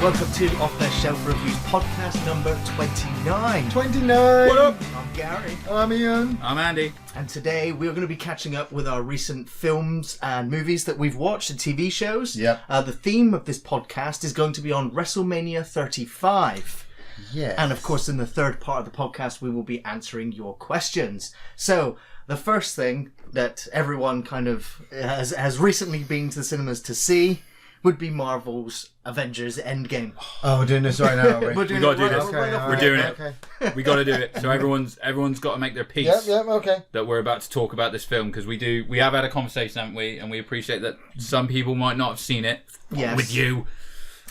welcome to Off the Shelf Reviews podcast number 29. 29! What up? I'm Gary. I'm Iain. I'm Andy. And today we're going to be catching up with our recent films and movies that we've watched and TV shows. Yep. The theme of this podcast is going to be on Wrestlemania 35. Yes. And of course, in the third part of the podcast, we will be answering your questions. So, the first thing that everyone kind of has recently been to the cinemas to see would be Marvel's Avengers Endgame. Oh, we're doing this right now, are we? We're doing gotta it do right- this. right off We're the doing bat. it. Okay. We got to do it. So everyone's got to make their piece. Yep, okay. That we're about to talk about this film because we have had a conversation, haven't we? And we appreciate that some people might not have seen it. Yes. With you.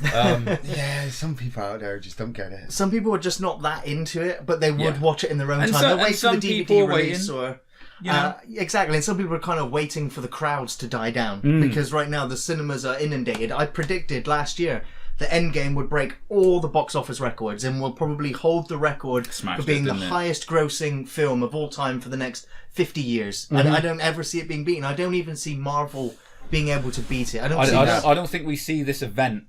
Yeah, some people out there just don't get it. Some people are just not that into it, but they would Yeah. watch it in their own And time. so- They'll wait and for some the people DVD are release waiting, or... You know? Exactly, and some people are kind of waiting for the crowds to die down because right now the cinemas are inundated. I predicted last year that Endgame would break all the box office records and will probably hold the record Smashed for being it, the didn't it? highest grossing film of all time for the next 50 years. And I don't ever see it being beaten. I don't even see Marvel being able to beat it. I don't see that. I don't think we see this event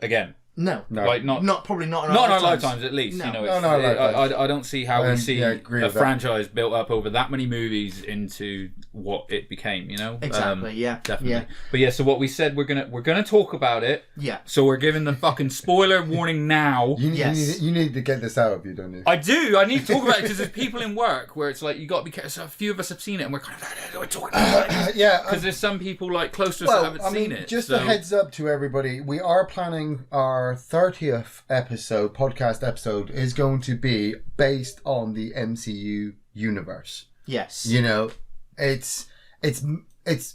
again. No. Like Probably not in not in our lifetimes. lifetimes, at least. No. You know, No, not in our lifetimes. I don't see how we see yeah, I agree a with that. franchise built up over that many movies into what it became. You know, Exactly, yeah. definitely. Yeah. But yeah, so what we said we're gonna talk about it. Yeah. So we're giving the fucking spoiler warning now. Yes. You need to get this out of you, don't you? I do. I need to talk about it because there's people in work where it's like you got to be careful. So a few of us have seen it, and we're kind of we're talking about it Yeah. because there's some people like close to us that Well, haven't I mean, seen it. just so. a heads up to everybody, we are planning our 30th podcast episode is going to be based on the MCU universe. Yes. You know, it's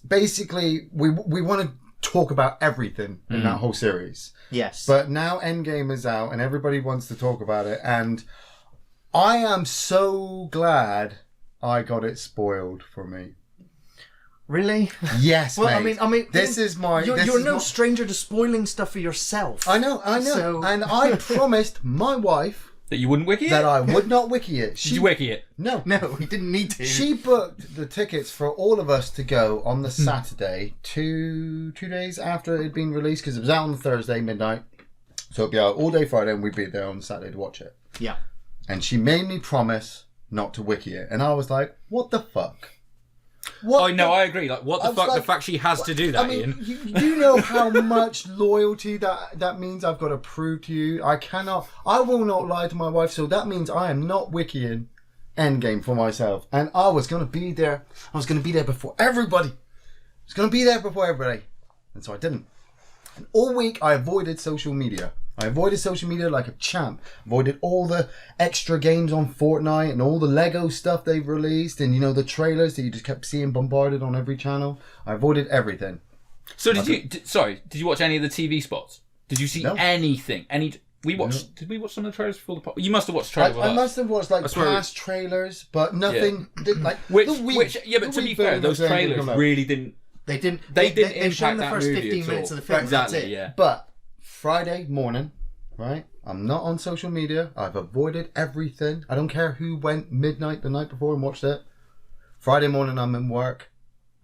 basically we want to talk about everything in that whole series. Yes. But now Endgame is out and everybody wants to talk about it, and I am so glad I got it spoiled for me. Really? Yes, Well, mate. I mean, this is my. You're no stranger to spoiling stuff for yourself. I know, So- and I promised my wife that you wouldn't wiki it. that I would not wiki it. Did you wiki it? No, No, he didn't need to. she booked the tickets for all of us to go on the Saturday, two days after it had been released, because it was out on the Thursday midnight. So it'd be out all day Friday, and we'd be there on Saturday to watch it. Yeah. And she made me promise not to wiki it, and I was like, "What the fuck?" What Oh no, I agree. Like, what I the was fuck? like- The fact she has to do that, I mean, Ian. you know how much loyalty that means I've got to prove to you. I will not lie to my wife, so that means I am not wikiing Endgame for myself. And I was going to be there. I was going to be there before everybody. I was going to be there before everybody. And so I didn't. And all week I avoided social media. I avoided social media like a champ. Avoided all the extra games on Fortnite and all the Lego stuff they've released, and you know the trailers that you just kept seeing bombarded on every channel. I avoided everything. So did you watch any of the TV spots? Did you see No. anything? Did we watch some of the trailers before the podcast? You must have watched trailers with I us. must have watched like I swear past trailers, but nothing like Which, the week. but to be fair, those trailers really didn't. They didn't. They didn't They've shown impact the that first movie 15 at minutes all. of the film. Exactly, That's it. yeah. But Friday morning, right? I'm not on social media. I've avoided everything. I don't care who went midnight the night before and watched it. Friday morning, I'm in work.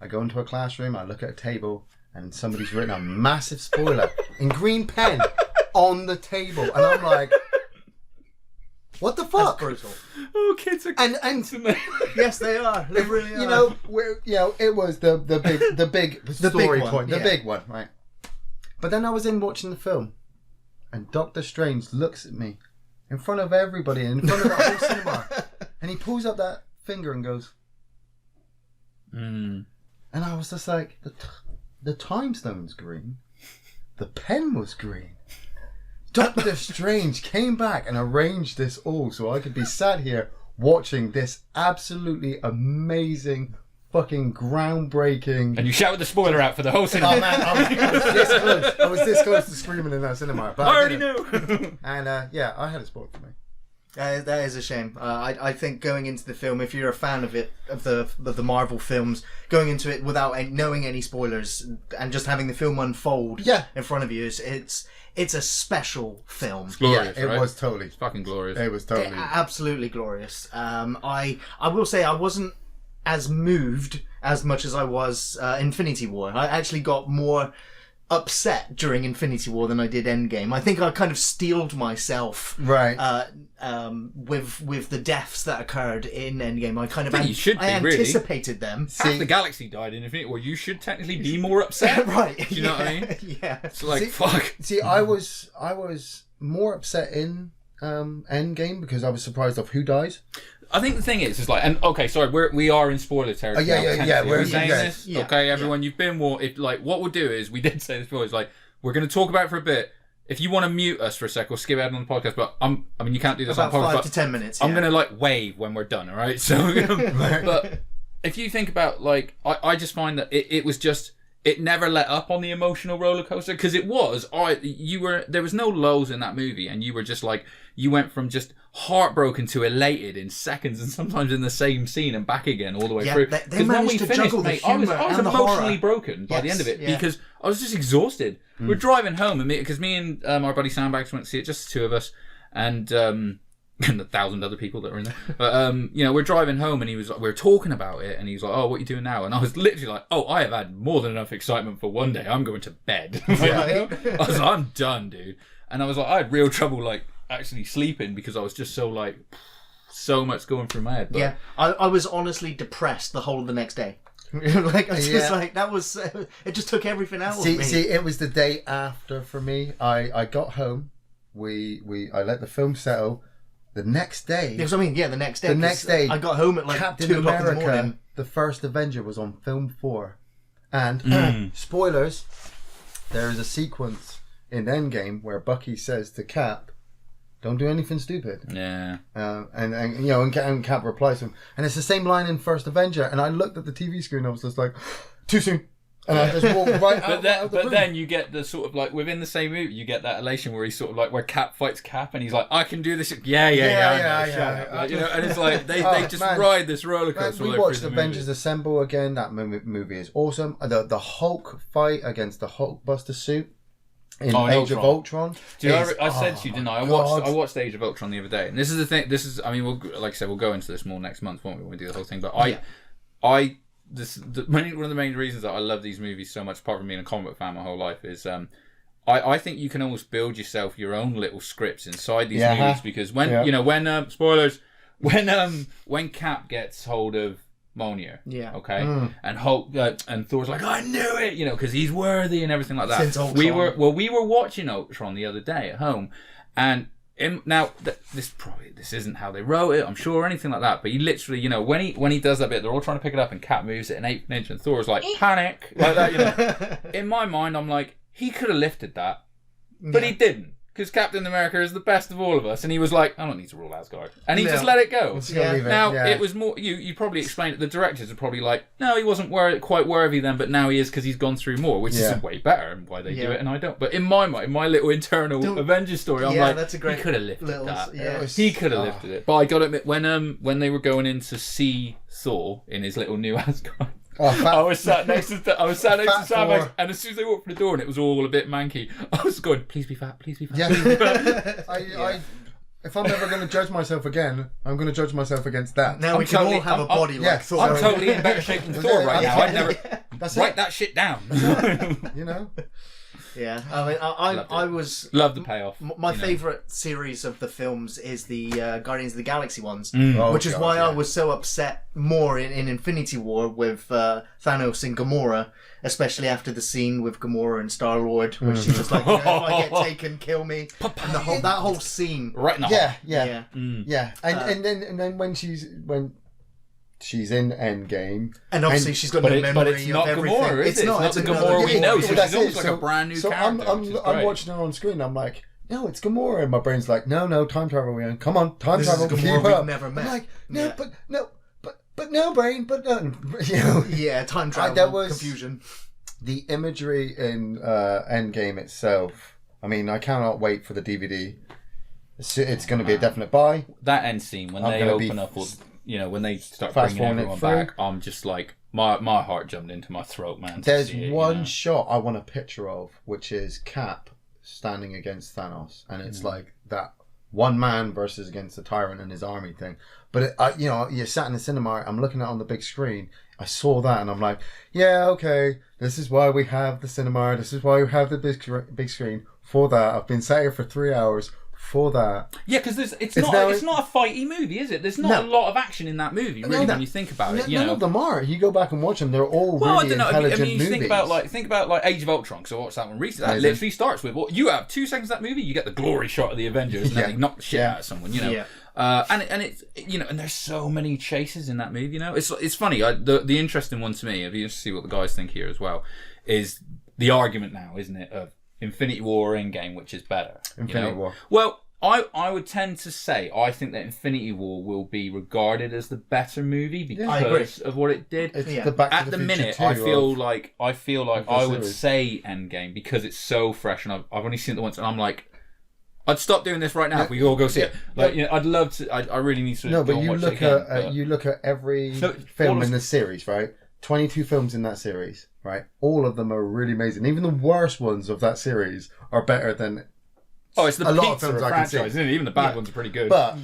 I go into a classroom. I look at a table, and somebody's written a massive spoiler in green pen on the table, and I'm like, "What the That's fuck?" brutal. Oh, kids are. And Yes, they are. They really are. you know, it was the big story one, point, the yeah. big one, right? But then I was in watching the film, and Doctor Strange looks at me in front of everybody, in front of the whole cinema, and he pulls up that finger and goes, and I was just like, the time stone's green, the pen was green. Doctor Strange came back and arranged this all so I could be sat here watching this absolutely amazing, fucking groundbreaking. And you shouted the spoiler out for the whole cinema. Oh man, I was this close. I was this close to screaming in that cinema. But I already didn't. knew. And yeah, I had it spoiled for me. That is a shame. I think going into the film, if you're a fan of it, of the Marvel films, going into it without knowing any spoilers and just having the film unfold in front of you, it's a special film. It's glorious, Yeah, it right? was totally. It's fucking glorious. It was totally. Absolutely glorious. I will say I wasn't as moved as much as I was Infinity War. I actually got more upset during Infinity War than I did Endgame. I think I kind of steeled myself with the deaths that occurred in Endgame. I kind of anticipated them. Half the galaxy died in Infinity War. You should technically be more upset. Right. Do you know what I mean? Yeah. It's like, fuck. See, I was more upset in Endgame because I was surprised of who dies. I think the thing is like, and okay, sorry, we are in spoiler territory. We're saying this. Yeah. Okay, everyone, you've been warned. What we'll do is, we did say this before. It's like, we're going to talk about it for a bit. If you want to mute us for a sec or skip ahead on the podcast, but you can't do this about on podcast. 5 to 10 minutes. I'm going to like wave when we're done. All right. So, but if you think about like, I just find that it was just. It never let up on the emotional roller coaster because it was. There was no lows in that movie, and you were just like, you went from just heartbroken to elated in seconds, and sometimes in the same scene and back again all the way through. Because when we finished, mate, I was emotionally broken by the end of it because I was just exhausted. We're driving home, because me and our buddy Sandbags went to see it, just the two of us, and 1,000 other people that were in there. But we're driving home, and we were talking about it, and he was like, "Oh, what are you doing now?" And I was literally like, "Oh, I have had more than enough excitement for one day. I'm going to bed." I was like, "I'm done, dude." And I was like, I had real trouble like actually sleeping because I was just so like so much going through my head. But I was honestly depressed the whole of the next day. Like I was just like, that was it just took everything out of me. See, it was the day after for me. I got home. I let the film settle. The next day. That's what I mean. Yeah, the next day. I got home at like Captain 2 o'clock America, in the morning. The first Avenger was on film 4. And, spoilers, there is a sequence in Endgame where Bucky says to Cap, "Don't do anything stupid." Yeah. And Cap replies to him. And it's the same line in First Avenger. And I looked at the TV screen and I was just like, too soon. And I just walked right out. But then you get the sort of like within the same movie, you get that elation where he's sort of like where Cap fights Cap, and he's like, "I can do this." Yeah. Like, and it's like they just ride this roller coaster. We watched Avengers Assemble again. That movie is awesome. The Hulk fight against the Hulkbuster suit in Age of Ultron. I said to you, didn't I? I watched Age of Ultron the other day, and this is the thing. Like I said, we'll go into this more next month, won't we? When we do the whole thing, but one of the main reasons that I love these movies so much, apart from being a comic book fan my whole life, is I think you can almost build yourself your own little scripts inside these movies, because when spoilers, when Cap gets hold of Mjolnir, and Hulk and Thor's like, "I knew it," because he's worthy and everything like that. We were watching Ultron the other day at home, and this isn't how they wrote it, I'm sure, or anything like that. But he literally, when he does that bit, they're all trying to pick it up, and Cap moves it an eighth inch, and Thor's like, "Panic," like that. In my mind, I'm like, he could have lifted that, but he didn't, because Captain America is the best of all of us, and he was like, "I don't need to rule Asgard," and he just let it go. It was more. You probably explained it. The directors are probably like, "No, he wasn't quite worthy then, but now he is because he's gone through more," which is way better, and why they do it, and I don't. But in my mind, my little internal Avengers story, I'm like, that's a great, he could have lifted that. Yeah. He could have lifted it. But I got to admit, when they were going in to see Thor in his little new Asgard. I was sat next to Sandbags, and as soon as they walked through the door and it was all a bit manky, I was going, "Please be fat, please be fat." Yeah. If I'm ever going to judge myself again, I'm going to judge myself against that. Now we can all have a body like Thor. I'm totally in better shape than Thor right now. I'd never write that shit down. Yeah, I mean, I was love the payoff. My favourite series of the films is the Guardians of the Galaxy ones, which is why I was so upset more in Infinity War with Thanos and Gamora, especially after the scene with Gamora and Star-Lord, where she's just like, "If I get taken, kill me," and that whole scene, right in the heart. And then when she's in Endgame, and obviously she's got no memory but it's not of everything. Gamora, is it? It's not the Gamora we know. So she's almost like a brand new character. I'm watching her on screen. I'm like, "No, it's Gamora," and my brain's like, "No, time travel, Ian. Come on, time travel. This is Gamora we've never met." I'm like, but no, brain, but no. Yeah, time travel. There was confusion. The imagery in Endgame itself. I mean, I cannot wait for the DVD. It's going to be a definite buy. That end scene when they open up. When they start bringing everyone back, I'm just like, my heart jumped into my throat, man. There's one shot I want a picture of, which is Cap standing against Thanos, and it's like that one man versus against the tyrant and his army thing. But you're sat in the cinema, I'm looking at it on the big screen. I saw that and I'm like, yeah, okay, this is why we have the cinema, this is why we have the big screen. For that, I've been sat here for 3 hours for that. Yeah, because it's not a fighty movie, is it? There's not a lot of action in that movie, really, when you think about it. None of them are. You go back and watch them; they're all really intelligent movies. Think about Age of Ultron. So I watched that one recently. That literally starts with you have 2 seconds of that movie, you get the glory shot of the Avengers, and then they knock the shit out of someone. And it's and there's so many chases in that movie. It's funny. The interesting one to me, if you just see what the guys think here as well, is the argument now, isn't it, of Infinity War or Endgame, which is better? Infinity War. Well, I would tend to say I think that Infinity War will be regarded as the better movie because of what it did. At the minute, I feel like I would say Endgame because it's so fresh, and I've only seen it once, and I'm like, I'd stop doing this right now if we all go see it. I'd love to. I really need to. No, but you look at every film in the series, right? 22 films in that series, right? All of them are really amazing. Even the worst ones of that series are better than. Oh, it's a lot of films franchise, isn't it? Even the bad ones are pretty good. But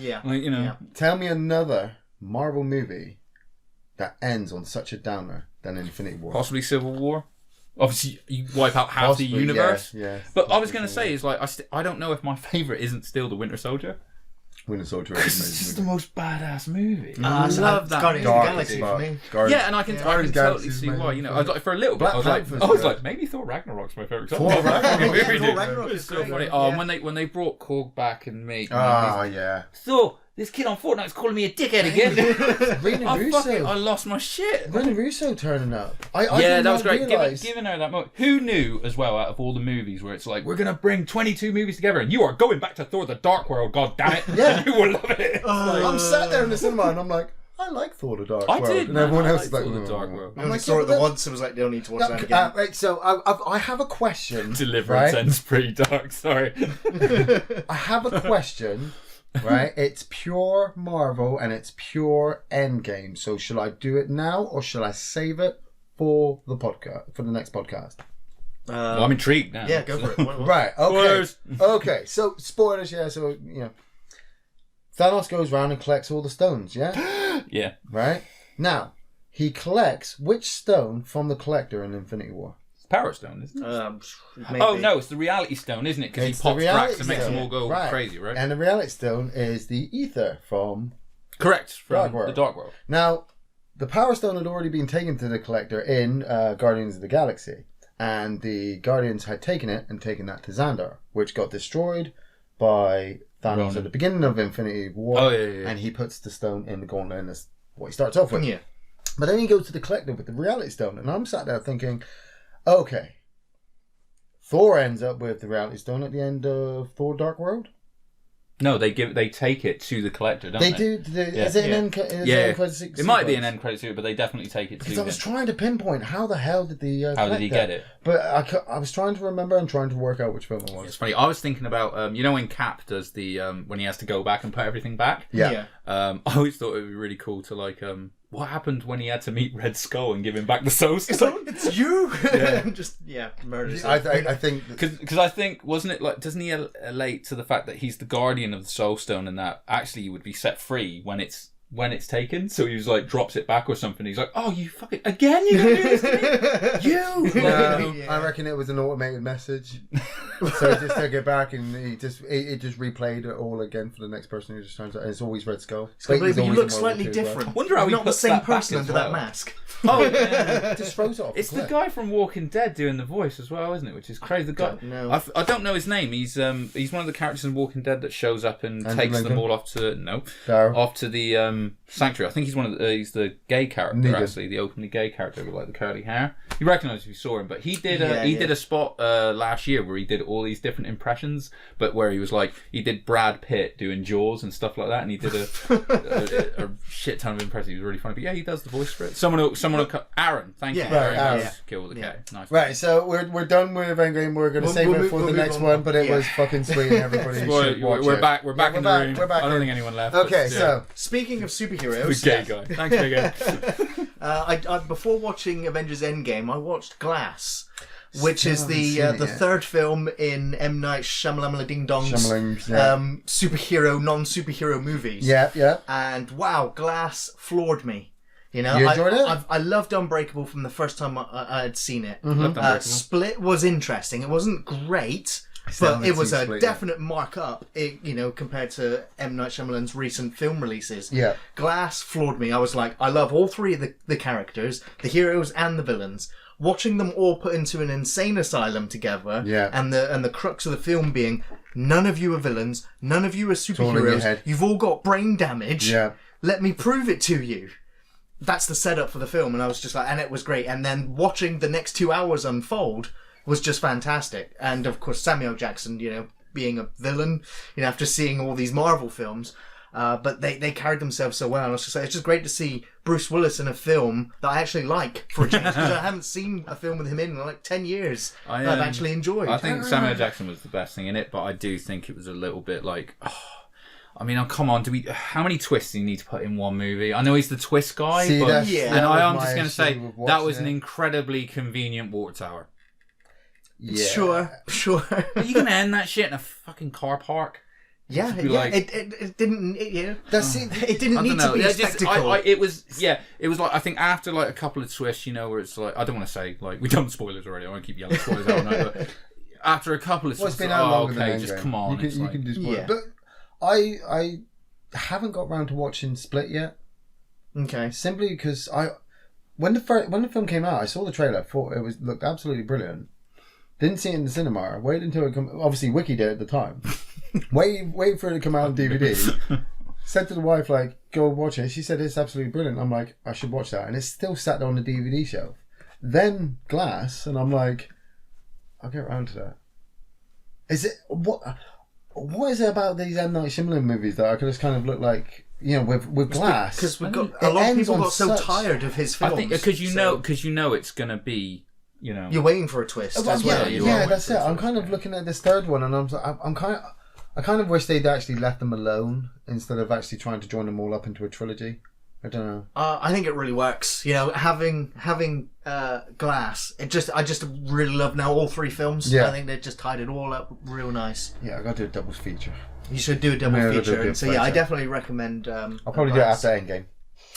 tell me another Marvel movie that ends on such a downer than Infinity War. Possibly Civil War. Obviously, you wipe out half the universe. Yeah, but I was going to say is I don't know if my favorite isn't still the Winter Soldier. Winter Soldier is amazing. It's just the most badass movie. I love that. Guardians of the Galaxy for me. Yeah, and I can totally see why. I was like, for a little bit, I was like, maybe Thor Ragnarok's my favorite. Thor Ragnarok is so funny. Oh, when they brought Korg back and made. Oh yeah. Thor. This kid on Fortnite's calling me a dickhead again. I lost my shit. Rene Russo turning up. That was great. Giving her that moment. Who knew as well, out of all the movies where it's like, we're going to bring 22 movies together and you are going back to Thor the Dark World, god damn it. Yeah. You will love it. I'm sat there in the cinema and I'm like, I like Thor the Dark World. I did. And everyone else is like, Thor the Dark World. I only saw it the once and was like, they don't need to watch that again. Right, so I have a question. Deliverance ends pretty dark, sorry. I have a question. Right, it's pure Marvel and it's pure Endgame. So shall I do it now or shall I save it for the podcast, for the next podcast? Well, I'm intrigued now. Yeah, go for it. Right, okay. Okay, so spoilers, so Thanos goes around and collects all the stones, yeah? Yeah. Right? Now, he collects which stone from the collector in Infinity War? Power Stone, isn't it? No, it's the Reality Stone, isn't it? Because he pops cracks and makes them all go crazy, right? And the Reality Stone is the ether from... Correct, from the Dark World. Now, the Power Stone had already been taken to the Collector in Guardians of the Galaxy. And the Guardians had taken it and taken that to Xandar, which got destroyed by Thanos at the beginning of Infinity War. Oh, yeah. And he puts the stone in the gauntlet, and that's what he starts off with. Yeah. But then he goes to the Collector with the Reality Stone, and I'm sat there thinking... Okay. Thor ends up with the Reality Stone at the end of Thor Dark World? No, they take it to the Collector, don't they? They do. Is it an end credit sequence? It might be an end credit sequence, but they definitely take it to him. Because I was trying to pinpoint how the hell did the how did he get it? But I was trying to remember and trying to work out which film it was. It's funny. I was thinking about when Cap does the when he has to go back and put everything back. Yeah. I always thought it would be really cool to what happened when he had to meet Red Skull and give him back the Soul Stone? It's you! Murders. I think... Because I think, wasn't it doesn't he relate to the fact that he's the guardian of the Soul Stone and that actually he would be set free when it's taken? So he was drops it back or something. He's like, oh, you fucking... Again? You gonna do this to me? You! No, I reckon it was an automated message. So he just took it back and it just replayed it all again for the next person who just turns out. It's always Red Skull. But you look slightly different. I wonder how not the same person under that mask. Oh, yeah. Just throws it off. It's the guy from Walking Dead doing the voice as well, isn't it? Which is crazy. The guy. I don't know his name. He's one of the characters in Walking Dead that shows up and takes them all off to the Sanctuary. I think he's the gay character actually, the openly gay character with the curly hair. You recognise if you saw him, but he did did a spot last year where he did all these different impressions, but where he was he did Brad Pitt doing Jaws and stuff like that, and he did a shit ton of impressions. He was really funny. But yeah, he does the voice for it. Someone will Aaron. Thank you very much. Kill the K. Nice. Right, so we're done with Endgame. We're going to save it for the next one, but it was fucking sweet, and everybody should watch it. We're back in the room. We're back. I don't think anyone left. Okay, so speaking of superheroes, the gay guy. Thanks, Big I before watching Avengers Endgame, I watched Glass, which is the third film in M. Night Shyamalan Ding Dong's superhero, non-superhero movies. Yeah. And wow, Glass floored me. You know, You enjoyed it? I loved Unbreakable from the first time I had seen it. Split was interesting. It wasn't great, but it was a definite mark-up, compared to M. Night Shyamalan's recent film releases. Yeah. Glass floored me. I was like, I love all three of the characters, the heroes and the villains. Watching them all put into an insane asylum together, and the crux of the film being, none of you are villains, none of you are superheroes, you've all got brain damage, let me prove it to you. That's the setup for the film, and I was just like, and it was great. And then watching the next 2 hours unfold was just fantastic. And of course, Samuel Jackson, being a villain, after seeing all these Marvel films, but they carried themselves so well. And I was just like, it's just great to see Bruce Willis in a film that I actually like for a change, because I haven't seen a film with him in like 10 years that I've actually enjoyed. I think Samuel Jackson was the best thing in it, but I do think it was a little bit like, come on, how many twists do you need to put in one movie? I know he's the twist guy, and I'm just going to say, that was an incredibly convenient water tower. Yeah. Sure. Are you going to end that shit in a fucking car park? Yeah. It didn't. It didn't need to be a spectacle. It was like, I think after like a couple of twists, where it's like, I don't want to say like, we've done spoilers already. I won't keep yelling spoilers out now, but after a couple of twists, it's been out longer than just come on. You can do spoilers. But I haven't got round to watching Split yet. Okay. Simply because when the film came out, I saw the trailer. Thought it looked absolutely brilliant. Didn't see it in the cinema. Waited until it come. Obviously, Wiki did at the time. wait for it to come out on DVD. Said to the wife, like, go watch it. She said it's absolutely brilliant. I'm like, I should watch that, and it's still sat on the DVD shelf. Then Glass, and I'm like, I'll get around to that. Is it what? What is it about these M. Night Shyamalan movies that I could just kind of look like, with Glass? Because we've got a lot of people got so tired of his films. I think because you know it's gonna be, you're waiting for a twist as well. Yeah, that's it. I'm kind of looking at this third one, and I kind of wish they'd actually left them alone instead of actually trying to join them all up into a trilogy. I don't know. I think it really works. Having Glass, I just really love now all three films. Yeah. I think they just tied it all up real nice. Yeah, I got to do a double feature. You should do a double feature. I definitely recommend. I'll probably do it after Endgame.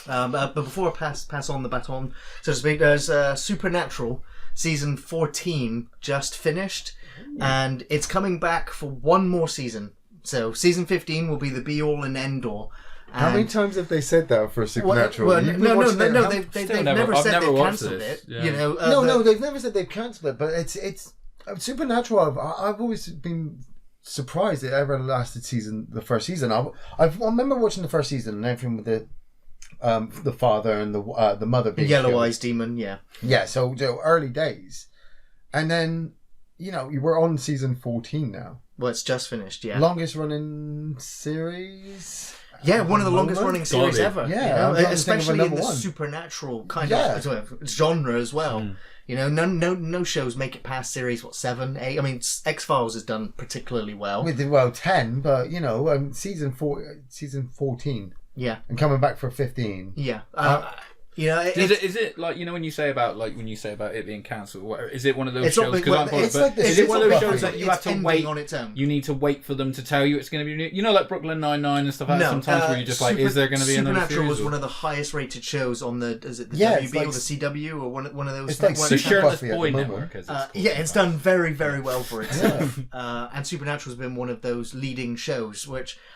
But before I pass on the baton, so to speak, there's Supernatural season 14 just finished, and it's coming back for one more season. So season 15 will be the be all and end all. How many times have they said that for Supernatural? No. They've never said they've cancelled it. Yeah. No, they've never said they've cancelled it. But it's Supernatural. I've always been surprised it ever lasted the first season. I remember watching the first season and everything with the father and the mother being Yellow Eyes Demon. Yeah. So early days, and then you were on season 14 now. Well, it's just finished. Yeah, longest running series. Yeah, one of the longest running series ever. Yeah, especially in the supernatural kind of genre as well. No shows make it past series 7, 8. I mean, X-Files has done particularly well. 10, but season 14. Yeah, and coming back for 15. Yeah. Is it like when you say about it being cancelled? Is it one of those shows? Is it one of those shows that you have to wait on its own? You need to wait for them to tell you it's going to be new. Like Brooklyn Nine-Nine and stuff like that. Sometimes where you're just like, is there going to be another series? Supernatural was one of the highest rated shows on the WB or the CW or one of those. It's like the Shirtless Boy Network. It's done very, very well for itself. And Supernatural has been one of those leading shows,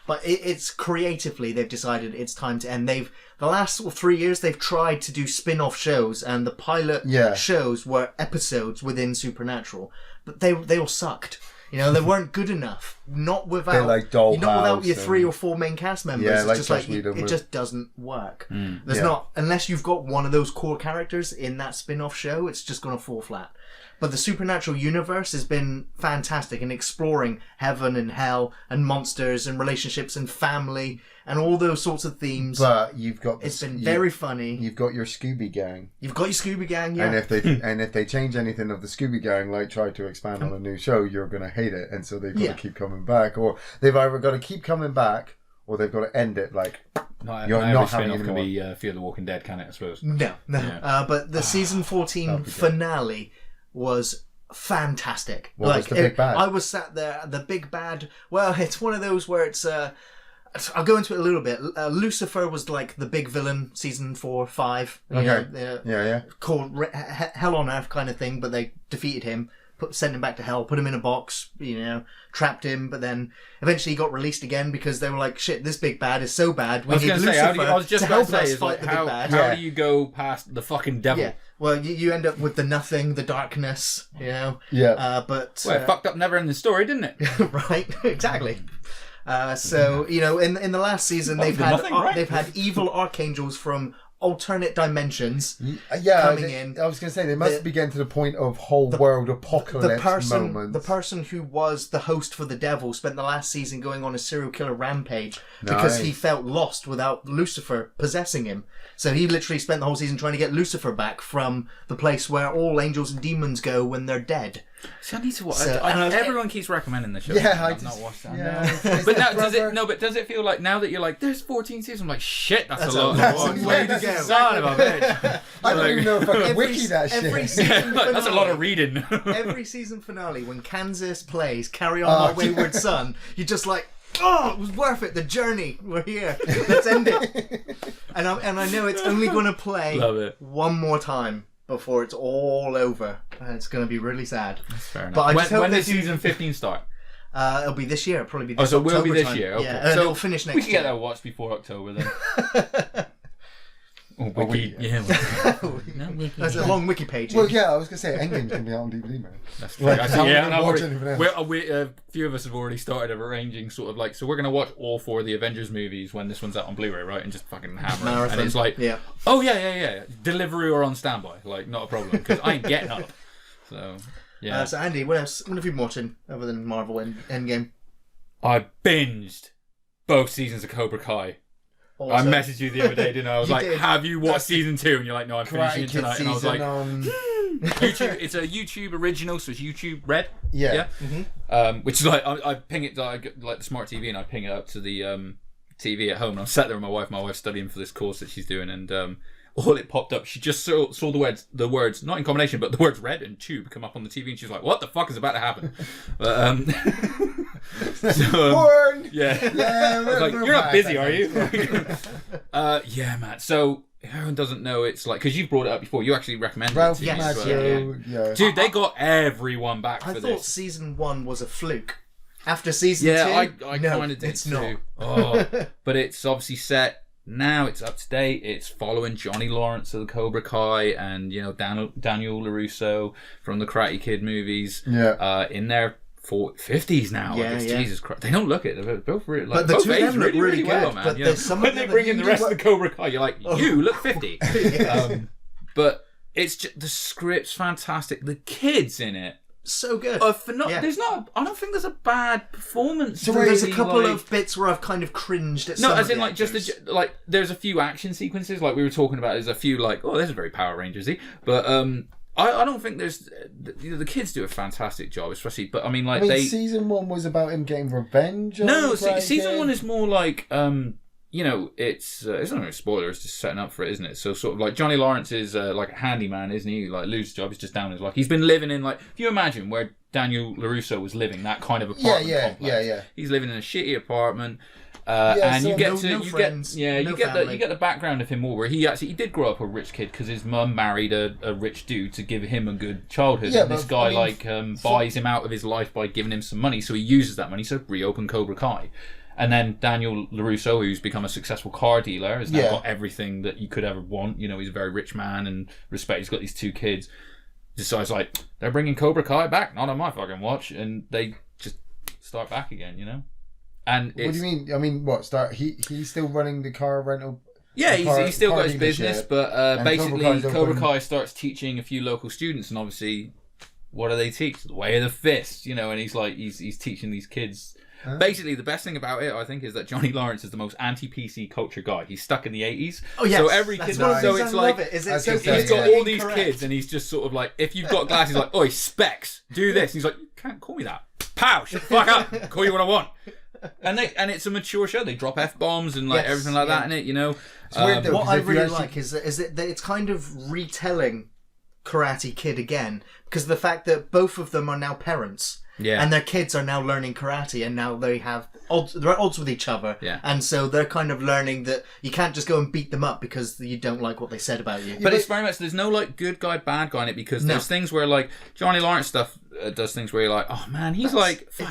but it's creatively they've decided it's time to end. The last 3 years they've tried to do spin-off shows, and the pilot shows were episodes within Supernatural, but they all sucked. They weren't good enough. Not without your 3 or 4 main cast members. Yeah, it's just it just doesn't work. There's not, unless you've got one of those core characters in that spin-off show, it's just going to fall flat. But the Supernatural universe has been fantastic in exploring heaven and hell and monsters and relationships and family and all those sorts of themes. But it's been very funny. You've got your Scooby Gang. You've got your Scooby Gang, yeah. And if they change anything of the Scooby Gang, like try to expand on a new show, you're going to hate it. And so they've got to keep coming back, or they've either got to keep coming back, or they've got to end it like. You're not having it can be Fear the Walking Dead, can it? I suppose. No. Yeah. But the season 14 finale was fantastic. What was the big bad? I was sat there. The big bad. Well, it's one of those where it's I'll go into it a little bit. Lucifer was like the big villain, season 4, 5. Okay. Yeah. Called Hell on Earth kind of thing, but they defeated him, sent him back to hell, put him in a box, trapped him, but then eventually he got released again because they were like, shit, this big bad is so bad. We need Lucifer to help us fight the big bad. How do you go past the fucking devil? Yeah. Well, you end up with the nothing, the darkness, Yeah. But it fucked up never ending story, didn't it? Right, exactly. So in the last season they've had evil archangels from alternate dimensions coming in. I was going to say they must be getting to the point of whole world apocalypse moments. The person who was the host for the devil spent the last season going on a serial killer rampage because he felt lost without Lucifer possessing him. So he literally spent the whole season trying to get Lucifer back from the place where all angels and demons go when they're dead. So I need to watch. Everyone keeps recommending the show. Yeah, I've not watched that. Yeah, but now, does it feel like now that you're like, there's 14 seasons? I'm like, shit, that's a lot. Way to go. Son of a bitch. I don't even know if I can wiki that shit. That's a lot of reading. Every season finale, when Kansas plays "Carry On My Wayward Son," you're just like, oh, it was worth it. The journey. We're here. Let's end it. And I know it's only going to play one more time before it's all over. And it's going to be really sad. That's fair enough. But when does season 15 start? It'll be this year. It'll probably be this so it will October be this time. year. Okay. Yeah, so it'll finish next year. We can get that watched before October then. Wiki. There's a long wiki page. Well, yeah, I was going to say Endgame's going to be out on DVD, man. That's true. A few of us have already started arranging sort of like, so we're going to watch all 4 of the Avengers movies when this one's out on Blu-ray, right? And just fucking hammer marathon. And it's like, oh yeah. Delivery or on standby. Like, not a problem. Because I ain't getting up. So, yeah. So Andy, what else? What have you been watching other than Marvel Endgame? I binged both seasons of Cobra Kai. Awesome. I messaged you the other day, didn't I? I was like, have you watched season 2? And you're like, no, I'm finishing it tonight. And I was like, YouTube, it's a YouTube original, so it's YouTube Red. Yeah. Mm-hmm. Which is like, I ping it, I get like the smart TV, and I ping it up to the TV at home. And I'm sat there with my wife's studying for this course that she's doing, and all it popped up, she just saw the words, not in combination, but the words red and tube come up on the TV, and she's like, what the fuck is about to happen? But, Porn! Yeah. I was like, you're not busy, are you? Yeah, man. So, if everyone doesn't know, it's like, because you've brought it up before, you actually recommended Ralph it to me. Macchio, yeah. Dude, they got everyone back for this. I thought season 1 was a fluke. After season 2, I kind of did it's too. not. Oh, but it's obviously set. Now it's up to date. It's following Johnny Lawrence of the Cobra Kai and Daniel LaRusso from the Karate Kid movies. Yeah. In their 50s now. Yeah, Jesus Christ, they don't look it. They're both really, like, but the both two of them look really good. well, man. But there's some when they bring in the rest of the Cobra Kai, you're like, you look 50. But it's just, the script's fantastic. The kids in it. So good. There's not. I don't think there's a bad performance. So there's a couple of bits where I've kind of cringed at. No, some as of in the like actors. there's a few action sequences like we were talking about. There's a few like, oh, this is very Power Rangers-y, but I don't think there's. The kids do a fantastic job, especially. But I mean, season 1 was about him getting revenge. No, season 1 is more like it's not really a spoiler, it's just setting up for it, isn't it? So sort of like Johnny Lawrence is like a handyman, isn't he? Like loses his job, he's just down his luck. He's been living in like, if you imagine where Daniel LaRusso was living, that kind of apartment complex. Yeah. He's living in a shitty apartment. And you get the background of him more, where he did grow up a rich kid because his mum married a rich dude to give him a good childhood. Yeah, and this guy buys him out of his life by giving him some money, so he uses that money to reopen Cobra Kai. And then Daniel LaRusso, who's become a successful car dealer, has now got everything that you could ever want. He's a very rich man and respect. He's got these 2 kids. Decides like, they're bringing Cobra Kai back, not on my fucking watch, and they just start back again, And what do you mean? I mean, what? He's still running the car rental. Yeah, he's still got his business, but basically Cobra Kai starts teaching a few local students, and obviously, what do they teach? The way of the fist, and he's teaching these kids. Basically, the best thing about it, I think, is that Johnny Lawrence is the most anti-PC culture guy. He's stuck in the 80s. Oh, yes. So every kid... So it's like... He's got all these kids, and he's just sort of like... If you've got glasses, like, oi, specs, do this. And he's like, you can't call me that. Pow, shut the fuck up. Call you what I want. And it's a mature show. They drop F-bombs and everything like that in it, It's weird, though, what I really like is that it's kind of retelling Karate Kid again because of the fact that both of them are now parents. Yeah. And their kids are now learning karate, and now they're at odds with each other. Yeah. And so they're kind of learning that you can't just go and beat them up because you don't like what they said about you. But it's very much, there's no like good guy, bad guy in it, because there's things where like Johnny Lawrence stuff does things where you're like, oh man, he's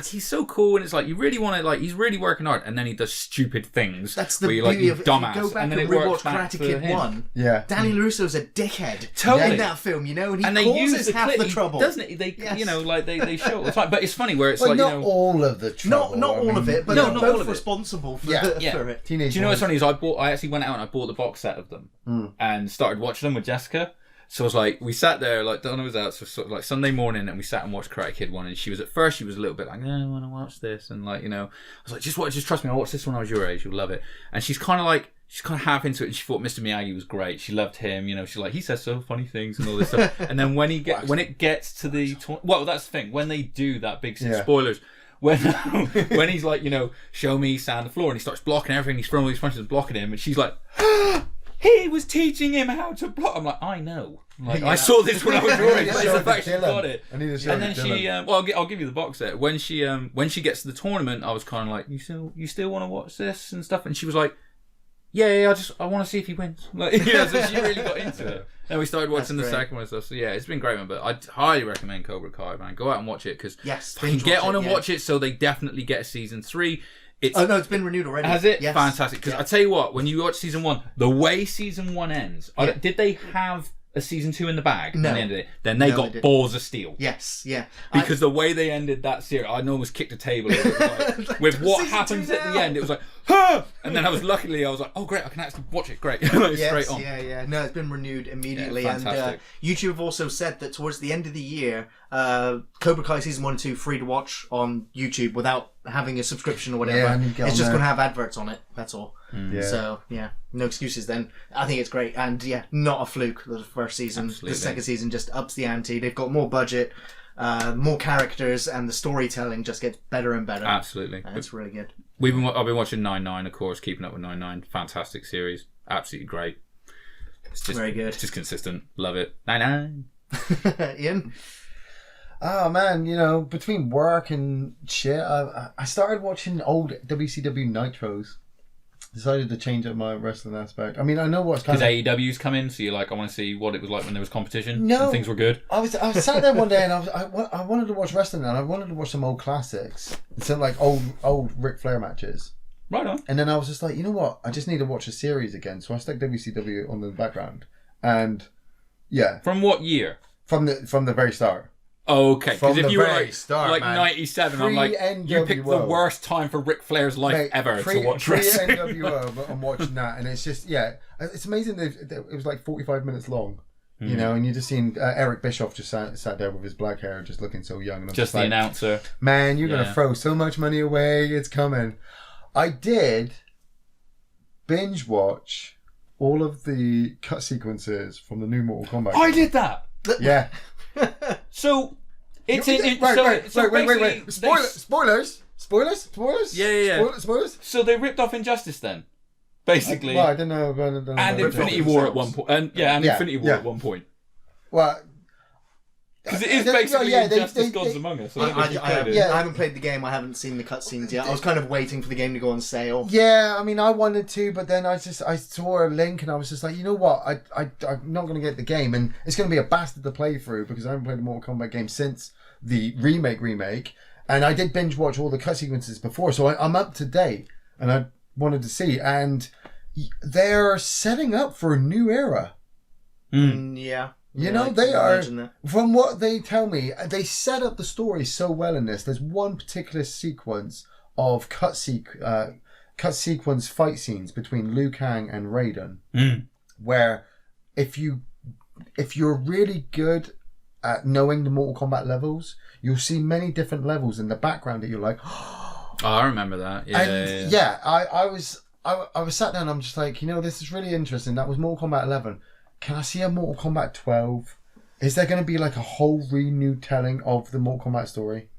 he's so cool, and it's like you really want to like, he's really working hard, and then he does stupid things. That's the where you're beauty like, of dumbass, if you go back and then and it works rewatch back Karate for Kid him. 1. Yeah. Danny LaRusso's a dickhead Totally. in that film, you know, and he And they causes use the half clip, the trouble, doesn't it? They you know, like they show it all the time. But it's funny where it's Well, like, not you know, all of the trouble. not all of it, but No, they're not all both of it. responsible for, Yeah. for it. Teenage do you know what's boys. funny is I actually went out and I bought the box set of them and started watching them with Jessica. So I was like, we sat there, like Donna was out, so sort of like Sunday morning, and we sat and watched Karate Kid 1, and she was a little bit like, I want to watch this, and like, you know, I was like, just trust me, I watched this when I was your age, you'll love it. And she's kind of half into it, and she thought Mr. Miyagi was great, she loved him, you know, she's like, he says so funny things and all this stuff. And then when it gets to the, well, that's the thing, when they do that big spoilers, when he's like, you know, show me sand the floor, and he starts blocking everything, he's throwing all these punches and blocking him, and she's like, he was teaching him how to block. I'm like, I know. Like, I saw this when I was your age. But it's the fact she got it. I need to show and then it to she, Dylan. well, I'll give you the box set. When she gets to the tournament, I was kind of like, you still want to watch this and stuff? And she was like, yeah, I want to see if he wins. Like, yeah, so she really got into it. And we started watching the second one and stuff. So yeah, it's been great, man. But I'd highly recommend Cobra Kai, man. Go out and watch it because you can get on and watch it. So they definitely get a season 3. It's been renewed already. Has it? Yes. Fantastic. Because I tell you what, when you watch season 1, the way season 1 ends, did they have a season 2 in the bag? No. At the end of it? Then they got balls of steel. Yes, yeah. Because the way they ended that series, I almost kicked a table over. It was like, with what happens at the end, it was like, huh! And then I was like, oh great, I can actually watch it. Great. Straight on. Yeah. No, it's been renewed immediately. Yeah, and YouTube have also said that towards the end of the year, Cobra Kai season 1 and 2 free to watch on YouTube without having a subscription or whatever. Yeah, it's just going to have adverts on it. That's all. Yeah. So yeah, no excuses then. I think it's great, and yeah, not a fluke. The first season, Absolutely. The second season just ups the ante. They've got more budget, more characters, and the storytelling just gets better and better. Absolutely. And it's really good. I've been watching 9-9, of course, keeping up with 9-9. Fantastic series. Absolutely great. It's just very good. It's just consistent. Love it. 9-9. Ian? Oh man, you know, between work and shit, I started watching old WCW Nitros. Decided to change up my wrestling aspect. I mean, I know what's kind Because of... AEW's come in, so you're like, I want to see what it was like when there was competition. No. And things were good. I was sat there one day and I wanted to watch wrestling, and I wanted to watch some old classics, some like old Ric Flair matches. Right on. And then I was just like, you know what? I just need to watch a series again. So I stuck WCW on the background, and yeah, From what year? from the very start. Oh, okay. Because From if the you were very like, start, like man. 97, I'm like, you picked the Pre-NWO. worst time for Ric Flair's life Mate, ever to watch wrestling. NWO, but I'm watching that, and it's just it's amazing. It was like 45 minutes long, you know, and you just seen Eric Bischoff just sat there with his black hair, just looking so young. And I'm Just the like, announcer. man, you're gonna throw so much money away. It's coming. I did binge watch all of the cut sequences from the new Mortal Kombat. I did that. Yeah. So it's Wait. Spoilers. Yeah. Spoilers. So they ripped off Injustice then, basically, Well, I don't know. and Infinity War at one point, and Infinity War at one point, Well, because it is Well, basically yeah, they- Injustice they- Gods they- Among Us. So I Yeah. haven't played the game. I haven't seen the cutscenes yet. I was kind of waiting for the game to go on sale. yeah. I mean, I wanted to, but then I saw a link and I was just like, you know what? I'm not going to get the game, and it's going to be a bastard to play through because I haven't played a Mortal Kombat game since the remake, and I did binge watch all the cut sequences before, so I'm up to date, and I wanted to see, and they're setting up for a new era. Yeah. You Yeah, I know, they can are, imagine that. from what they tell me, they set up the story so well in this. There's one particular sequence of cut sequence fight scenes between Liu Kang and Raiden, where if you're really good at knowing the Mortal Kombat levels, you'll see many different levels in the background that you're like, Oh, I remember that. I was sat down and I'm just like, you know, this is really interesting. That was Mortal Kombat 11. Can I see a Mortal Kombat 12? Is there going to be like a whole renewed telling of the Mortal Kombat story?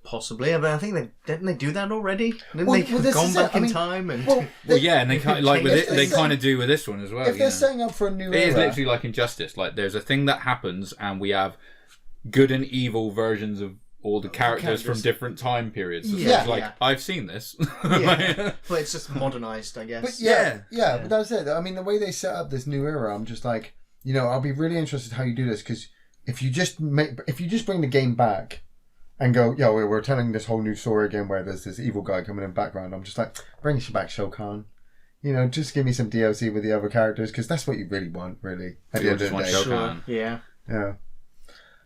Possibly, but I think didn't they do that already? Didn't Well, they well, this gone is back it. I in mean, time and Well, yeah, and they kind of, like with it, they If kind of do with this one as well. If they're setting up for a new it is era, literally like Injustice. Like there's a thing that happens, and we have good and evil versions of all the characters from different time periods. So Yeah, it's like yeah. I've seen this. yeah, but it's just modernized, I guess. But Yeah. but that's it. I mean, the way they set up this new era, I'm just like, I'll be really interested how you do this, because if you just bring the game back and go, we're telling this whole new story again where there's this evil guy coming in the background, I'm just like, bring us back Shao Kahn. Just give me some DLC with the other characters, because that's what you really want, really. At the end of the day. Sure. Yeah. Yeah.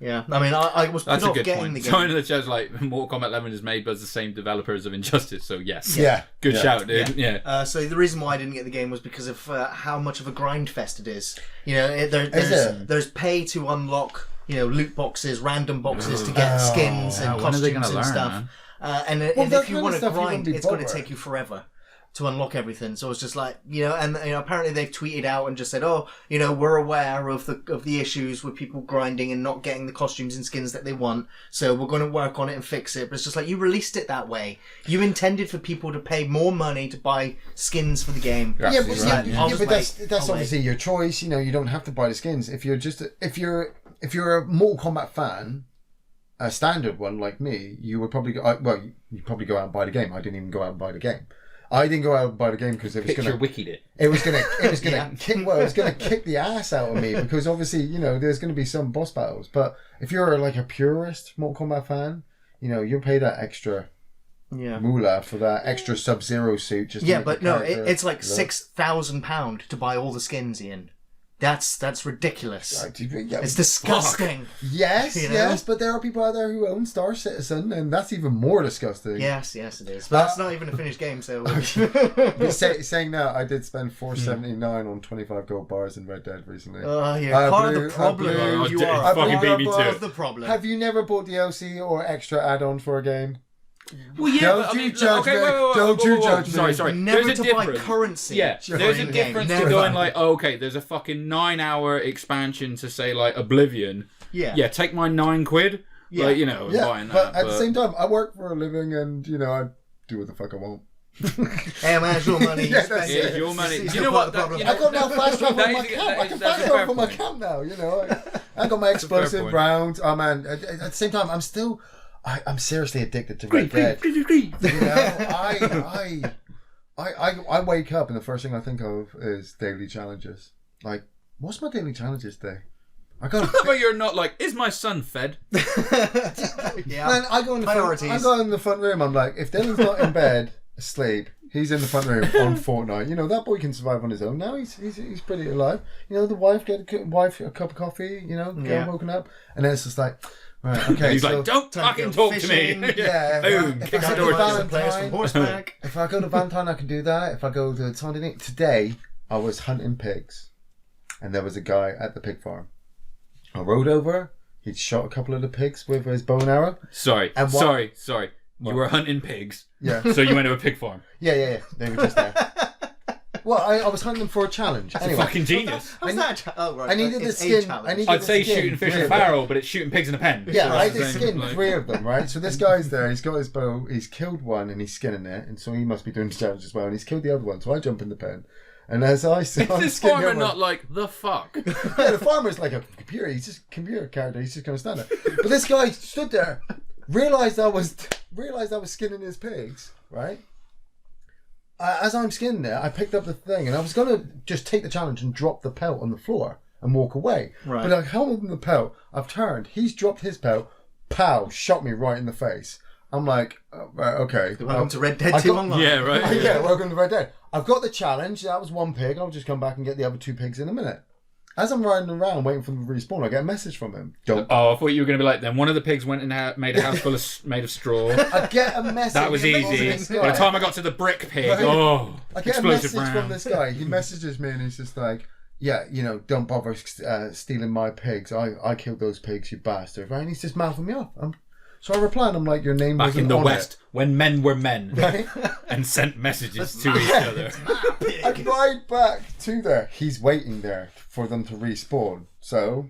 Yeah, I mean, I was put That's a off good getting point. the Someone game. in the chat's like, Mortal Kombat 11 is made by the same developers of Injustice, so yes. Yeah. Good Yeah. shout, dude. Yeah. So the reason why I didn't get the game was because of how much of a grind fest it is. There's pay to unlock, loot boxes, random boxes to get skins and when are they costumes gonna and learn, stuff. man? And that if you kind want of to stuff you grind, wouldn't be it's going to bothered. take you forever to unlock everything. So it's just like, and apparently they've tweeted out and just said, we're aware of the issues with people grinding and not getting the costumes and skins that they want, so we're going to work on it and fix it. But it's just like, you released it that way. You intended for people to pay more money to buy skins for the game. You're Yeah, absolutely but, right, yeah, yeah. but that's obviously your choice. You don't have to buy the skins. If you're a Mortal Kombat fan, a standard one like me, you would probably go. You probably go out and buy the game. I didn't even go out and buy the game. I didn't go out and buy the game because it was Picture gonna. wikied it. It was gonna kick. Well, it was gonna kick the ass out of me, because obviously there's gonna be some boss battles. But if you're like a purist Mortal Kombat fan, you'll pay that extra moolah for that extra Sub-Zero suit. Just to make but the no, character it's like look. £6,000 to buy all the skins, Ian. That's ridiculous. Yeah, It's disgusting. Yes, but there are people out there who own Star Citizen, and that's even more disgusting. Yes, it is. But that's not even a finished game, so... But saying that, I did spend $4.79 on 25 gold bars in Red Dead recently. You're part of the problem. You are fucking beat me part to of it. the problem. Have you never bought DLC or extra add-on for a game? Well, yeah, Don't but, I you mean, judge okay, me. wait, Don't you judge me. Sorry. Never There's a to buy difference. currency. Yeah, during there's a the game. difference Never. to going like, okay, there's a fucking 9-hour expansion to say like Oblivion. Yeah. Take my £9. Yeah. Like, Yeah, buying that. but at the same time, I work for a living, and I do what the fuck I want. Hey man, it's your money. Yeah, You spend that's it. it. You know what? It's You know part what? of the problem. That- I got now fast travel That on my is- camp. that I is- can that's fast a travel fair from my point. camp now. I got my explosive point. rounds. Oh man! At the same time, I'm still. I'm seriously addicted to Red Dead. I wake up and the first thing I think of is daily challenges. Like, what's my daily challenges day? I got. But you're not like, is my son fed? Yeah. Man, I go in the Priorities. I go in the front room. I'm like, if Dylan's not in bed asleep, he's in the front room on Fortnite. That boy can survive on his own now. He's pretty alive. The wife get a cup of coffee. Get him woken up, and then it's just like, right, okay. He's so, like, don't time to fucking go talk to me. fishing. Yeah, Boom. if Kick I the go door to shut. Players from Valentine, horseback. if I go to Valentine, I can do that. If I go to Sunday today, I was hunting pigs, and there was a guy at the pig farm. I rode over. He'd shot a couple of the pigs with his bow and arrow. Sorry. And what- Sorry. You were hunting pigs. Yeah. So you went to a pig farm. Yeah. They were just there. Well, I was hunting them for a challenge. Anyway, Fucking genius. How's that? Oh, right. I needed the It's a skin. challenge. I needed I'd the say skin. shooting fish Three and of them. farrow, but it's shooting pigs in a pen. Yeah, I had to Same, skin like- 3 of them, right? So this guy's there, he's got his bow, he's killed one and he's skinning it, and so he must be doing the challenge as well, and he's killed the other one, so I jump in the pen. And as I Is I'm this skinning the farmer other not one. like, the fuck? Yeah, the farmer's like a computer, he's just a computer character, he's just gonna stand there. But this guy stood there, realised I was skinning his pigs, right? As I'm skinning it, I picked up the thing, and I was gonna just take the challenge and drop the pelt on the floor and walk away. Right. But I held him the pelt, I've turned, he's dropped his pelt, pow, shot me right in the face. I'm like, right, okay. Welcome to Red Dead I 2 got- Online. Yeah, right. Yeah, welcome to Red Dead. I've got the challenge. That was 1 pig. I'll just come back and get the other 2 pigs in a minute. As I'm riding around waiting for them to respawn, I get a message from him. Don't. Oh, I thought you were going to be like, then one of the pigs went and made a house full of made of straw. I get a message. That was from easy. this By the guy. time I got to the brick pig, Right. oh, I get a explosive message from round. this guy. He messages me and he's just like, yeah, don't bother stealing my pigs. I killed those pigs, you bastard. Right? And he's just mouthing me off. So I reply and I'm like, your name Back wasn't in the on West, when men were men, it. Right? and sent messages to each other. I ride back to there. He's waiting there for them to respawn. So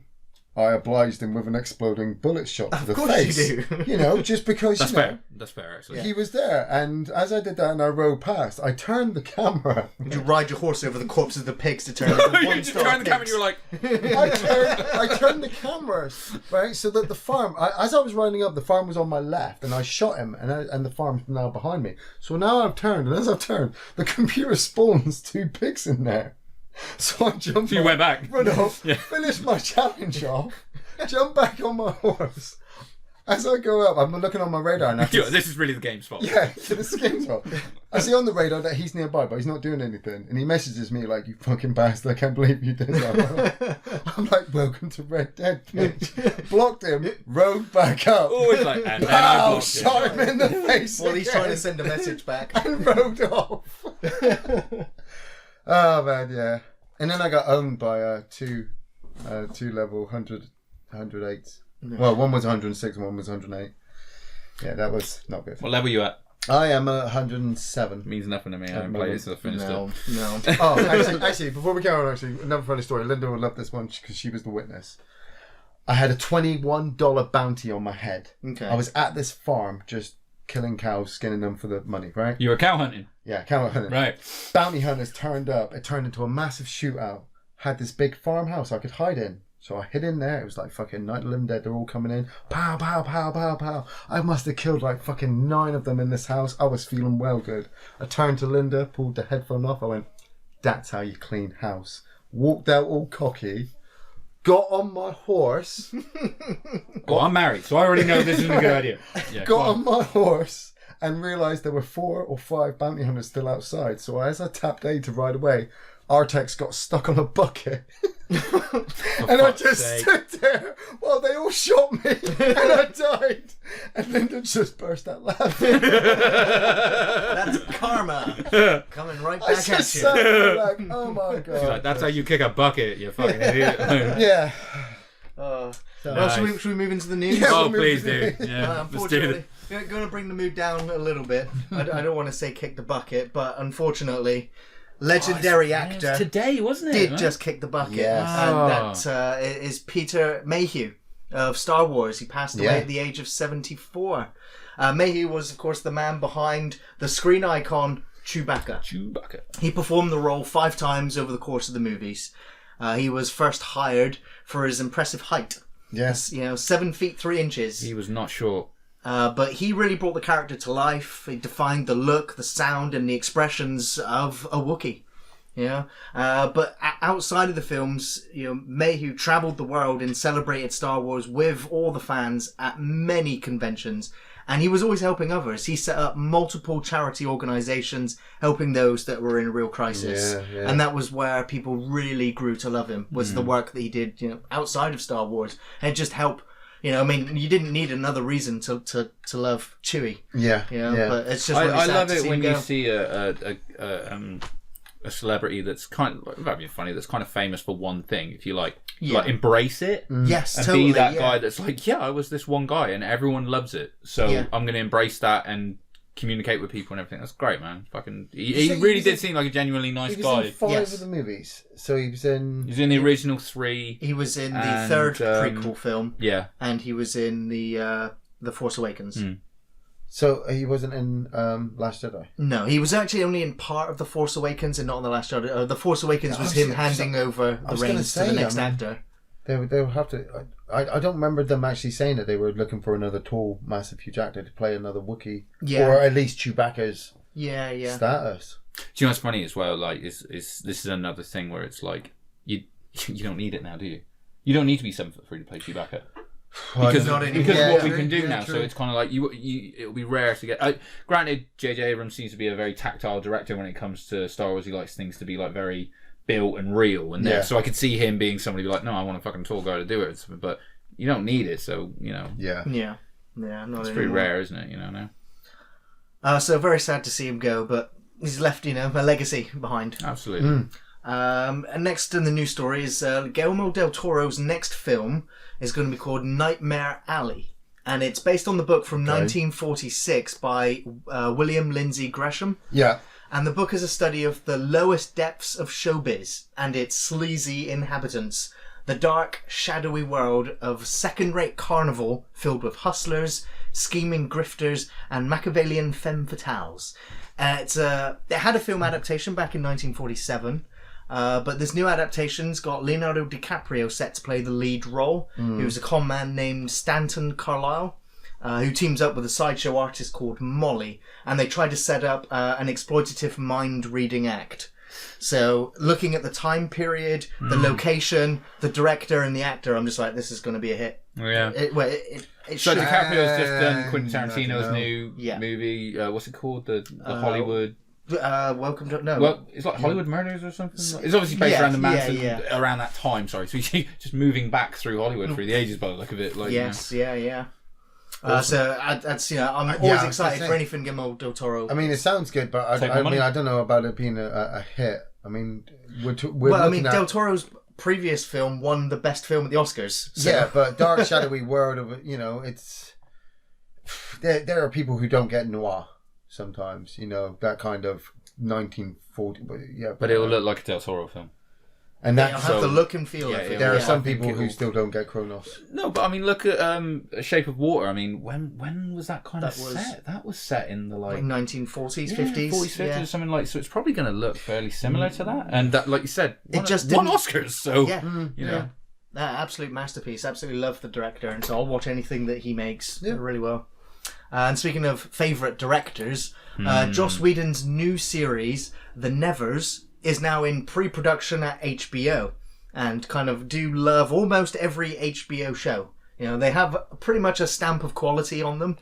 I obliged him with an exploding bullet shot to the face. Of course you do. You know, just because, That's you know, fair. That's fair, actually. he was there. And as I did that and I rode past, I turned the camera. Did you ride your horse over the corpses of the pigs to turn into You just turned the camera and you were like... I turned the cameras, right, so that the farm, as I was riding up, the farm was on my left, and I shot him, and the farm's now behind me. So now I've turned, and as I've turned, the computer spawns 2 pigs in there. So I jumped. So you went back. Run off, finished my challenge off, jump back on my horse. As I go up, I'm looking on my radar and This is really the game's fault. Yeah, this is the game's fault. I see on the radar that he's nearby, but he's not doing anything. And he messages me like, "You fucking bastard, I can't believe you did that." I'm like, "Welcome to Red Dead, bitch." Blocked him, rode back up. Always like, and then I blocked shot him in the face Well, he's again, trying to send a message back. and rode off. Oh, man, yeah. And then I got owned by two level 108s. No. Well, one was 106 and one was 108. Yeah, that was not good. What level are you at? I am at 107. Means nothing to me. I haven't played it, so I finished it. No. Oh, actually, before we carry on, another funny story. Linda will love this one because she was the witness. I had a $21 bounty on my head. Okay. I was at this farm just killing cows, skinning them for the money, right? You were cow hunting? Yeah, cow hunting. Right. Bounty hunters turned up. It turned into a massive shootout. Had this big farmhouse I could hide in. So I hid in there. It was like fucking Night of the Living Dead. They're all coming in. Pow, pow, pow, pow, pow. I must have killed like fucking 9 of them in this house. I was feeling well good. I turned to Linda, pulled the headphone off. I went, "That's how you clean house." Walked out all cocky. Got on my horse. Well, I'm married, so I already know this isn't a good idea. Yeah, got on my horse and realised there were 4 or 5 bounty hunters still outside. So as I tapped A to ride away, Artex got stuck on a bucket. And I just stood there while they all shot me and I died. And Linda just burst out laughing. That's karma. Coming right back I just at you. sat there like, oh my god. She's like, "That's how you kick a bucket, you fucking idiot." Yeah. Well, Nice. should we move into the news? Yeah. Oh, we'll please move do. Yeah, let's do Unfortunately, it. going to bring the mood down a little bit. I don't want to say kick the bucket, but unfortunately, legendary actor Today, wasn't it? did just kick the bucket. Yes. And that is Peter Mayhew of Star Wars. He passed away at the age of 74. Mayhew was, of course, the man behind the screen icon Chewbacca. He performed the role 5 times over the course of the movies. He was first hired for his impressive height. Yes. 7 feet 3 inches. He was not short. But he really brought the character to life. He defined the look, the sound, and the expressions of a Wookiee. But outside of the films, Mayhew travelled the world and celebrated Star Wars with all the fans at many conventions. And he was always helping others. He set up multiple charity organisations, helping those that were in real crisis. Yeah. And that was where people really grew to love him, was the work that he did, outside of Star Wars. And it just helped. You didn't need another reason to love Chewie. Yeah. But it's just really I sad love to it see when him you go. see a celebrity that's kind of, that'd be funny, that's kind of famous for one thing. If you like embrace it, Yes, and totally, be that guy that's like, I was this one guy and everyone loves it, so I'm going to embrace that and communicate with people and everything. That's great, man. Fucking, he really did seem like a genuinely nice guy. He was in 5 of the movies. So he was in... He's in the original 3. He was in the And, 3rd prequel film. Yeah. And he was in the Force Awakens. So he wasn't in Last Jedi? No, he was actually only in part of the Force Awakens and not in the Last Jedi. The Force Awakens was him handing over the reins to the next actor. They'll have to... I don't remember them actually saying that they were looking for another tall, massive, huge actor to play another Wookiee. Yeah. Or at least Chewbacca's status. Do you know what's funny as well? Like, this is another thing where it's like, you don't need it now, do you? You don't need to be 7'3" to play Chewbacca. Because what we can do now, so it's kind of like it'll be rare to get. Granted, J.J. Abrams seems to be a very tactile director when it comes to Star Wars. He likes things to be like very built and real, and so I could see him being somebody like, no, I want a fucking tall guy to do it, but you don't need it, so not it's pretty rare, isn't it? Now. So very sad to see him go, but he's left a legacy behind. Absolutely. And next in the news story is Guillermo del Toro's next film is going to be called Nightmare Alley, and it's based on the book from 1946 by William Lindsay Gresham. Yeah. And the book is a study of the lowest depths of showbiz and its sleazy inhabitants. the dark, shadowy world of second-rate carnival filled with hustlers, scheming grifters, and Machiavellian femme fatales. It had a film adaptation back in 1947, but this new adaptation's got Leonardo DiCaprio set to play the lead role, who's a con man named Stanton Carlyle, who teams up with a sideshow artist called Molly, and they try to set up an exploitative mind-reading act. So, looking at the time period, the location, the director, and the actor, I'm just like, this is going to be a hit. Yeah. So DiCaprio's just done Quentin Tarantino's new movie. What's it called? The Hollywood. Welcome to Well, it's like Hollywood Murders or something. It's obviously based around the Manson around that time. Sorry, so he's just moving back through Hollywood through the ages by the look of it. Like, yeah. So that's I'm always excited for anything Guillermo del Toro. I mean, it sounds good, but I don't know about it being a hit. I mean, Del Toro's previous film won the best film at the Oscars. So. Yeah, but dark, shadowy world of it's there are people who don't get noir sometimes. That kind of 1940. But it will look like a Del Toro film. And that's have the look and feel of it. There are some people who still don't get Kronos. No, but I mean, look at Shape of Water. I mean, when was that kind of set? That was set in the like 1940s, 50s, 50s or something like. So it's probably going to look fairly similar to that. And that, like you said, won Oscars. So absolute masterpiece. Absolutely love the director, and so I'll watch anything that he makes really well. And speaking of favourite directors, Joss Whedon's new series, The Nevers, is now in pre-production at HBO, and kind of do love almost every HBO show. They have pretty much a stamp of quality on them.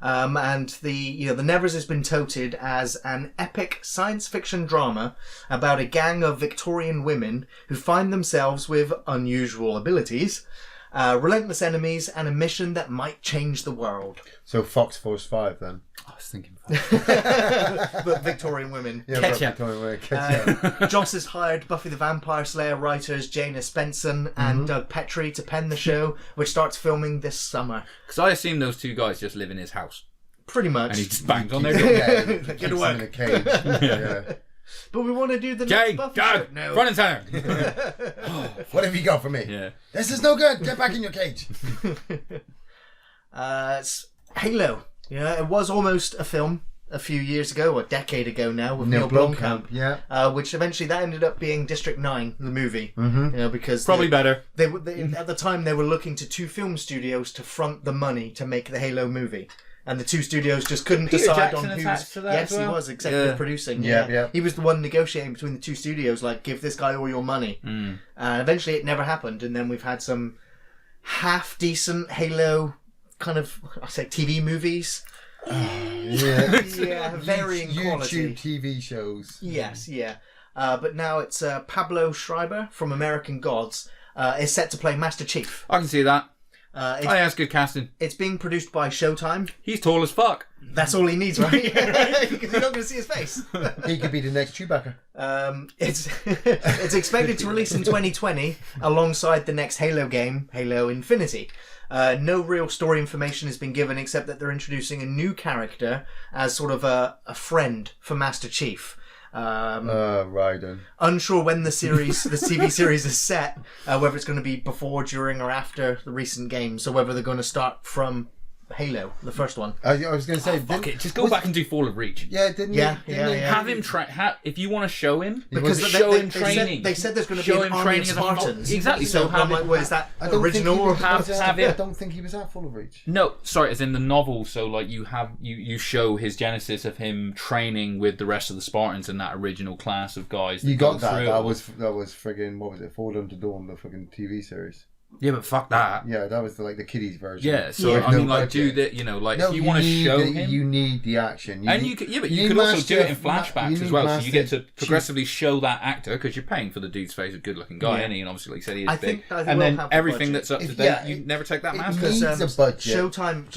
And the Nevers has been touted as an epic science fiction drama about a gang of Victorian women who find themselves with unusual abilities, relentless enemies, and a mission that might change the world. So Fox Force 5 then? I was thinking but Victorian women. Yeah, Victorian women. Joss has hired Buffy the Vampire Slayer writers Jana Spenson and Doug Petrie to pen the show, which starts filming this summer. Because I assume those two guys just live in his house. Pretty much. And he just bangs on their door. Get to work. In a cage. But we want to do the Jane, next Buffy Doug, show. No. front and center. What have you got for me? Yeah. This is no good. Get back in your cage. It's Halo. It was almost a film a few years ago, or a decade ago now, with Neil Blomkamp. Yeah. Which eventually that ended up being District 9, the movie. Because probably better. They at the time they were looking to 2 film studios to front the money to make the Halo movie. And the 2 studios just couldn't decide on who's. Yes, he was executive producing. Yeah. He was the one negotiating between the 2 studios, like, give this guy all your money. And eventually it never happened, and then we've had some half decent Halo kind of, I say, TV movies. Varying quality. YouTube TV shows. Yes, but now it's Pablo Schreiber from American Gods is set to play Master Chief. I can see that. That's good casting. It's being produced by Showtime. He's tall as fuck. That's all he needs, right? Because you're not going to see his face. He could be the next Chewbacca. It's expected to release in 2020 alongside the next Halo game, Halo Infinity. No real story information has been given except that they're introducing a new character as sort of a friend for Master Chief. Raiden. Unsure when the TV series is set, whether it's going to be before, during, or after the recent games, so whether they're going to start from Halo, the first one. I was going to say, fuck it, just go back and do Fall of Reach. Yeah, didn't you? Have him if you want to show him, because show him training. They said there's going to be an army of Spartans. Exactly. So is that original or have him? I don't think he was at Fall of Reach. No, sorry, as in the novel. So like you show his genesis of him training with the rest of the Spartans in that original class of guys. You got that. That was friggin', what was it? Forward Unto Dawn, the friggin' TV series. Yeah, but fuck that. Yeah, that was the kiddies version. Yeah, so I mean, like, do that. If you want to show him, you need the action. But you could also do it in flashbacks as well. So you get to progressively show that actor because you're paying for the dude's face, a good-looking guy, isn't he? And obviously, like you said, he is big. And then everything that's up to date, you never take that mask. It needs a budget. Showtime,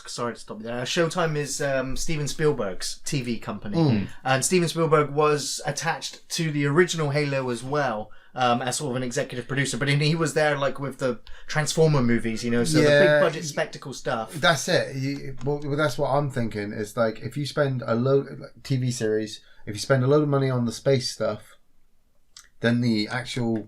sorry to stop you there. Showtime is Steven Spielberg's TV company, and Steven Spielberg was attached to the original Halo as well. As sort of an executive producer, but he was there like with the Transformer movies, so the big budget spectacle stuff. That's it. Well, that's what I'm thinking. Is like if you spend a load TV series, if you spend a load of money on the space stuff, then the actual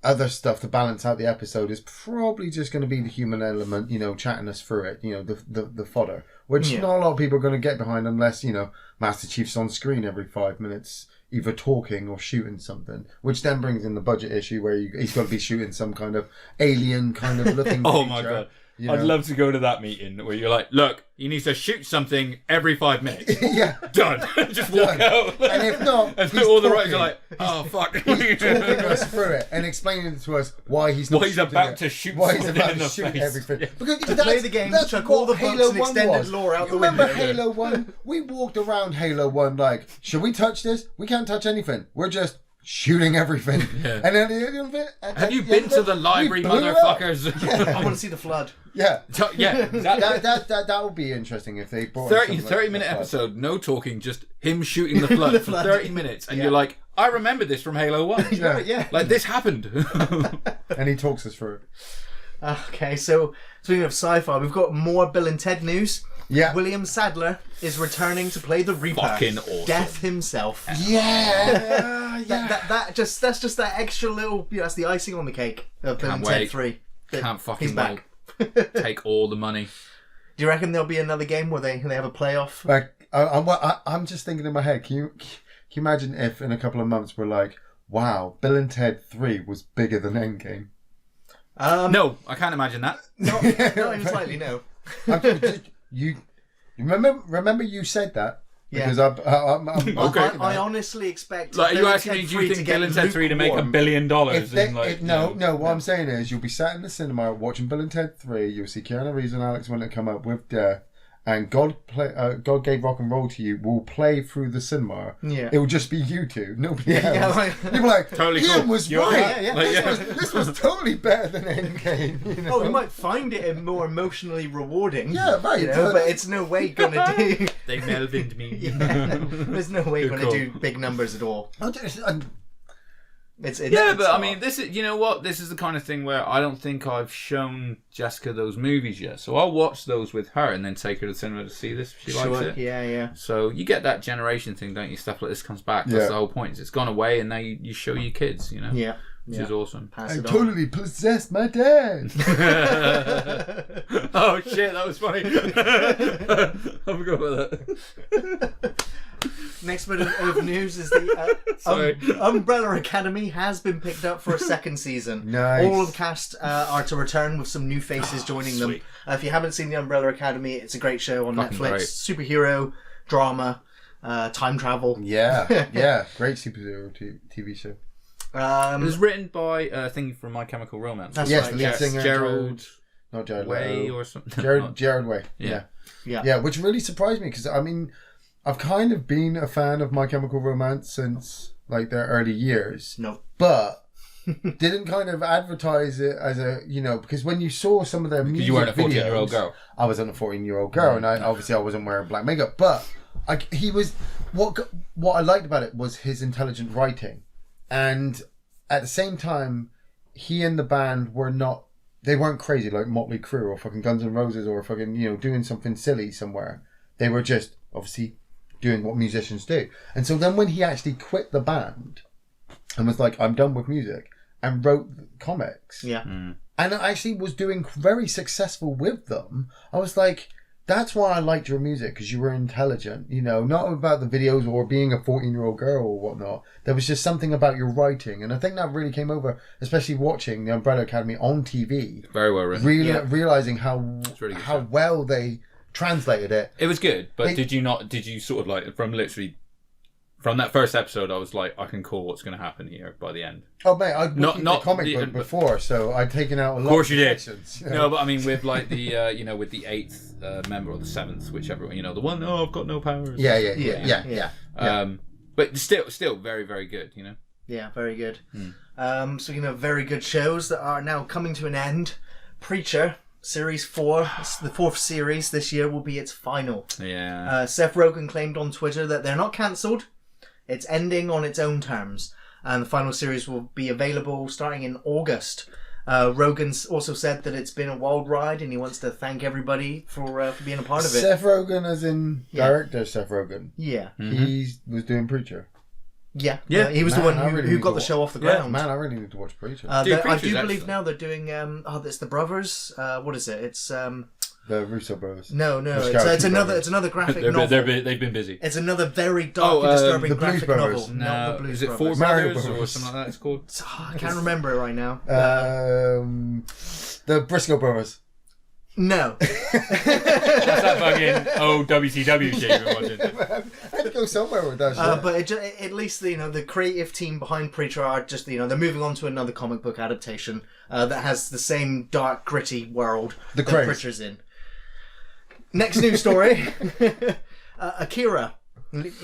other stuff to balance out the episode is probably just going to be the human element, chatting us through it, the fodder, which not a lot of people are going to get behind unless, Master Chief's on screen every 5 minutes, either talking or shooting something, which then brings in the budget issue where he's got to be shooting some kind of alien kind of looking Oh creature. my God. I'd love to go to that meeting where you're like, look, you need to shoot something every 5 minutes. Yeah. Done. Just walk out. And if not, and he's all the talking. writers are like, oh, fuck. He's talking us through it and explaining to us why he's not about to shoot why he's something about in to the shoot face. everything. Yeah. Because To play the game, chuck all the books and extended lore out the window. Remember Halo 1? We walked around Halo 1 like, should we touch this? We can't touch anything. We're just shooting everything. Yeah. And then the end of it... Have you been to the library, motherfuckers? I want to see the flood. Yeah. Yeah, exactly. That would be interesting if they brought 30-minute episode, no talking, just him shooting the flood for 30 minutes. And you're like, I remember this from Halo 1. Yeah. Like, this happened. And he talks us through it. Okay, so speaking of sci-fi, we've got more Bill and Ted news. Yeah. William Sadler is returning to play the Reaper. Fucking awesome. Death himself. Yeah. That's just that extra little, that's the icing on the cake of Bill and Ted 3. Can't fucking He's back. Take all the money. Do you reckon there'll be another game where they have a playoff? Like, I'm just thinking in my head, can you imagine if in a couple of months we're like, wow, Bill and Ted 3 was bigger than Endgame? No, I can't imagine that. Not even slightly, no. You remember you said that? Yeah. Because I'm Okay. I honestly expect. Like, are you Bill and asking me, Ted do 3 you to think get Bill and Ted 3 to make $1 billion? What I'm saying is you'll be sat in the cinema watching Bill and Ted 3, you'll see Keanu Reeves and Alex when it come up with Death, and God Gave Rock and Roll to You will play through the cinema. Yeah. It will just be you two, nobody else. Yeah, like- You'll be like, Totally Ian cool. was You're right. right, yeah. This was totally better than Endgame. Oh, you might find it more emotionally rewarding. Yeah, right. But it's no way gonna do. They Melvined me. There's no way gonna Cool. do big numbers at all. It's Yeah, but I mean, this is, you know what? This is the kind of thing where I don't think I've shown Jessica those movies yet. So I'll watch those with her and then take her to the cinema to see this if she likes it. Yeah. So you get that generation thing, don't you? Stuff like this comes back. That's the whole point. It's gone away and now you show your kids, you know? Yeah. Which is awesome. Pass I it on. totally possessed my dad. Oh shit, that was funny. I forgot about that. Next bit of news is the Umbrella Academy has been picked up for a second season. Nice. All of the cast are to return with some new faces joining them. sweet. If you haven't seen the Umbrella Academy, it's a great show on Fucking Netflix. great. Superhero, drama, time travel. Yeah. Great superhero TV show. It was written by a thing from My Chemical Romance. That's Yes, right, the lead yes. singer. Gerald Not Jared Way Leto. or something. Jared Way. Yeah. Yeah, which really surprised me because I mean, I've kind of been a fan of My Chemical Romance since like their early years. No. But didn't kind of advertise it as a, because when you saw some of their music You weren't a videos, 14-year-old girl. I wasn't a 14-year-old girl, and I wasn't wearing black makeup. But he was what I liked about it was his intelligent writing, and at the same time, he and the band weren't crazy like Motley Crue or fucking Guns N' Roses or fucking doing something silly somewhere. They were just obviously doing what musicians do. And so then when he actually quit the band and was like, I'm done with music, and wrote comics, and actually was doing very successful with them, I was like, that's why I liked your music, because you were intelligent, not about the videos or being a 14-year-old girl or whatnot. There was just something about your writing, and I think that really came over, especially watching the Umbrella Academy on TV. Very well written. Realizing how really good how show. well they translated it. It was good, but did you sort of like, from that first episode, I was like, I can call what's going to happen here by the end. Oh mate, I'd Not the comic the- book before, so I'd taken out a lot. Of course you did. sections, No, but I mean, with like the, with the 8th member or the 7th, whichever, the one, I've got no powers. Yeah. But still very, very good, Yeah, very good. Speaking of very good shows that are now coming to an end, Preacher, Series 4, the 4th series this year, will be its final. Yeah. Seth Rogen claimed on Twitter that they're not cancelled, it's ending on its own terms, and the final series will be available starting in August. Rogan's also said that it's been a wild ride and he wants to thank everybody for being a part of it. Seth Rogen as in director Seth Rogen. Yeah. He was doing Preacher. Yeah. He was the one who got the show off the ground. Man, I really need to watch Preacher. I do believe now they're doing. It's the brothers. What is it? It's the Russo brothers. No. It's another graphic novel. They've been busy. It's another very dark and disturbing the graphic Blues novel. Brothers. No, not the Blues is it Brothers. Four Brothers or something like that? It's called. I can't remember it right now. The Briscoe brothers. No. That's that fucking old WCW shit you've been watching. I had to go somewhere with that shit. But at least the creative team behind Preacher are just they're moving on to another comic book adaptation that has the same dark, gritty world that Preacher's in. Next news story: Akira.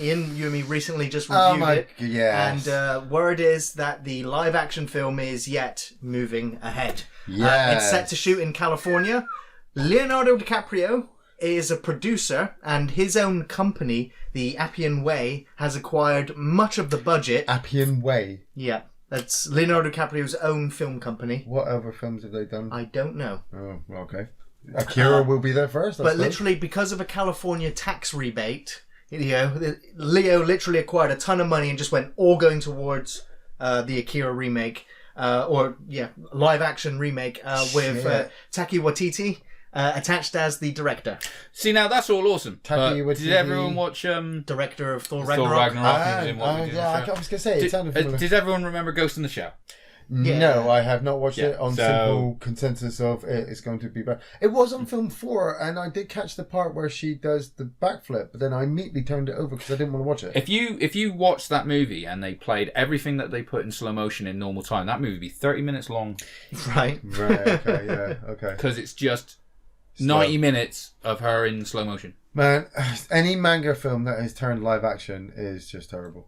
Ian, you and me recently just reviewed it. Yes. And word is that the live action film is yet moving ahead. Yes. It's set to shoot in California. Leonardo DiCaprio is a producer, and his own company, the Appian Way, has acquired much of the budget. Appian Way? Yeah. That's Leonardo DiCaprio's own film company. What other films have they done? I don't know. Oh, okay. Akira will be there first. But literally, because of a California tax rebate, Leo literally acquired a ton of money and just went all going towards the Akira remake, live action remake with Taika Waititi attached as the director. See, now that's all awesome. Did everyone watch director of Thor Ragnarok? I was going to say it sounded familiar. Did everyone remember Ghost in the Shell? Yeah. No, I have not watched it on simple consensus of it's going to be bad. It was on film 4, and I did catch the part where she does the backflip, but then I immediately turned it over because I didn't want to watch it. If you watch that movie and they played everything that they put in slow motion in normal time, that movie would be 30 minutes long. Right. Okay, yeah, okay. Because it's just 90 minutes of her in slow motion. Man, any manga film that is turned live action is just terrible.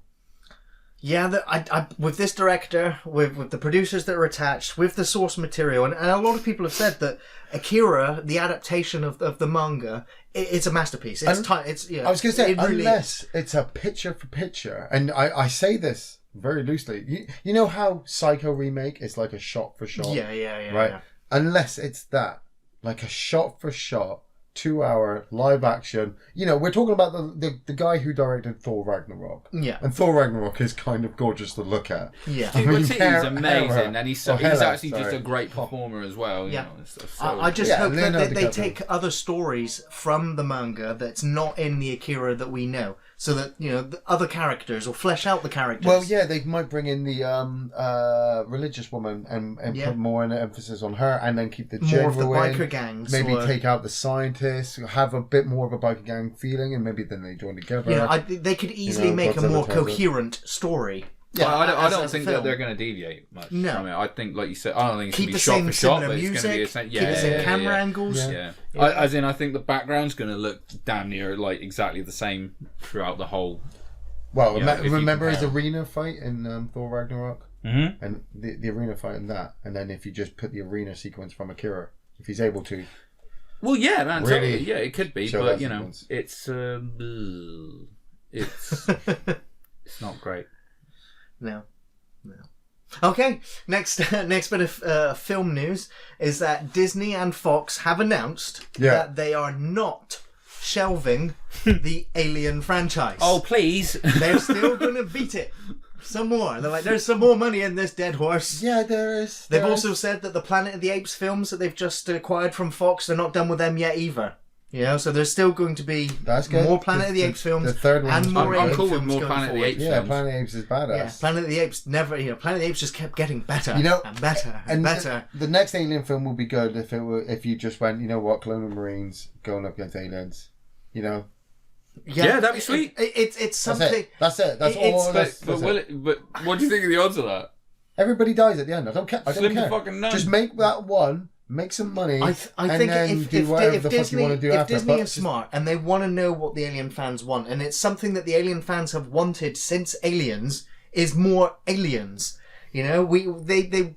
Yeah, I with this director, with the producers that are attached, with the source material, and a lot of people have said that Akira, the adaptation of the manga, it's a masterpiece. I was going to say, unless it's a picture for picture, and I say this very loosely. You know how Psycho remake is like a shot for shot? Yeah. Right? Yeah. Unless it's that, like a shot for shot, 2-hour live action. We're talking about the guy who directed Thor Ragnarok. Yeah. And Thor Ragnarok is kind of gorgeous to look at. Yeah. Dude, he's amazing, and he's actually just a great performer as well. Yeah. So I just hope that they take other stories from the manga that's not in the Akira that we know, so that the other characters or flesh out the characters. Well, yeah, they might bring in the religious woman and put more an emphasis on her, and then keep the more of the genuine, biker gangs. Maybe take out the scientists, have a bit more of a biker gang feeling, and maybe then they join together. They could easily make a more coherent story. Yeah, I don't think that they're going to deviate much from it. I think, like you said, I don't think it's going to be shot for shot, but it's going to be keep the same camera angles. Yeah. As in, I think the background's going to look damn near like exactly the same throughout the whole. Well, remember his arena fight in Thor Ragnarok, and the arena fight in that, and then if you just put the arena sequence from Akira, if he's able to. Well, yeah, man, really totally. Yeah, it could be, but it's it's not great. No. Okay, next bit of film news is that Disney and Fox have announced that they are not shelving the Alien franchise. Oh, please. They're still going to beat it. Some more. They're like, there's some more money in this dead horse. Yeah, there is. They've also said that the Planet of the Apes films that they've just acquired from Fox, they're not done with them yet either. So there's still going to be more Planet of the Apes films. The third one. And more I'm cool films with more Planet of the Apes films. Yeah, Planet of the Apes is badass. Yeah, Planet of the Apes never. Planet of the Apes just kept getting better and better and better. The next Alien film will be good if you just went, colonial marines going up against aliens. Yeah, that'd be sweet. It's something. That's it. That's all. But what do you think of the odds of that? Everybody dies at the end. I don't care. Slim to fucking none. Just make that one. Make some money. I think if Disney is smart and they want to know what the Alien fans want, and it's something that the Alien fans have wanted since Aliens, is more aliens. They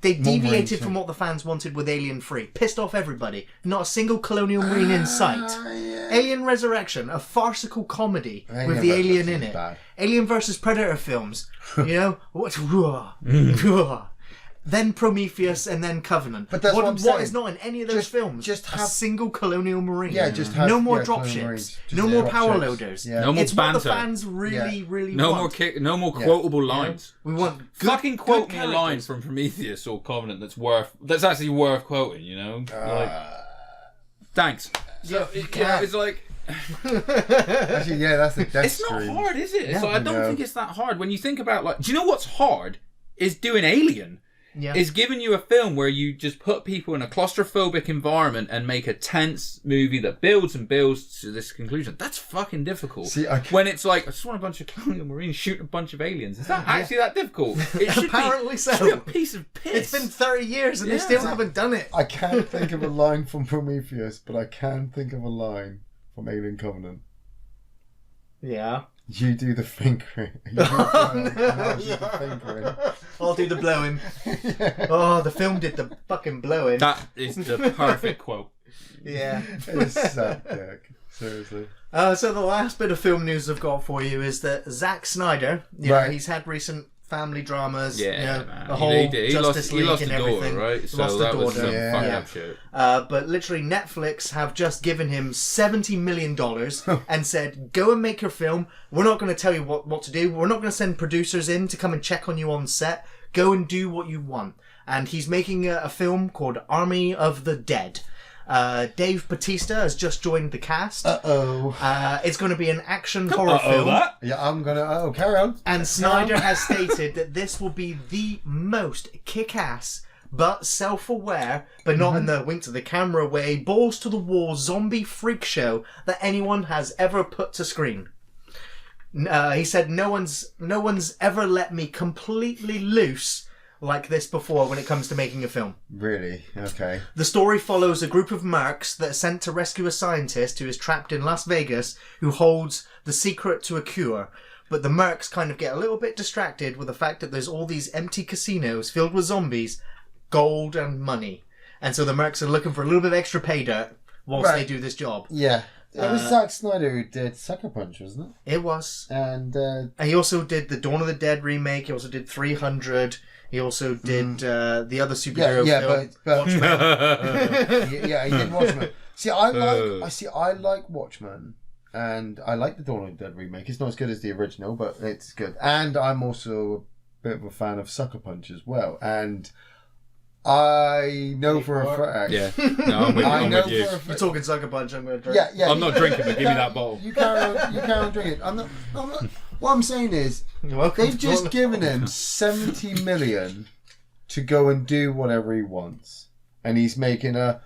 deviated from what the fans wanted with Alien 3. Pissed off everybody. Not a single colonial marine in sight. Yeah. Alien Resurrection, a farcical comedy with the alien in it. Bad. Alien versus Predator films. then Prometheus, and then Covenant. But that's what is not in any of those films? Just have a single colonial marine. Yeah, just have no more colonial dropships. marines. No more Drop power ships. loaders. Yeah. No more It's what the banter. fans really No want. more quotable lines. We want Fucking quote me a line characters. from Prometheus or Covenant that's actually worth quoting. You know, thanks. So it's like. Actually, yeah, that's the death It's not screen. hard, is it? Yeah. I don't think it's that hard. When you think about, like, do you know what's hard? Is doing Alien. Yeah. Is giving you a film where you just put people in a claustrophobic environment and make a tense movie that builds and builds to this conclusion. That's fucking difficult. See, when it's like, I just want a bunch of colonial marines shooting a bunch of aliens. Is that actually that difficult? It should Apparently so. It should be a piece of piss. It's been 30 years and they still haven't done it. I can't think of a line from Prometheus, but I can think of a line from Alien Covenant. Yeah. You do the fingering. You do the fingering. I'll do the blowing. Oh, the film did the fucking blowing. That is the perfect quote. Yeah. It's so dick. Seriously. So the last bit of film news I've got for you is that Zack Snyder, he's had recent family dramas, Man. the whole he Justice League lost and a daughter, everything. right? So Lost a that was daughter. some fucked up shit. But literally Netflix have just given him $70 million and said, go and make your film. We're not going to tell you what to do. We're not going to send producers in to come and check on you on set. Go and do what you want. And he's making a film called Army of the Dead. Dave Bautista has just joined the cast. It's going to be an action horror film. Yeah, I'm gonna. Carry on. And Snyder has stated that this will be the most kick-ass, but self-aware, but not in the wink to the camera way, balls to the wall zombie freak show that anyone has ever put to screen. He said, "No one's ever let me completely loose like this before when it comes to making a film." Really? Okay. The story follows a group of mercs that are sent to rescue a scientist who is trapped in Las Vegas who holds the secret to a cure. But the mercs kind of get a little bit distracted with the fact that there's all these empty casinos filled with zombies, gold and money. And so the mercs are looking for a little bit of extra pay dirt whilst they do this job. Yeah. It was Zack Snyder who did Sucker Punch, wasn't it? It was. And he also did the Dawn of the Dead remake. He also did 300. He also did the other superhero film. But he did Watchmen. See, I like Watchmen, and I like the Dawn of the Dead remake. It's not as good as the original, but it's good. And I'm also a bit of a fan of Sucker Punch as well. And I know for a fact. Yeah, no, I'm with you. I'm with you. You're talking Sucker Punch. I'm going to drink. Yeah. I'm not drinking, but give me that bottle. You carry on drinking. I'm not. What I'm saying is, they've just given him $70 million to go and do whatever he wants, and he's making a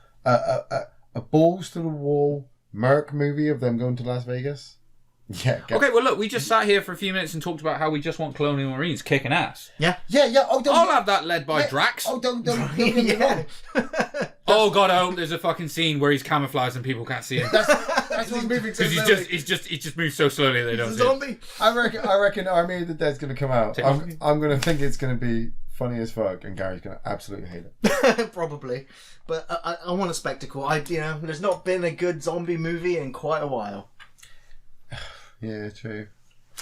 balls to the wall merc movie of them going to Las Vegas. Yeah. Okay, well, look, we just sat here for a few minutes and talked about how we just want colonial marines kicking ass. Yeah. Oh, I'll have that led by Drax. Oh, don't get me wrong. Oh God, I hope there's a fucking scene where he's camouflaged and people can't see him. That's what moving Because he just moves so slowly they don't see him. Zombie. I reckon Army of the Dead's going to come out. I'm going to think it's going to be funny as fuck, and Gary's going to absolutely hate it. Probably. But I want a spectacle. There's not been a good zombie movie in quite a while. Yeah, true.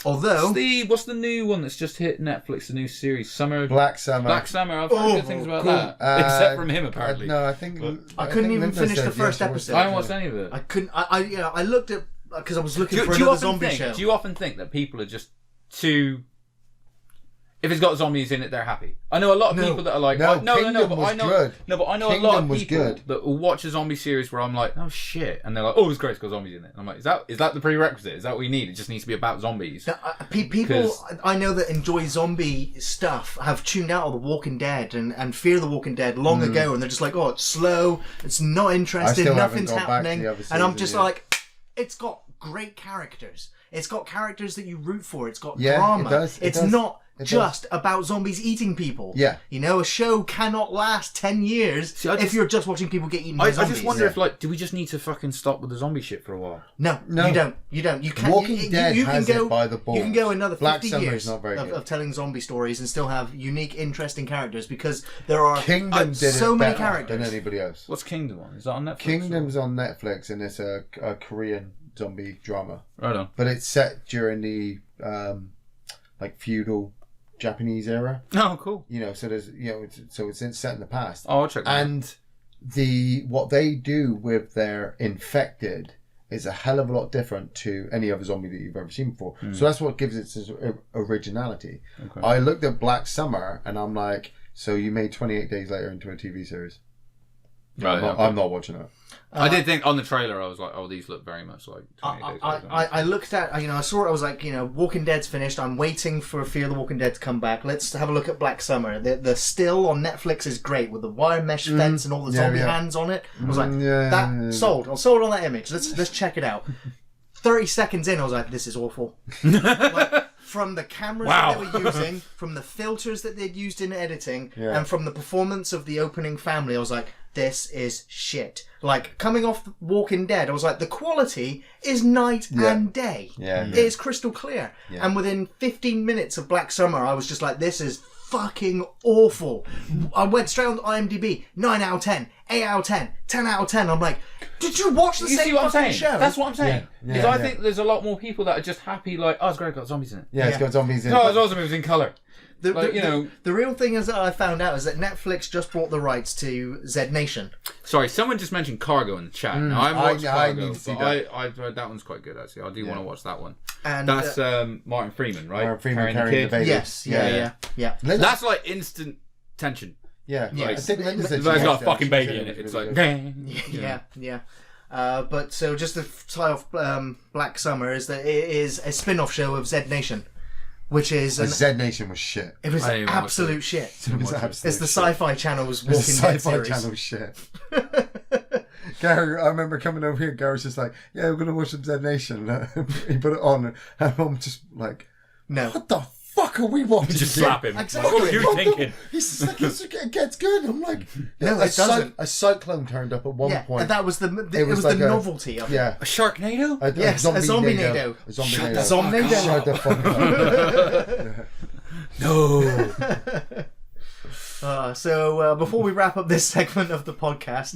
Although... What's the new one that's just hit Netflix, the new series? Black Summer. I've heard good things about cool. that. Except from him, apparently. No, I think... I couldn't even finish the first episode. I haven't watched any of it. I couldn't... I looked at... Because I was looking for another zombie show. Do you often think that people are just too... If it's got zombies in it, they're happy. I know a lot of people that are like, Kingdom but was I know, good. no, but I know Kingdom a lot of was people good. that will watch a zombie series where I'm like, oh shit, and they're like, oh, it's great, it's got zombies in it. And I'm like, is that the prerequisite? Is that what we need? It just needs to be about zombies. People I know that enjoy zombie stuff have tuned out of The Walking Dead and Fear the Walking Dead long ago, and they're just like, oh, it's slow, it's not interesting, nothing's happening, and I'm just like, it's got great characters. It's got characters that you root for. It's got drama. It does. It's not just about zombies eating people. Yeah. A show cannot last 10 years if you're just watching people get eaten by zombies. I just wonder if, do we just need to fucking stop with the zombie shit for a while? No. You don't. You can't. Walking Dead has it by the balls. You can go another 50 years of telling zombie stories and still have unique, interesting characters because there are Kingdom did so it many better characters. than anybody else. What's Kingdom on? Is that on Netflix? Kingdom's on Netflix, and it's a Korean zombie drama. Right on. But it's set during the feudal Japanese era. Oh, cool. You know, so there's it's set in the past. Oh, I'll check that. And what they do with their infected is a hell of a lot different to any other zombie that you've ever seen before. So that's what gives it its originality. Okay. I looked at Black Summer and I'm like, so you made 28 Days Later into a TV series? Right, I'm not watching it. I did think on the trailer, I was like, oh, these look very much like 28 Days Later. I looked at, I saw it, I was like, Walking Dead's finished. I'm waiting for Fear the Walking Dead to come back. Let's have a look at Black Summer. The still on Netflix is great with the wire mesh fence and all the zombie hands on it. I was like, sold. I'm sold on that image. Let's check it out. 30 seconds in, I was like, this is awful. From the cameras that they were using, from the filters that they'd used in editing, and from the performance of the opening family, I was like, this is shit. Like, coming off Walking Dead, I was like, the quality is night and day. It is crystal clear. And within 15 minutes of Black Summer, I was just like, this is fucking awful. I went straight on IMDb, 9 out of 10, 8 out of 10, 10 out of 10. I'm like, did you watch the same fucking show? That's what I'm saying. Because I think there's a lot more people that are just happy, like, oh, it's great, it's got zombies in it. Yeah, it's got zombies in it. No, it's awesome, it was in colour. The real thing is that I found out is that Netflix just bought the rights to Z Nation. Sorry, someone just mentioned Cargo in the chat. Now, I haven't watched Cargo, need to see but I heard that one's quite good, actually. I do want to watch that one. And that's Martin Freeman, right? Martin Freeman carrying the baby. Yes, yeah. That's like instant tension. Yeah, like, I think Linda said there's got a fucking baby in it. It's like, yeah. But so just to tie off Black Summer is that it is a spin-off show of Z Nation. Which is... Z Nation was shit. It was absolute shit. It's the Sci-Fi Channel's Walking Dead series. Sci-Fi Channel shit. Gary, I remember coming over here, Gary's just like, yeah, we're going to watch some Z Nation. He put it on, and I'm just like, no. What the fuck are we watching? Just slap him. Exactly. What were you thinking? He's like, it gets good. I'm like, no, it doesn't. A cyclone turned up at one point. And that was the novelty of it. Yeah. A Sharknado? Yes, a Zombie-nado. A Zombie-nado. Zombie-nado. Shut the fuck up. No. So before we wrap up this segment of the podcast,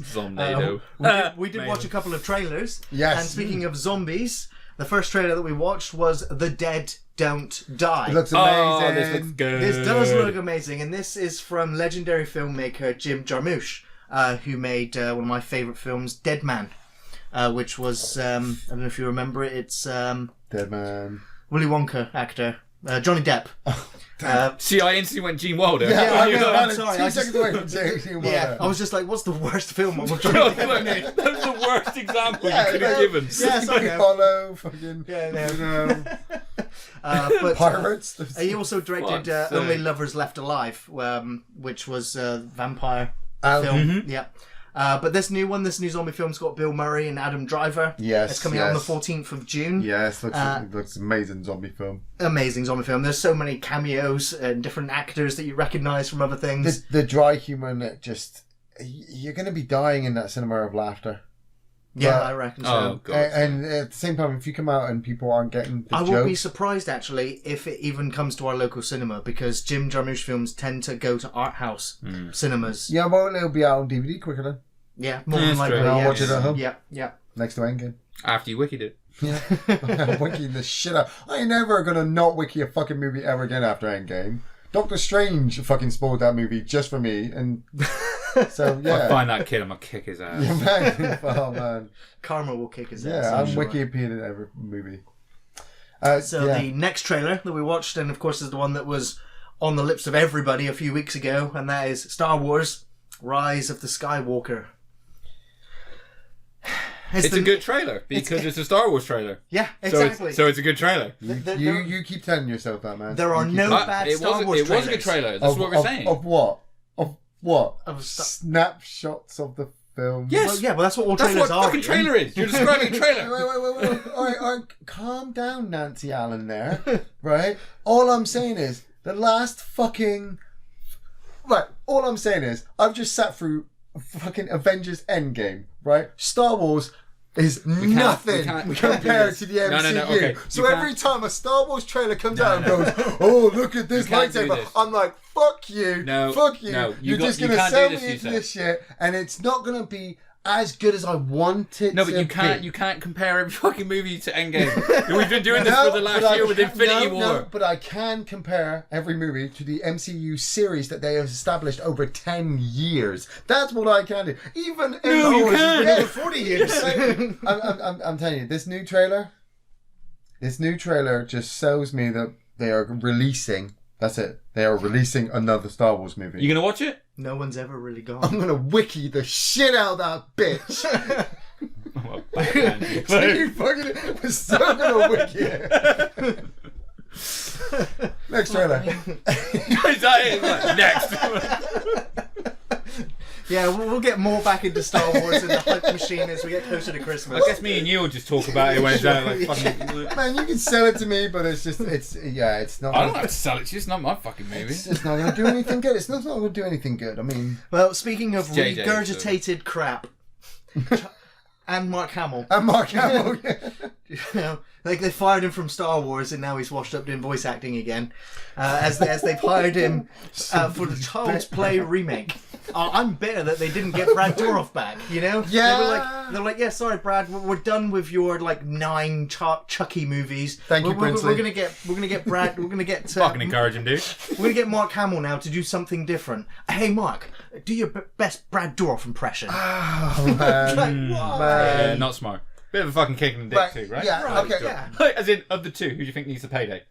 we did watch a couple of trailers. Yes. And speaking of zombies, the first trailer that we watched was The Dead Don't Die. It looks amazing. Oh, this looks good. This does look amazing, and this is from legendary filmmaker Jim Jarmusch, who made one of my favourite films, Dead Man, which was, I don't know if you remember it, it's Dead Man. Willy Wonka actor, Johnny Depp. See, I instantly went Gene Wilder. Yeah, I know. I'm sorry. 2 seconds away from Gene Wilder. Yeah, I was just like, what's the worst film of Johnny Depp in? That was the worst example you could have given. Yeah, sorry. Hollow, fucking... Yeah, but Pirates. He also directed Only Lovers Left Alive, which was a vampire film. Mm-hmm. Yeah. But this new zombie film's got Bill Murray and Adam Driver. Yes, it's coming out on the 14th of June. Yes, it looks amazing zombie film. Amazing zombie film. There's so many cameos and different actors that you recognise from other things. The dry humour in it, just you're going to be dying in that cinema of laughter. Yeah, I reckon so. Oh, God. And at the same time, if you come out and people aren't getting the I jokes... won't be surprised, actually, if it even comes to our local cinema, because Jim Jarmusch films tend to go to art house cinemas. Yeah, well, it'll be out on DVD quicker then. Yeah, more than likely. I'll watch it at home. Yeah. Next to Endgame. After you wikied it. Yeah. I'm wikiing the shit out. I ain't never going to not wiki a fucking movie ever again after Endgame. Doctor Strange fucking spoiled that movie just for me, and so yeah. I'll find that kid, I'm gonna kick his ass. Yeah, man. Oh man. Karma will kick his ass. Yeah, I'm sure. wiki appearing in every movie. The next trailer that we watched, and of course is the one that was on the lips of everybody a few weeks ago, and that is Star Wars: Rise of the Skywalker. It's a good trailer because it's a Star Wars trailer. Yeah, exactly. So it's a good trailer. You keep telling yourself that, man. There are no bad Star Wars trailers. It was a good trailer. That's what we're saying. Of what? Of what? Snapshots of the film. Yes. Well, that's what all trailers are. That's what a fucking trailer is. You're describing a trailer. Wait. All right, calm down, Nancy Allen there. Right? All I'm saying is, the last fucking... Right, all I'm saying is, I've just sat through fucking Avengers Endgame, right? Star Wars is nothing compared to the MCU. No, okay. So every time a Star Wars trailer comes out and goes, oh, look at this lightsaber, I'm like, fuck you, fuck you. You're just going to sell me into this shit, and it's not going to be as good as I want it. No, but you can't compare every fucking movie to Endgame. We've been doing this for the last year with Infinity War. No, but I can compare every movie to the MCU series that they have established over 10 years. That's what I can do. Even you can't. Over 40 years. I'm telling you, this new trailer just shows me that they are releasing. That's it. They are releasing another Star Wars movie. You gonna watch it? No one's ever really gone. I'm gonna wiki the shit out of that bitch. You fucking was so gonna wiki it. Next trailer. Is that it? Next. Yeah, we'll get more back into Star Wars and the hype machine as we get closer to Christmas. I guess me and you will just talk about it when it's out. Like, fucking... Man, you can sell it to me, but it's not. I don't have to sell it to you. It's not my fucking movie. It's not going to do anything good. It's not going to do anything good. I mean, well, speaking of regurgitated crap, and Mark Hamill. You know, like they fired him from Star Wars, and now he's washed up doing voice acting again. As they've hired him for the Child's Play remake. I'm bitter that they didn't get Brad Dourif back. You know? Yeah. They're like, yeah, sorry, Brad, we're done with your like 9 Chucky movies. Thank you, Brinsley. We're gonna get Brad. We're gonna get. Fucking encourage him, dude. We're gonna get Mark Hamill now to do something different. Hey, Mark, do your best Brad Dourif impression. Oh man, man. Not smart. Bit of a fucking kick in the dick too, right? Yeah. Right, Okay. yeah. Like, as in, of the two, who do you think needs the payday?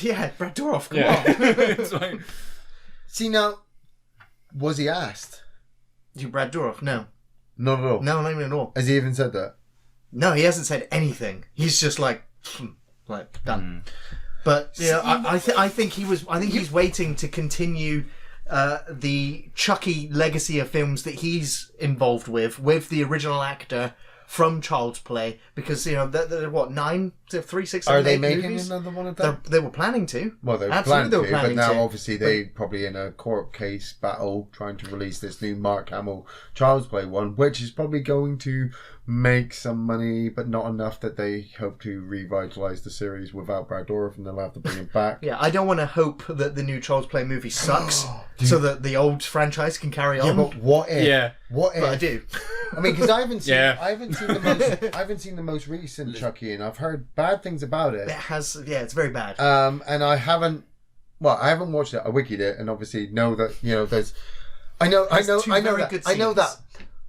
Yeah, Brad Dourif. Come Yeah. on. It's like... See now, was he asked? You Brad Dourif? No. Not at all. No, not even at all. Has he even said that? No, he hasn't said anything. He's just like done. But you know, I think he's waiting to continue the Chucky legacy of films that he's involved with the original actor from Child's Play, because you know they're what 9, 3, 6, 7, Are they 8 making movies? another one of them? They were planning to. Well, they were Absolutely planning to, but now to. obviously they probably in a court case battle trying to release this new Mark Hamill Child's Play one, which is probably going to make some money, but not enough that they hope to revitalise the series without Brad Dourif, and they'll have to bring him back. Yeah, I don't want to hope that the new Child's Play movie sucks, so that the old franchise can carry on. Yeah, but what if? Yeah. What if? But I do. I mean, because I haven't seen. Yeah. I haven't seen the most recent Chucky, and I've heard bad things about it. It has. Yeah, it's very bad. And I haven't. Well, I haven't watched it. I wikied it, and obviously know that there's. I know that.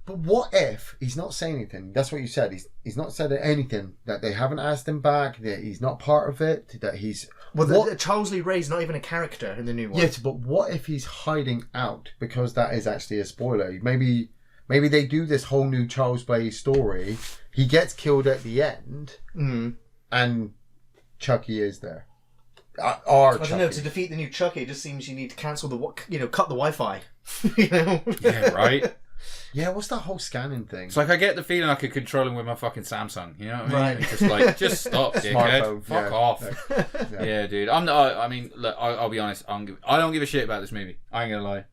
But what if he's not saying anything? That's what you said. He's not said anything, that they haven't asked him back, that he's not part of it, that he's... Well, Charles Lee Ray's not even a character in the new one. Yes, but what if he's hiding out? Because that is actually a spoiler. Maybe they do this whole new Child's Play story. He gets killed at the end, and Chucky is there. I don't know. To defeat the new Chucky, it just seems you need to cancel cut the Wi-Fi. You know? Yeah, right. Yeah, what's that whole scanning thing? It's like I get the feeling I could control him with my fucking Samsung. You know what I mean? Right. It's just like, just stop, dickhead. Fuck off. Yeah. Yeah, dude. I mean, look, I'll be honest. I don't give a shit about this movie. I ain't gonna lie.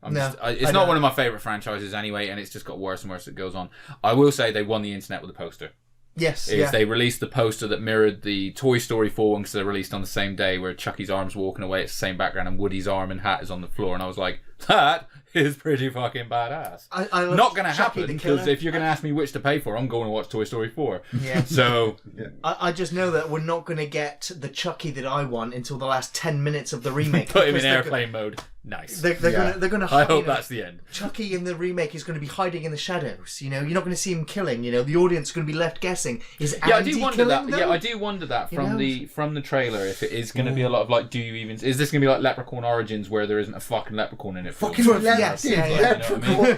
It's not one of my favourite franchises anyway, and it's just got worse and worse as it goes on. I will say they won the internet with a poster. Yes. They released the poster that mirrored the Toy Story 4 one, because they released on the same day, where Chucky's arm's walking away. It's the same background, and Woody's arm and hat is on the floor, and I was like, that is pretty fucking badass. I not going to happen, because if you're going to ask me which to pay for, I'm going to watch Toy Story 4. Yeah. So... I just know that we're not going to get the Chucky that I want until the last 10 minutes of the remake. Put him in airplane mode. Nice. They're going to. I hope that's the end. Chucky in the remake is going to be hiding in the shadows. You know, you're not going to see him killing. You know, the audience is going to be left guessing. Is Andy I do wonder killing that. them? Yeah, I do wonder that from the trailer. If it is going to be a lot of like, is this going to be like Leprechaun Origins, where there isn't a fucking leprechaun in it? Leprechaun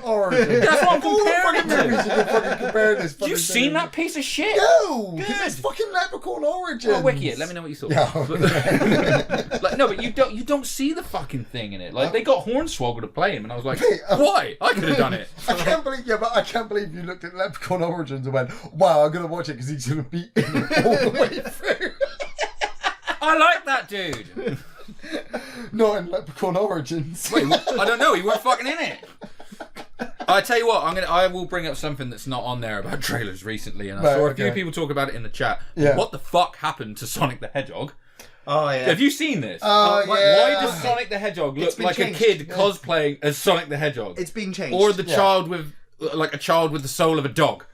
Origins. That's what I'm comparing it to. You seen that piece of shit? No, because it's fucking Leprechaun Origins. Well, wiki it. Let me know what you saw. Yeah. Like, no, but you don't see the fucking thing in it. Like, they got Hornswoggle to play him, and I was like, why? I could have done it. I can't believe you looked at Leprechaun Origins and went, wow, I'm gonna watch it because he's gonna beat him all the way through. I like that dude. Not in Leprechaun Origins. Wait, I don't know. He weren't fucking in it. I tell you what, I will bring up something that's not on there about trailers recently, and I saw a few people talk about it in the chat. Yeah. What the fuck happened to Sonic the Hedgehog? Oh yeah. Have you seen this? Yeah. Why does Sonic the Hedgehog look like changed. a kid cosplaying as Sonic the Hedgehog? It's been changed. Or the child with like a child with the soul of a dog.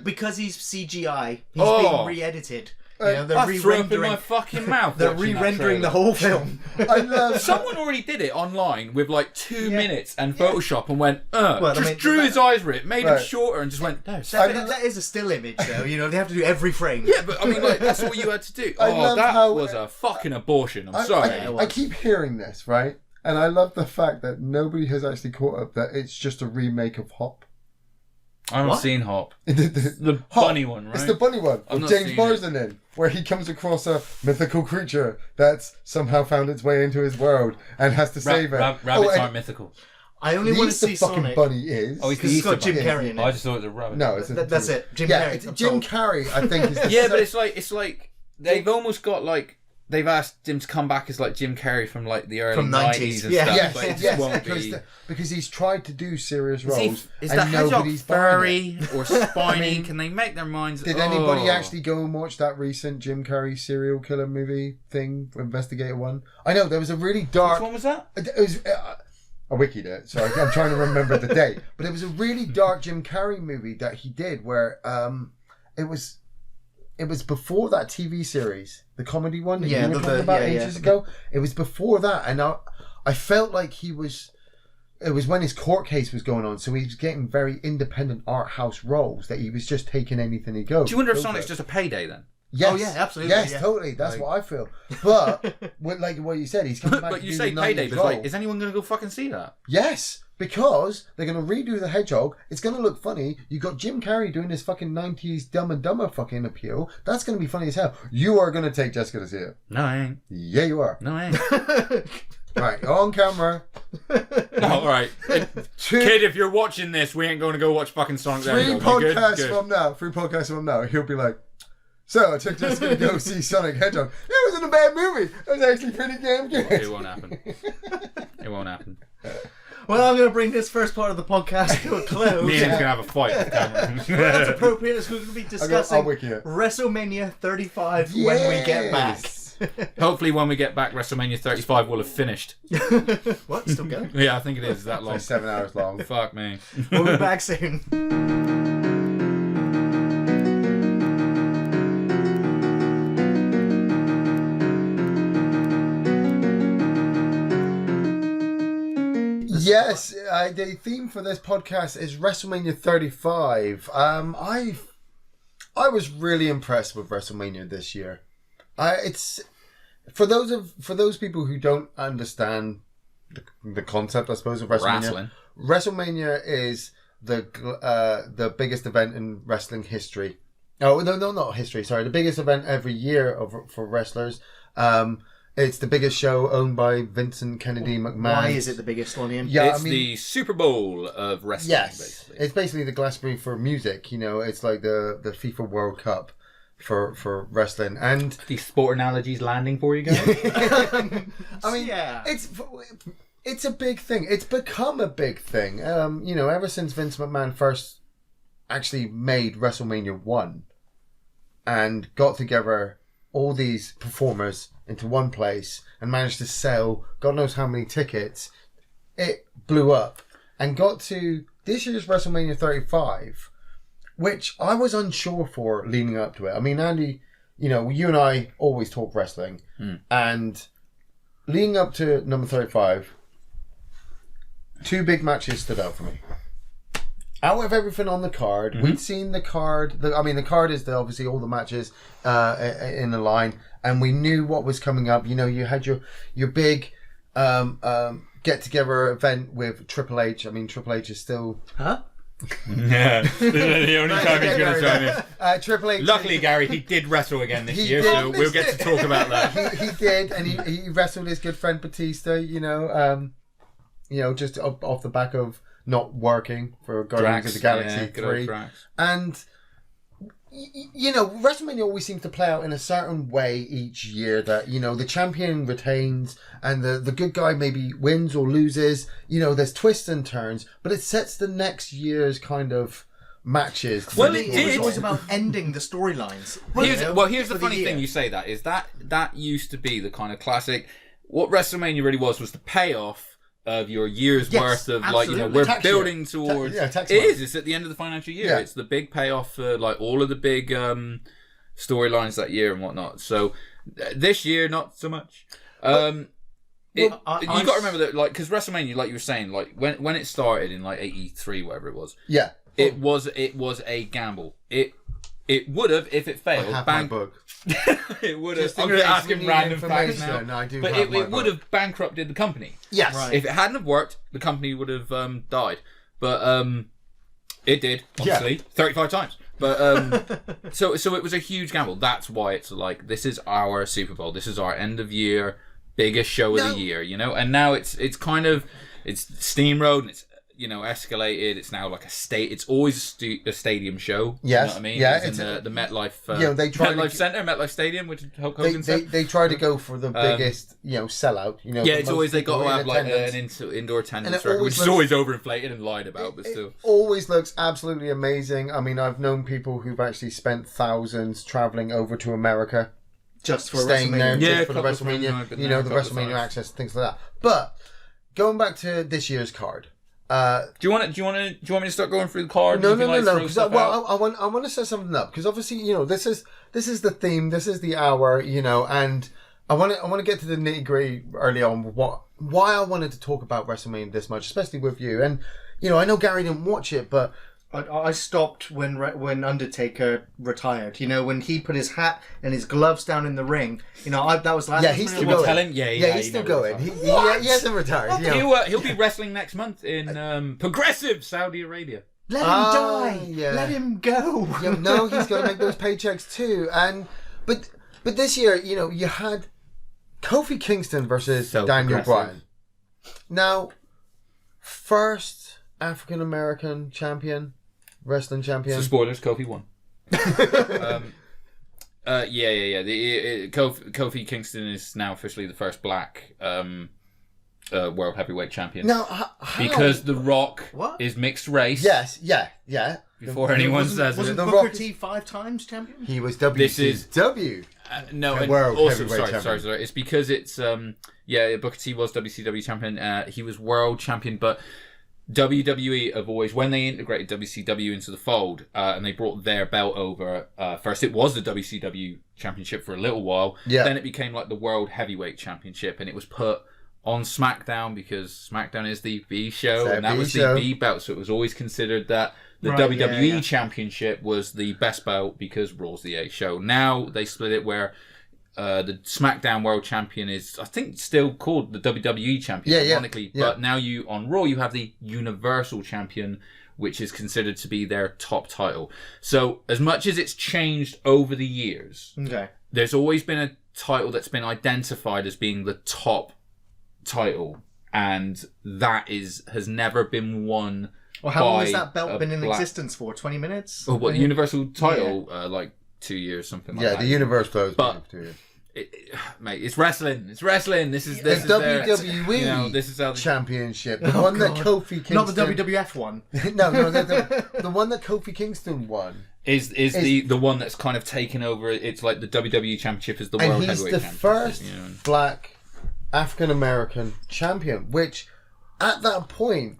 Because he's CGI, he's being re-edited. They're threw up in my fucking mouth. They're re-rendering the whole film. Someone already did it online with like 2 minutes and Photoshop and went, drew his eyes for it, made him shorter, and just went, no. That is a still image, though. They have to do every frame. Yeah, but I mean, like, that's what you had to do. That was a fucking abortion. I'm sorry. I keep hearing this, right? And I love the fact that nobody has actually caught up that it's just a remake of Hop. I haven't seen Hop. The bunny one, right? It's the bunny one with James Marsden in, where he comes across a mythical creature that's somehow found its way into his world and has to save it. Rabbits aren't mythical. I only want to see Sonic. Bunny is. Oh, he's got Jim Carrey in it. I just thought it was a rabbit. No, that's it. Jim Carrey. Jim Carrey, I think, is the but it's like they've almost got like. They've asked him to come back as like Jim Carrey from like the early 90s and stuff. Yes, because he's tried to do serious roles. Is the hedgehog furry or spiny? Can they make their minds... Did anybody actually go and watch that recent Jim Carrey serial killer movie thing, Investigator 1? I know, there was a really dark... Which one was that? It was... I wikied it, so I'm trying to remember the date. But it was a really dark Jim Carrey movie that he did where it was before that TV series, the comedy one that you were talking about ages ago. It was before that, and I felt like it was when his court case was going on, so he was getting very independent art house roles that he was just taking anything he goes. Do you wonder if Sonic's just a payday then? Yes. Oh yeah, absolutely. Yes, totally. That's what I feel. But like what you said, he's coming back. But you say payday, but like, is anyone going to go fucking see that? Yes. Because they're going to redo the hedgehog. It's going to look funny. You got Jim Carrey doing this fucking 90s Dumb and Dumber fucking appeal. That's going to be funny as hell. You are going to take Jessica to see it. No, I ain't. Yeah, you are. No, I ain't. Right, on camera. All right. Kid, if you're watching this, we ain't going to go watch fucking Sonic the Hedgehog. 3 podcasts from now, he'll be like, so I took Jessica to go see Sonic Hedgehog. It wasn't a bad movie. It was actually pretty damn good. It won't happen. It won't happen. Well, I'm going to bring this first part of the podcast to a close. Me and him's going to have a fight with the camera. Well, that's appropriate, as we're going to be discussing WrestleMania 35 when we get back. Hopefully when we get back, WrestleMania 35 will have finished. What? Still going? Yeah, I think it is that long. It's 7 hours long. Fuck me. We'll be back soon. Yes, the theme for this podcast is WrestleMania 35. I was really impressed with WrestleMania this year. It's for those people who don't understand the concept, I suppose, of WrestleMania. WrestleMania is the biggest event in wrestling history. Oh no, not history. Sorry, the biggest event every year for wrestlers. It's the biggest show owned by Vincent Kennedy McMahon. Why is it the biggest one, Ian? Yeah, it's the Super Bowl of wrestling, basically. It's basically the Glastonbury for music. It's like the FIFA World Cup for wrestling. And these sport analogies landing for you guys? I mean, it's a big thing. It's become a big thing. Ever since Vince McMahon first actually made WrestleMania 1 and got together all these performers into one place and managed to sell God knows how many tickets, it blew up and got to this year's WrestleMania 35, which I was unsure for leading up to it. I mean, Andy, you and I always talk wrestling, and leading up to number 35, 2 big matches stood out for me. Out of everything on the card, we'd seen the card. The card is obviously all the matches in the line, and we knew what was coming up. You had your big get together event with Triple H. I mean, Triple H is still Yeah, the only time he's going to join us. Triple H. Luckily, Gary, he did wrestle again this year, so we'll get to talk about that. He did, and he wrestled his good friend Batista. Just off the back of not working for Guardians of the Galaxy 3. And, WrestleMania always seems to play out in a certain way each year that, the champion retains and the good guy maybe wins or loses. There's twists and turns, but it sets the next year's kind of matches. Well, it was about ending the storylines. Here's the funny thing you say that is that used to be the kind of classic. What WrestleMania really was the payoff of your year's worth of absolutely. we're building towards. Tax it money. is. It's at the end of the financial year. Yeah. It's the big payoff for like all of the big storylines that year and whatnot. So this year, not so much. You got to remember that, like, because WrestleMania, like you were saying, like when it started in like '83, whatever it was. Yeah. It was a gamble. It would have, if it failed, my book. it would have. Just in I'm going to case ask you him need random facts information, now. I do But have my it would book. have bankrupted the company. Yes. Right. If it hadn't have worked, the company would have died. But it did, obviously, 35 times. But so it was a huge gamble. That's why it's like, this is our Super Bowl. This is our end of year biggest show of the year, you know. And now it's kind of steamrolled and it's escalated. It's now like it's always a stadium show. Yes. You know what I mean? Yeah. It's in the MetLife. they try MetLife Center, MetLife Stadium, which Hulk Hogan said. They try to go for the biggest, sellout. Yeah, it's always they got to have like an indoor attendance record, which is always overinflated and lied about, but still. It always looks absolutely amazing. I mean, I've known people who've actually spent thousands traveling over to America. Just for staying there WrestleMania. for the WrestleMania, the WrestleMania access, things like that. But going back to this year's card, do you want me to start going through the card? No. Because I want to set something up because obviously this is the theme, this is the hour, and I want to get to the nitty gritty early on. Why I wanted to talk about WrestleMania this much, especially with you, and I know Gary didn't watch it, but. I stopped when Undertaker retired. When he put his hat and his gloves down in the ring. That was last. Yeah, he's still going. He's still going. He hasn't retired. He'll be wrestling next month in progressive Saudi Arabia. Let him die. Yeah. Let him go. No, he's got to make those paychecks too. But this year, you had Kofi Kingston versus Daniel Bryan. Now, first African American champion. Wrestling champion. So spoilers, Kofi won. Kofi Kingston is now officially the first black world heavyweight champion. Now, how? Because The Rock is mixed race. Yes, yeah. Before anyone says it. Wasn't Booker T 5 times champion? He was WCW. No, and world also heavyweight sorry. It's because it's Booker T was WCW champion. He was world champion, but WWE have always, when they integrated WCW into the fold and they brought their belt over, first it was the WCW championship for a little while, then it became like the World Heavyweight Championship, and it was put on SmackDown because SmackDown is the B show, and that was the B belt, so it was always considered that the WWE Championship was the best belt because Raw's the A show. Now they split it where the SmackDown World Champion is, I think, still called the WWE Champion, ironically. But now on Raw, you have the Universal Champion, which is considered to be their top title. So, as much as it's changed over the years, there's always been a title that's been identified as being the top title, and that has never been won. Well, how long has that belt been in existence for? 20 minutes? Oh, what, the Universal title? Like 2 years, something like that. Yeah, the Universe closed for 2 years. Mate, it's wrestling. It's wrestling. This is WWE this is how Championship. The one that Kofi Kingston... Not the WWF one. No, the one that Kofi Kingston won. Is the one that's kind of taken over. It's like the WWE Championship is the World Heavyweight Championship. And he's the first black African American champion, which at that point,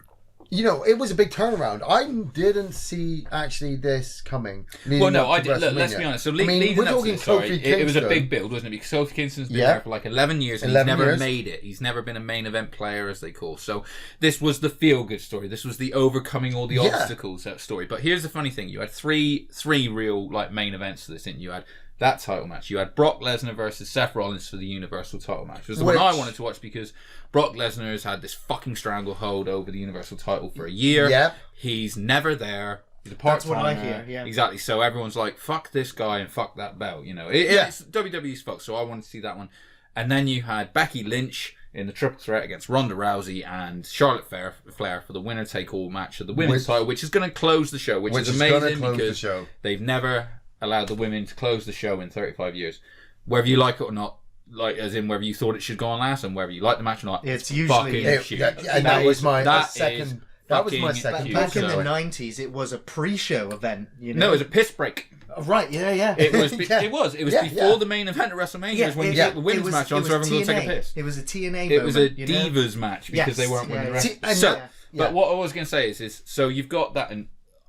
it was a big turnaround. I didn't see actually this coming. Well, no, I did. Look, let's be honest. So leading up to this, it was a big build, wasn't it? Because Kofi Kingston's been there for like 11 years and he's never made it. He's never been a main event player, as they call. So this was the feel-good story. This was the overcoming all the obstacles story. But here's the funny thing. You had three real like main events to this, didn't you? You had that title match. You had Brock Lesnar versus Seth Rollins for the Universal title match. It was the one I wanted to watch because Brock Lesnar has had this fucking stranglehold over the Universal title for a year. Yep. He's never there. He's a part-timer. That's what I hear, yeah. Exactly. So everyone's like, fuck this guy and fuck that belt. It's WWE's fuck, so I wanted to see that one. And then you had Becky Lynch in the triple threat against Ronda Rousey and Charlotte Flair for the winner-take-all match of the women's title, which is going to close the show, which is amazing because they've never allowed the women to close the show in 35 years. Whether you like it or not, like as in whether you thought it should go on last and whether you like the match or not, it's usually shit. And that was my second That was my second huge, Back in so. the 90s, it was a pre-show event. You know? No, it was a piss break. Right, yeah. It was. Yeah. It was Yeah, before the main event of WrestleMania. It was when you get the women's match on, so everyone could take a piss. It was a TNA It was a moment, you know? divas match because they weren't winning wrestling. So, But what I was going to say is, so you've got that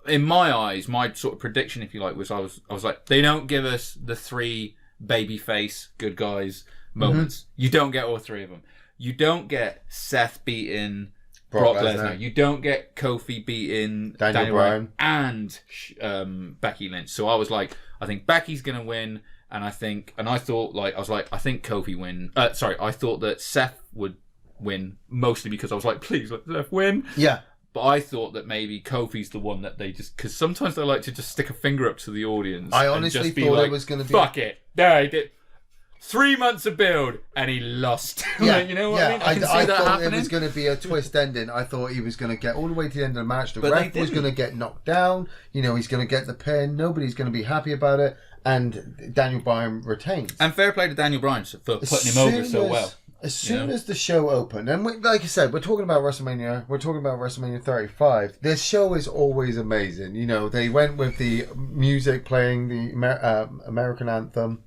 in my eyes, my sort of prediction, if you like, was I was like, they don't give us the 3 babyface good guys moments. You don't get all 3 of them. You don't get Seth beating Brock Lesnar. You don't get Kofi beating Daniel Bryan and Becky Lynch. So I was like, I think Becky's going to win. And I think Kofi win. I thought that Seth would win, mostly because I was like, please let Seth win. Yeah. But I thought that maybe Kofi's the one that they just, because sometimes they like to just stick a finger up to the audience. I honestly and just thought like, it was going to be. fuck it. There, he did. 3 months of build and he lost. Yeah, you know what I mean? I can see thought that happening. it was going to be a twist ending. I thought he was going to get all the way to the end of the match. The But ref they was going to get knocked down. You know, he's going to get the pin. Nobody's going to be happy about it. And Daniel Bryan retains. And fair play to Daniel Bryan for putting him over so well. As soon as the show opened, and like I said, we're talking about WrestleMania. We're talking about WrestleMania 35. This show is always amazing. You know, they went with the music playing the American anthem.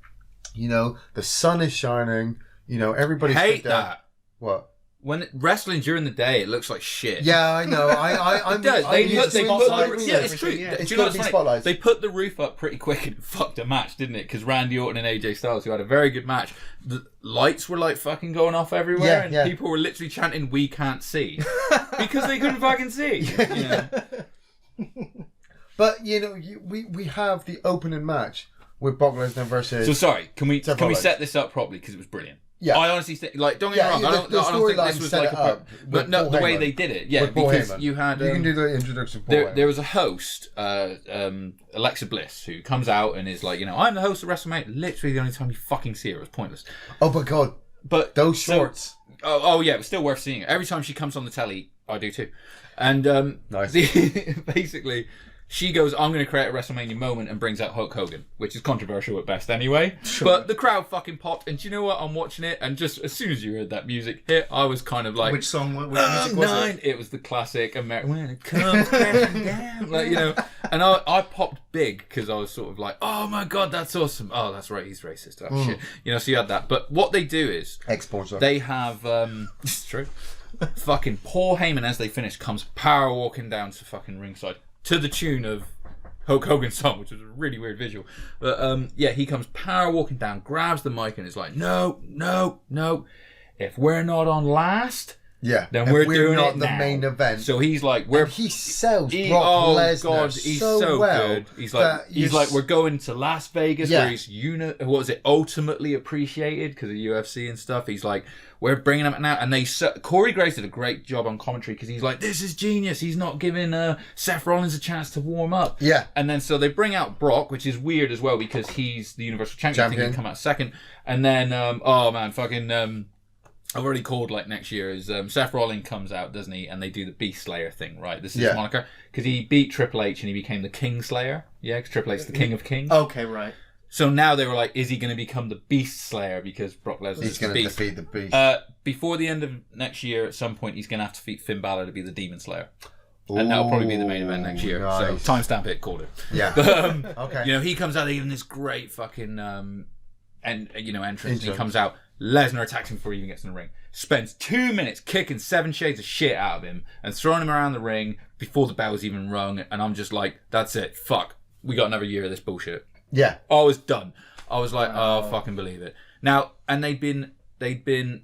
You know, the sun is shining. You know, everybody. Hate that. What? When wrestling during the day, it looks like shit. Yeah, I know. It does. It's true. Yeah. Do you know what's funny? They put the roof up pretty quick and fucked a match, didn't it? Because Randy Orton and AJ Styles, who had a very good match, the lights were like fucking going off everywhere, and people were literally chanting, "We can't see," because they couldn't fucking see. You know? But you know, we have the opening match with Brock Lesnar versus. So sorry, can we set this up properly because it was brilliant. Yeah, I honestly think, like, don't get me wrong. I don't think this was like but no, the way they did it, because you had. You can do the introduction. There was a host, Alexa Bliss, who comes out and is like, you know, I'm the host of WrestleMania. Literally, the only time you fucking see her, it was pointless. Oh my god! But those shorts. Oh yeah, it was still worth seeing it. Every time she comes on the telly, I do too. And nice. Basically, she goes, I'm going to create a WrestleMania moment, and brings out Hulk Hogan, which is controversial at best anyway. Sure. But the crowd fucking popped, and do you know what? I'm watching it, and just as soon as you heard that music hit, I was kind of like... Which song, which music was it? It was the classic American... When it comes crashing down. Like, you know, and I popped big, because I was sort of like, oh my god, that's awesome. Oh, that's right, he's racist. Oh, shit. You know, so you had that. But what they do is... They have... it's true. Fucking Paul Heyman, as they finish, comes power walking down to fucking ringside. To the tune of Hulk Hogan's song, which was a really weird visual. But he comes power walking down, grabs the mic, and is like, no. If we're not on last, then we're doing not it the now. main event. So he's like, he sells Brock Lesnar God, he's so well. good. He's like, we're going to Las Vegas, where he's ultimately appreciated because of UFC and stuff. He's like, we're bringing him out, and Corey Graves did a great job on commentary because he's like, this is genius. He's not giving Seth Rollins a chance to warm up. Yeah. And then so they bring out Brock, which is weird as well because he's the Universal Champion. I think he'd come out second. And then, I've already called like next year is Seth Rollins comes out, doesn't he? And they do the Beast Slayer thing, right? This is his moniker because he beat Triple H and he became the King Slayer. Yeah, because Triple H is the King of Kings. Okay, right. So now they were like, is he going to become the Beast Slayer because Brock Lesnar is the Beast? He's going to defeat the Beast. Before the end of next year, at some point, he's going to have to defeat Finn Balor to be the Demon Slayer. And that'll probably be the main event next year. Nice. So timestamp it, called it. Yeah. But, okay. You know, he comes out even this great fucking entrance. And he comes out. Lesnar attacks him before he even gets in the ring. Spends 2 minutes kicking 7 shades of shit out of him and throwing him around the ring before the bell's even rung. And I'm just like, that's it. Fuck. We got another year of this bullshit. Yeah. I was done. I was like, oh, fucking believe it. Now, and they'd been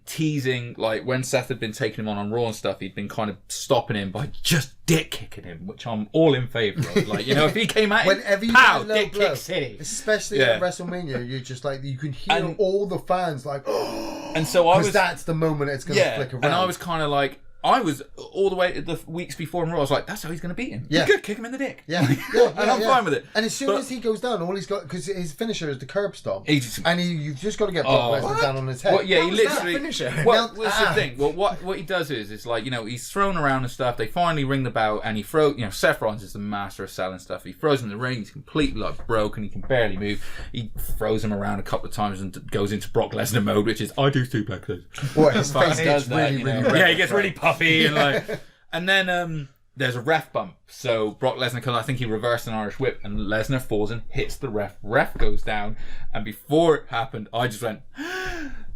teasing, like, when Seth had been taking him on Raw and stuff, he'd been kind of stopping him by just dick kicking him, which I'm all in favour of. Like, you know, if he came out, whenever you pow, get a dick blow, kick city. Especially at WrestleMania, you're just like, you can hear all the fans like, and so I was, that's the moment it's going to flick around. And I was kind of like, I was all the way the weeks before in Raw. I was like, "That's how he's going to beat him. Yeah, good, kick him in the dick." Yeah, and I'm fine with it. And as soon as he goes down, all he's got because his finisher is the curb stomp, you've just got to get Brock Lesnar down on his head. Well, yeah, he literally. Well, that's the thing. Well, what he does is like, you know, he's thrown around and stuff. They finally ring the bell, and he throws. You know, Seth Rollins is the master of selling stuff. He throws him in the ring. He's completely like broken. He can barely move. He throws him around a couple of times and goes into Brock Lesnar mode, which is I do suplexes. Well, his face gets really red. Yeah, he gets really puffy and like. And then there's a ref bump. So Brock Lesnar, because I think he reversed an Irish whip, and Lesnar falls and hits the ref. Ref goes down, and before it happened, I just went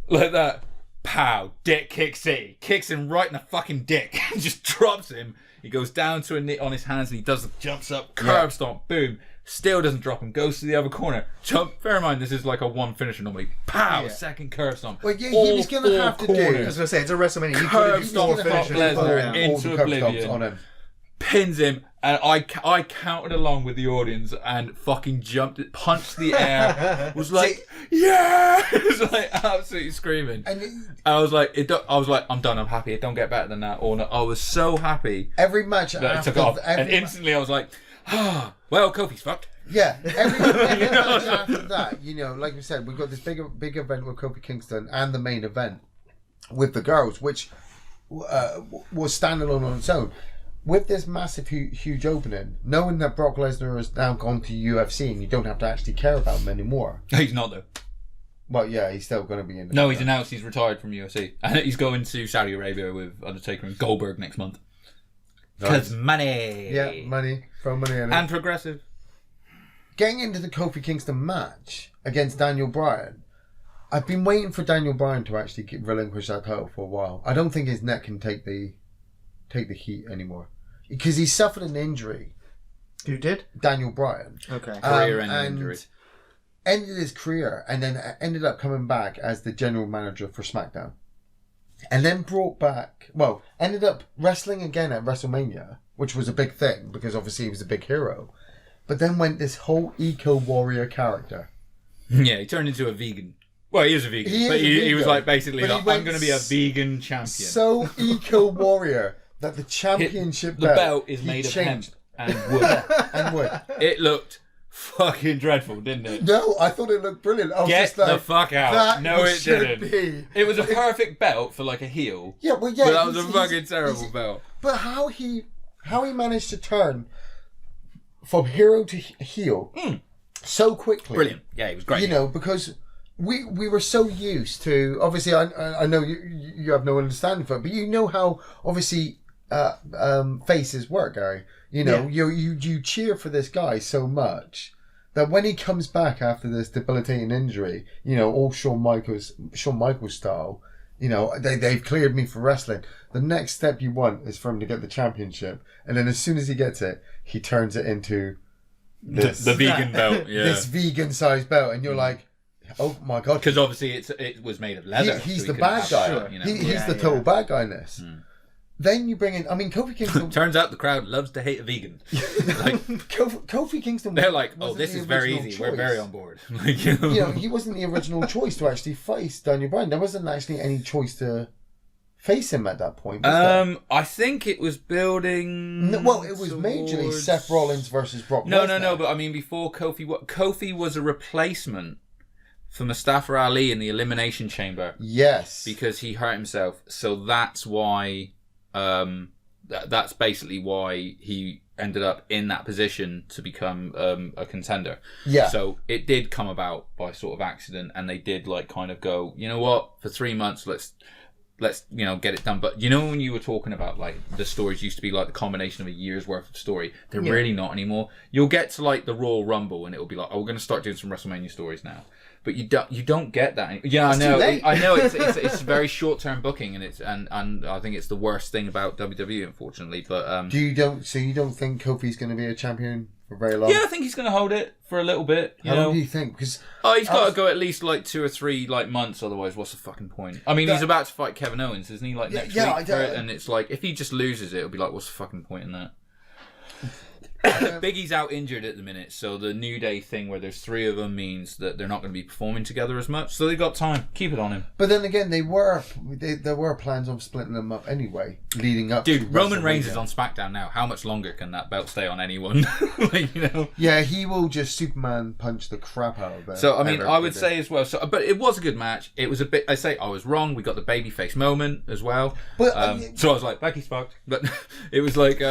like that. Pow! Dick kicks City. Kicks him right in the fucking dick. Just drops him. He goes down to a knee on his hands, and he jumps up, curb stomp, boom. Still doesn't drop him. Goes to the other corner. Jump. Bear in mind, this is like a one finisher normally. Pow! Second curb stomp. Well, yeah, he was going to have to do. I was going to say, it's a WrestleMania. Curb stomp Brock Lesnar into oblivion. On him. Pins him, and I counted along with the audience and fucking jumped, punched the air. Was like, yeah! It was like absolutely screaming. And I was like, I'm done. I'm happy. It don't get better than that. Or no, I was so happy. Every match that I took off, and instantly I was like, well, Kofi's fucked. Yeah, every match after that, like we said, we've got this big event with Kofi Kingston and the main event with the girls, which was standalone on its own. With this massive, huge opening, knowing that Brock Lesnar has now gone to UFC and you don't have to actually care about him anymore. He's not, though. Well, yeah, he's still going to be in the... No, he's announced he's retired from UFC. And he's going to Saudi Arabia with Undertaker and Goldberg next month. Because money. Yeah, money. Throw money in it. And progressive. Getting into the Kofi Kingston match against Daniel Bryan, I've been waiting for Daniel Bryan to actually relinquish that title for a while. I don't think his neck can take the heat anymore. Because he suffered an injury. Who did? Daniel Bryan. Okay. Career-ending injury. Ended his career and then ended up coming back as the general manager for SmackDown. And then ended up wrestling again at WrestleMania, which was a big thing because obviously he was a big hero. But then went this whole eco-warrior character. Yeah, he turned into a vegan. Well, he is a vegan. He was like basically, I'm going to be a vegan champion. So eco-warrior that the championship the belt is made of hemp and wood. It looked fucking dreadful, didn't it? No, I thought it looked brilliant. I was Get just like, the fuck out. No, it didn't. Be. It was a perfect belt for like a heel. Yeah, well, yeah. But that was a fucking terrible belt. But how he managed to turn from hero to heel so quickly. Brilliant. Yeah, he was great. Because we were so used to, obviously, I know you have no understanding for it, but you know how obviously faces work, Gary. You cheer for this guy so much that when he comes back after this debilitating injury, all Shawn Michaels style, they've cleared me for wrestling. The next step you want is for him to get the championship, and then as soon as he gets it, he turns it into this, the vegan belt, this vegan-sized belt, and you're like, oh my god! Because obviously it was made of leather. He's the bad guy. Sure. He's the total bad guy in this. Then you bring in, Kofi Kingston. Turns out the crowd loves to hate a vegan. Kofi Kingston. They're like, oh, this is very easy. Choice. We're very on board. He wasn't the original choice to actually face Daniel Bryan. There wasn't actually any choice to face him at that point. I think it was building. No, well, it was majorly Seth Rollins versus Brock Lesnar. No. But before Kofi was a replacement for Mustafa Ali in the Elimination Chamber. Yes, because he hurt himself. So that's why. That's basically why he ended up in that position to become a contender. Yeah. So it did come about by sort of accident, and they did like kind of go, you know what, for 3 months, let's get it done. But when you were talking about like the stories used to be like the combination of a year's worth of story, they're really not anymore. You'll get to like the Royal Rumble, and it'll be like, oh, we're going to start doing some WrestleMania stories now. But you don't get that. Yeah, I know. I know it's very short term booking, and I think it's the worst thing about WWE, unfortunately. But you don't think Kofi's going to be a champion for very long? Yeah, I think he's going to hold it for a little bit. How long do you think? Because he's got to go at least like 2 or 3 like months. Otherwise, what's the fucking point? I mean, he's about to fight Kevin Owens, isn't he? Like next week, and it's like if he just loses it, it'll be like, what's the fucking point in that? Biggie's out injured at the minute, so the New Day thing where there's 3 of them means that they're not going to be performing together as much. So they got time. Keep it on him. But then again, there were plans on splitting them up anyway, leading up. Dude, Roman Reigns is on SmackDown now. How much longer can that belt stay on anyone? Yeah, he will just Superman punch the crap out of it. So I mean, I would say as well. So, but it was a good match. It was a bit. I say I was wrong. We got the babyface moment as well. But so I was like, Becky's fucked. But it was like.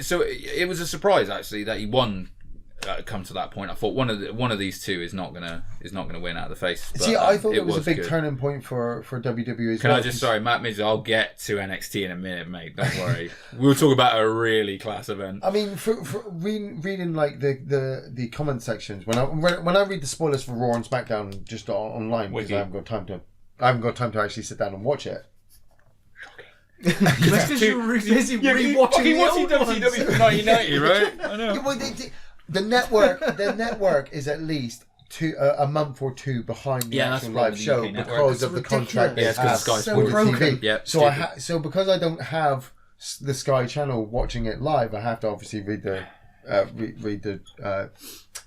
So it was a surprise actually that he won come to that point. I thought one of these two is not gonna win out of the face. But, see, I thought it was a big good. turning point for WWE as Can well. I just sorry, Matt Midge? I'll get to NXT in a minute, mate. Don't worry. We'll talk about a really class event. I mean, for reading like the comment sections when I read the spoilers for Raw and SmackDown just online because I haven't got time to actually sit down and watch it. Because you're busy rewatching the old WCW from 1990, right? I know. Yeah, well, the network is at least a month or two behind the actual live show because of the contract they have so with the broken. TV. Yeah, so because I don't have the Sky Channel watching it live, I have to obviously read the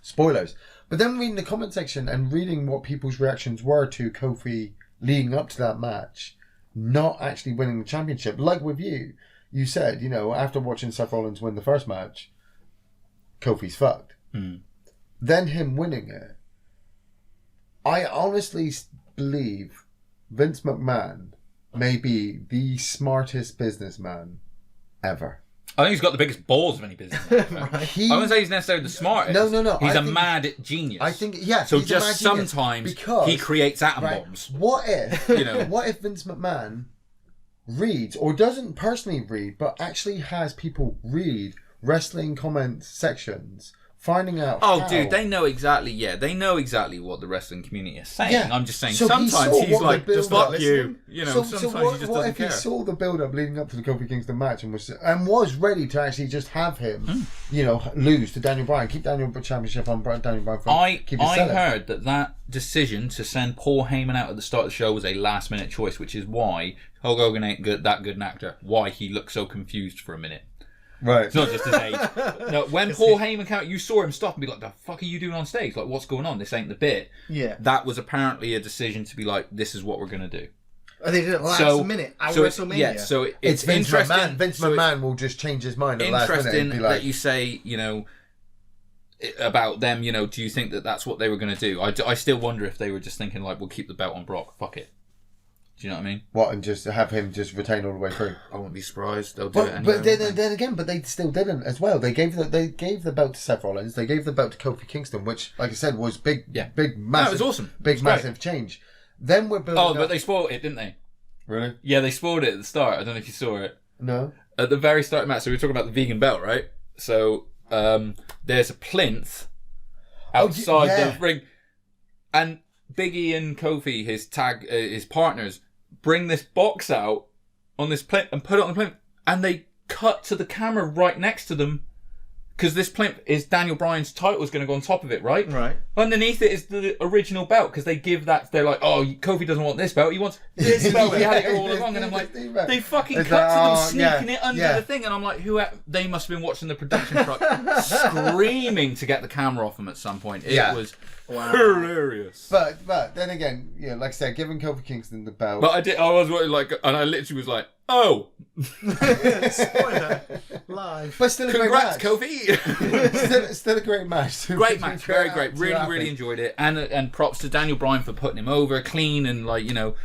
spoilers. But then reading the comment section and reading what people's reactions were to Kofi leading up to that match, not actually winning the championship. Like with you said, after watching Seth Rollins win the first match, Kofi's fucked. Then him winning it, I honestly believe Vince McMahon may be the smartest businessman ever. I think he's got the biggest balls of any business. Right? I wouldn't say he's necessarily the smartest. No. He's a mad genius. I think, yes. So just sometimes he creates atom bombs. What if, what if Vince McMahon reads, or doesn't personally read, but actually has people read wrestling comment sections, finding out dude, they know exactly what the wrestling community is saying. Yeah. I'm just saying, So sometimes he's like, just fuck you. Sometimes what, he just doesn't what if care. he saw the build-up leading up to the Kofi Kingston match and was ready to actually just have him, lose to Daniel Bryan, keep Daniel Championship on Daniel Bryan. I heard that decision to send Paul Heyman out at the start of the show was a last-minute choice, which is why Hulk Hogan ain't that good an actor. Why he looked so confused for a minute. Right. It's not just his age. No, when Paul Heyman came out, you saw him stop and be like, the fuck are you doing on stage? Like, what's going on? This ain't the bit. Yeah. That was apparently a decision to be like, this is what we're going to do. They did it last minute. WrestleMania. Yeah, so it's Vince interesting. McMahon. Vince McMahon will just change his mind at the last minute. Interesting And be like, that you say, about them, do you think that that's what they were going to do? I still wonder if they were just thinking, like, we'll keep the belt on Brock. Fuck it. Do you know what I mean? What, and just have him just retain all the way through? I wouldn't be surprised. They'll do it anyway. But then again, they still didn't as well. They gave the belt to Seth Rollins. They gave the belt to Kofi Kingston, which, like I said, was massive. No, it was awesome. Massive change. Then we're building. But they spoiled it, didn't they? Really? Yeah, they spoiled it at the start. I don't know if you saw it. No. At the very start of the match, so we were talking about the vegan belt, right? So there's a plinth outside the ring, and Big E and Kofi, his partners, bring this box out on this plinth and put it on the plinth, and they cut to the camera right next to them because this plinth is Daniel Bryan's title is going to go on top of it, right? Right. Underneath it is the original belt because they give that. They're like, oh, Kofi doesn't want this belt; he wants this belt. He had it all along, and I'm like, they fucking cut to them sneaking it under the thing, and I'm like, they must have been watching the production truck, screaming to get the camera off them at some point. It was hilarious. But then again, like I said, giving Kofi Kingston the belt. But I was like, and I literally was like, oh. Spoiler. Live. But still a Congrats, great match. Kofi. still a great match. Great match, very great. Really enjoyed it. And props to Daniel Bryan for putting him over clean and playing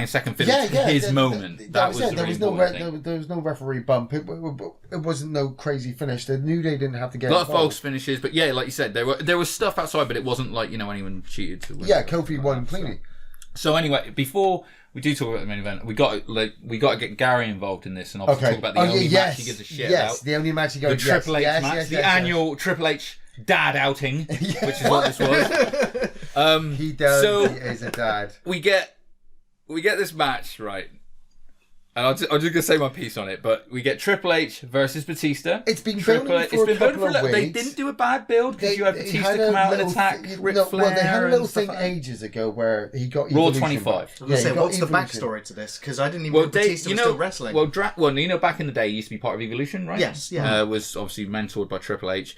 second fiddle to his moment. That was there was no referee bump. It wasn't no crazy finish. They knew they didn't have to get a lot of false finishes, but like you said, there was stuff outside, but it wasn't like anyone cheated to win. Yeah, Kofi won cleanly. So anyway, before we do talk about the main event, we got to get Gary involved in this and obviously talk about the only match he gives a shit about. The only match he goes. The Triple H match, the annual Triple H dad outing, which is what this was. He does. So he is a dad. We get this match right. And I'm just going to say my piece on it, but we get Triple H versus Batista. It's been building for a couple of weeks. They didn't do a bad build because you had Batista come out and attack Ric Flair. Well, they had a little thing ages ago where he got Raw Evolution 25. back. What's the backstory to this? Because I didn't even know Batista was still wrestling. Well, back in the day, he used to be part of Evolution, right? Yes, yeah. Was obviously mentored by Triple H.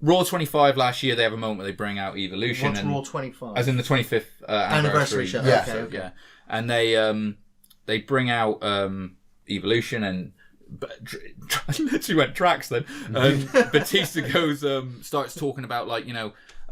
Raw 25 last year, they have a moment where they bring out Evolution. What's Raw 25? As in the 25th anniversary show. Yeah. Okay. And they bring out Evolution and I literally went tracks then. And Batista goes starts talking about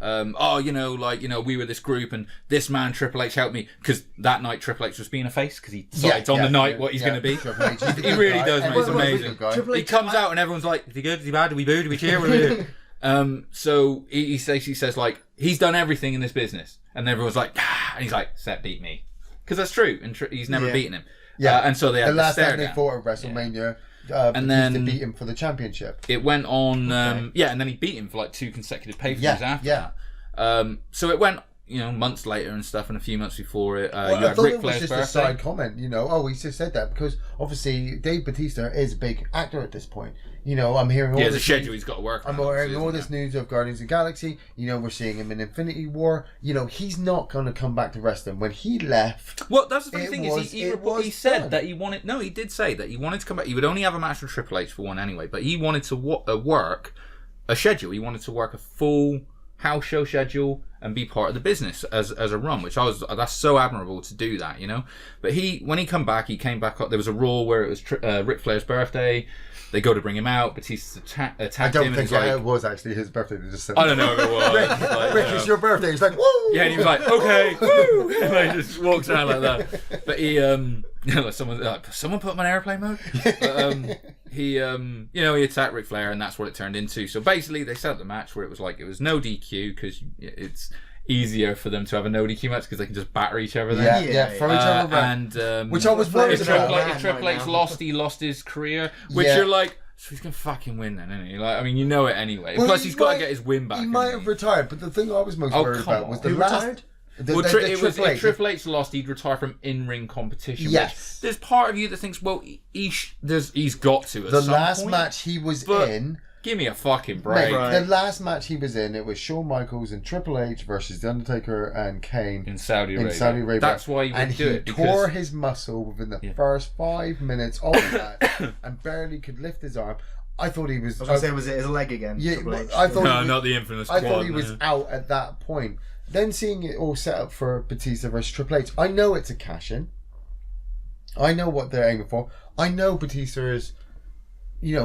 we were this group and this man Triple H helped me, because that night Triple H was being a face because he decides on the night what he's going to be. He really does, mate. It's amazing. He comes out and everyone's like, is he good? Is he bad? Do we boo? Do we cheer? What do we do? So he says like, he's done everything in this business, and everyone's like, and he's like, Seth beat me, because that's true, and he's never beaten him. And so they had the last stare time they down. fought at WrestleMania. And then to beat him for the championship. It went on, and then he beat him for like 2 consecutive pay-per-views after that. So it went, months later and stuff, and a few months before it. I had thought Ric it was Flair's just birthday. a side comment, he just said that because obviously Dave Bautista is a big actor at this point. I'm hearing all there's this a schedule he's got to work on. I'm hearing all this news of Guardians of the Galaxy. We're seeing him in Infinity War. He's not going to come back to wrestling. When he left, well, that's the funny thing is he said that he wanted. No, he did say that he wanted to come back. He would only have a match with Triple H for one anyway, but he wanted to work a schedule. He wanted to work a full house show schedule and be part of the business as a run, which that's so admirable to do that, But when he came back up. There was a Raw where it was Ric Flair's birthday. They go to bring him out, Batista attacked him. I don't and think he's like, it was actually his birthday. They just said, I don't know if it was. Rick, it's your birthday. He's like, woo! Yeah, and he was like, okay, woo! And like, just walks around like that. But he, someone put him on airplane mode. But, he attacked Ric Flair, and that's what it turned into. So basically, they set up the match where it was no DQ, because it's easier for them to have a no DQ match because they can just batter each other then. Throw each other around. And which I was worried about. If Triple H lost, he lost his career, which you're like, so he's gonna fucking win then, isn't he? Like, I mean, it anyway. Plus, he's got to get his win back. He might have retired, but the thing I was most worried about was the last. If Triple H lost, he'd retire from in-ring competition. Yes. There's part of you that thinks, well, he's got to at the some last point. match he was in. Give me a fucking break. Mate, the last match he was in, it was Shawn Michaels and Triple H versus The Undertaker and Kane in Saudi Arabia. That's why he do it. And he tore his muscle within the first 5 minutes of that and barely could lift his arm. I thought he was... was it his leg again? Yeah, not the infamous quad. I thought he was out at that point. Then seeing it all set up for Batista versus Triple H, I know it's a cash-in. I know what they're aiming for. I know Batista is...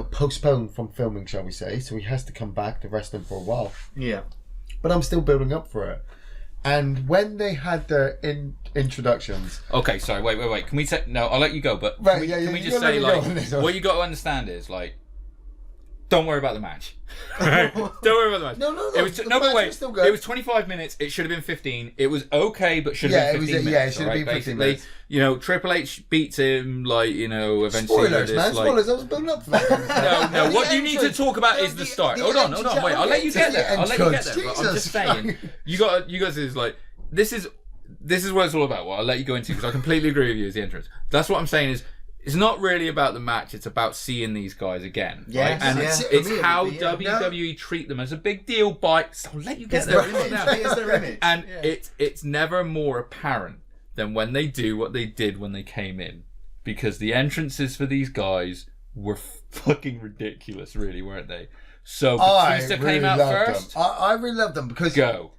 postponed from filming, shall we say, so he has to come back to wrestling for a while. Yeah. But I'm still building up for it. And when they had their introductions... Okay, sorry, wait. Can we say... No, I'll let you go, but can we just say, what you got to understand is, don't worry about the match. Right? Don't worry about the match. No. It was was still good. It was 25 minutes. It should have been 15. It was okay, but should have been 15 minutes. Yeah, it should have been 15 minutes. Triple H beats him, eventually. Spoilers, man. Spoilers. I was building up for that. No. What you need to talk about is the start. Hold on. Wait, I'll let you get there. But I'm just saying, you got to this is what it's all about. What I'll let you go into, because I completely agree with you as the entrance. That's what I'm saying is, it's not really about the match, it's about seeing these guys again. Yes, right? And it's how WWE treat them as a big deal I'll let you get there. It's their image. And it's never more apparent than when they do what they did when they came in. Because the entrances for these guys were fucking ridiculous, really, weren't they? So Batista came out first. I really loved them because I'll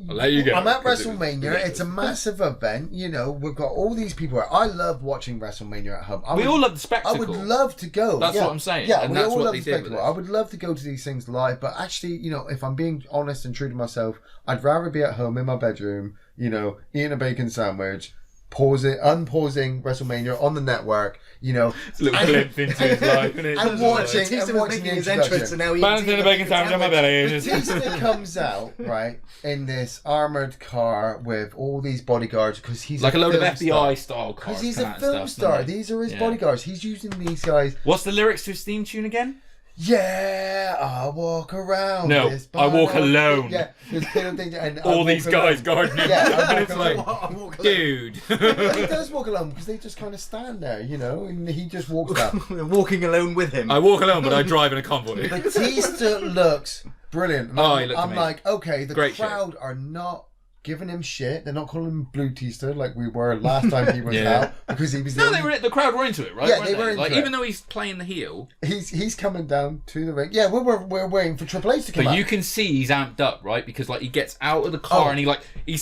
let you go. I'm at WrestleMania. It's a massive event. We've got all these people. I love watching WrestleMania at home. We all love the spectacle. I would love to go. That's what I'm saying. Yeah, and we that's all what love they the did with spectacle. I would love to go to these things live, but actually, if I'm being honest and true to myself, I'd rather be at home in my bedroom, eating a bacon sandwich, unpausing WrestleMania on the network, It's a little glimpse into his life, isn't it? and watching his entrance, and now he's eating a bacon sandwich on my belly. Batista comes out, right, in this armoured car with all these bodyguards, because he's like a load of FBI star. style cars. Because he's a film star. These are his bodyguards. He's using these guys. What's the lyrics to his theme tune again? Yeah, I walk around. No, I walk alone. Yeah, and all these guys guarding him. Yeah, and it's like, dude. He does walk alone because they just kind of stand there, and he just walks down. Walking alone with him. I walk alone, but I drive in a convoy. Batista looks brilliant. And he looked I'm amazing. like, okay, the Great crowd are not giving him shit. They're not calling him Blue Tista like we were last time he was out, because he was the crowd were into it, right? Yeah, they were into it. Even though he's playing the heel, he's coming down to the ring. Yeah, we're waiting for Triple H to come out. But you can see he's amped up, right? Because he gets out of the car and he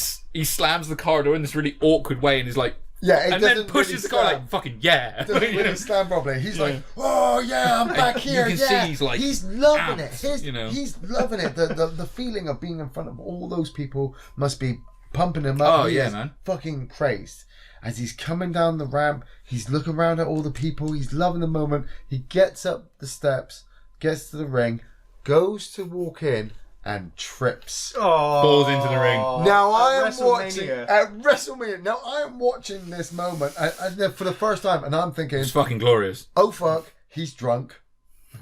slams the car door in this really awkward way, and he's like Yeah, it and then doesn't pushes really the car stand. like fucking yeah. Doesn't really stand properly. He's like, oh yeah, I'm back here. You can see he's like he's loving amped, it. He's loving it. The feeling of being in front of all those people must be pumping him up. Oh He yeah, is man. fucking crazed. As he's coming down the ramp, he's looking around at all the people. He's loving the moment. He gets up the steps, gets to the ring, goes to walk in, and trips. Falls into the ring. Now I am WrestleMania. watching at WrestleMania. Now I am watching this moment for the first time, and I'm thinking, It's fucking glorious. oh fuck, he's drunk,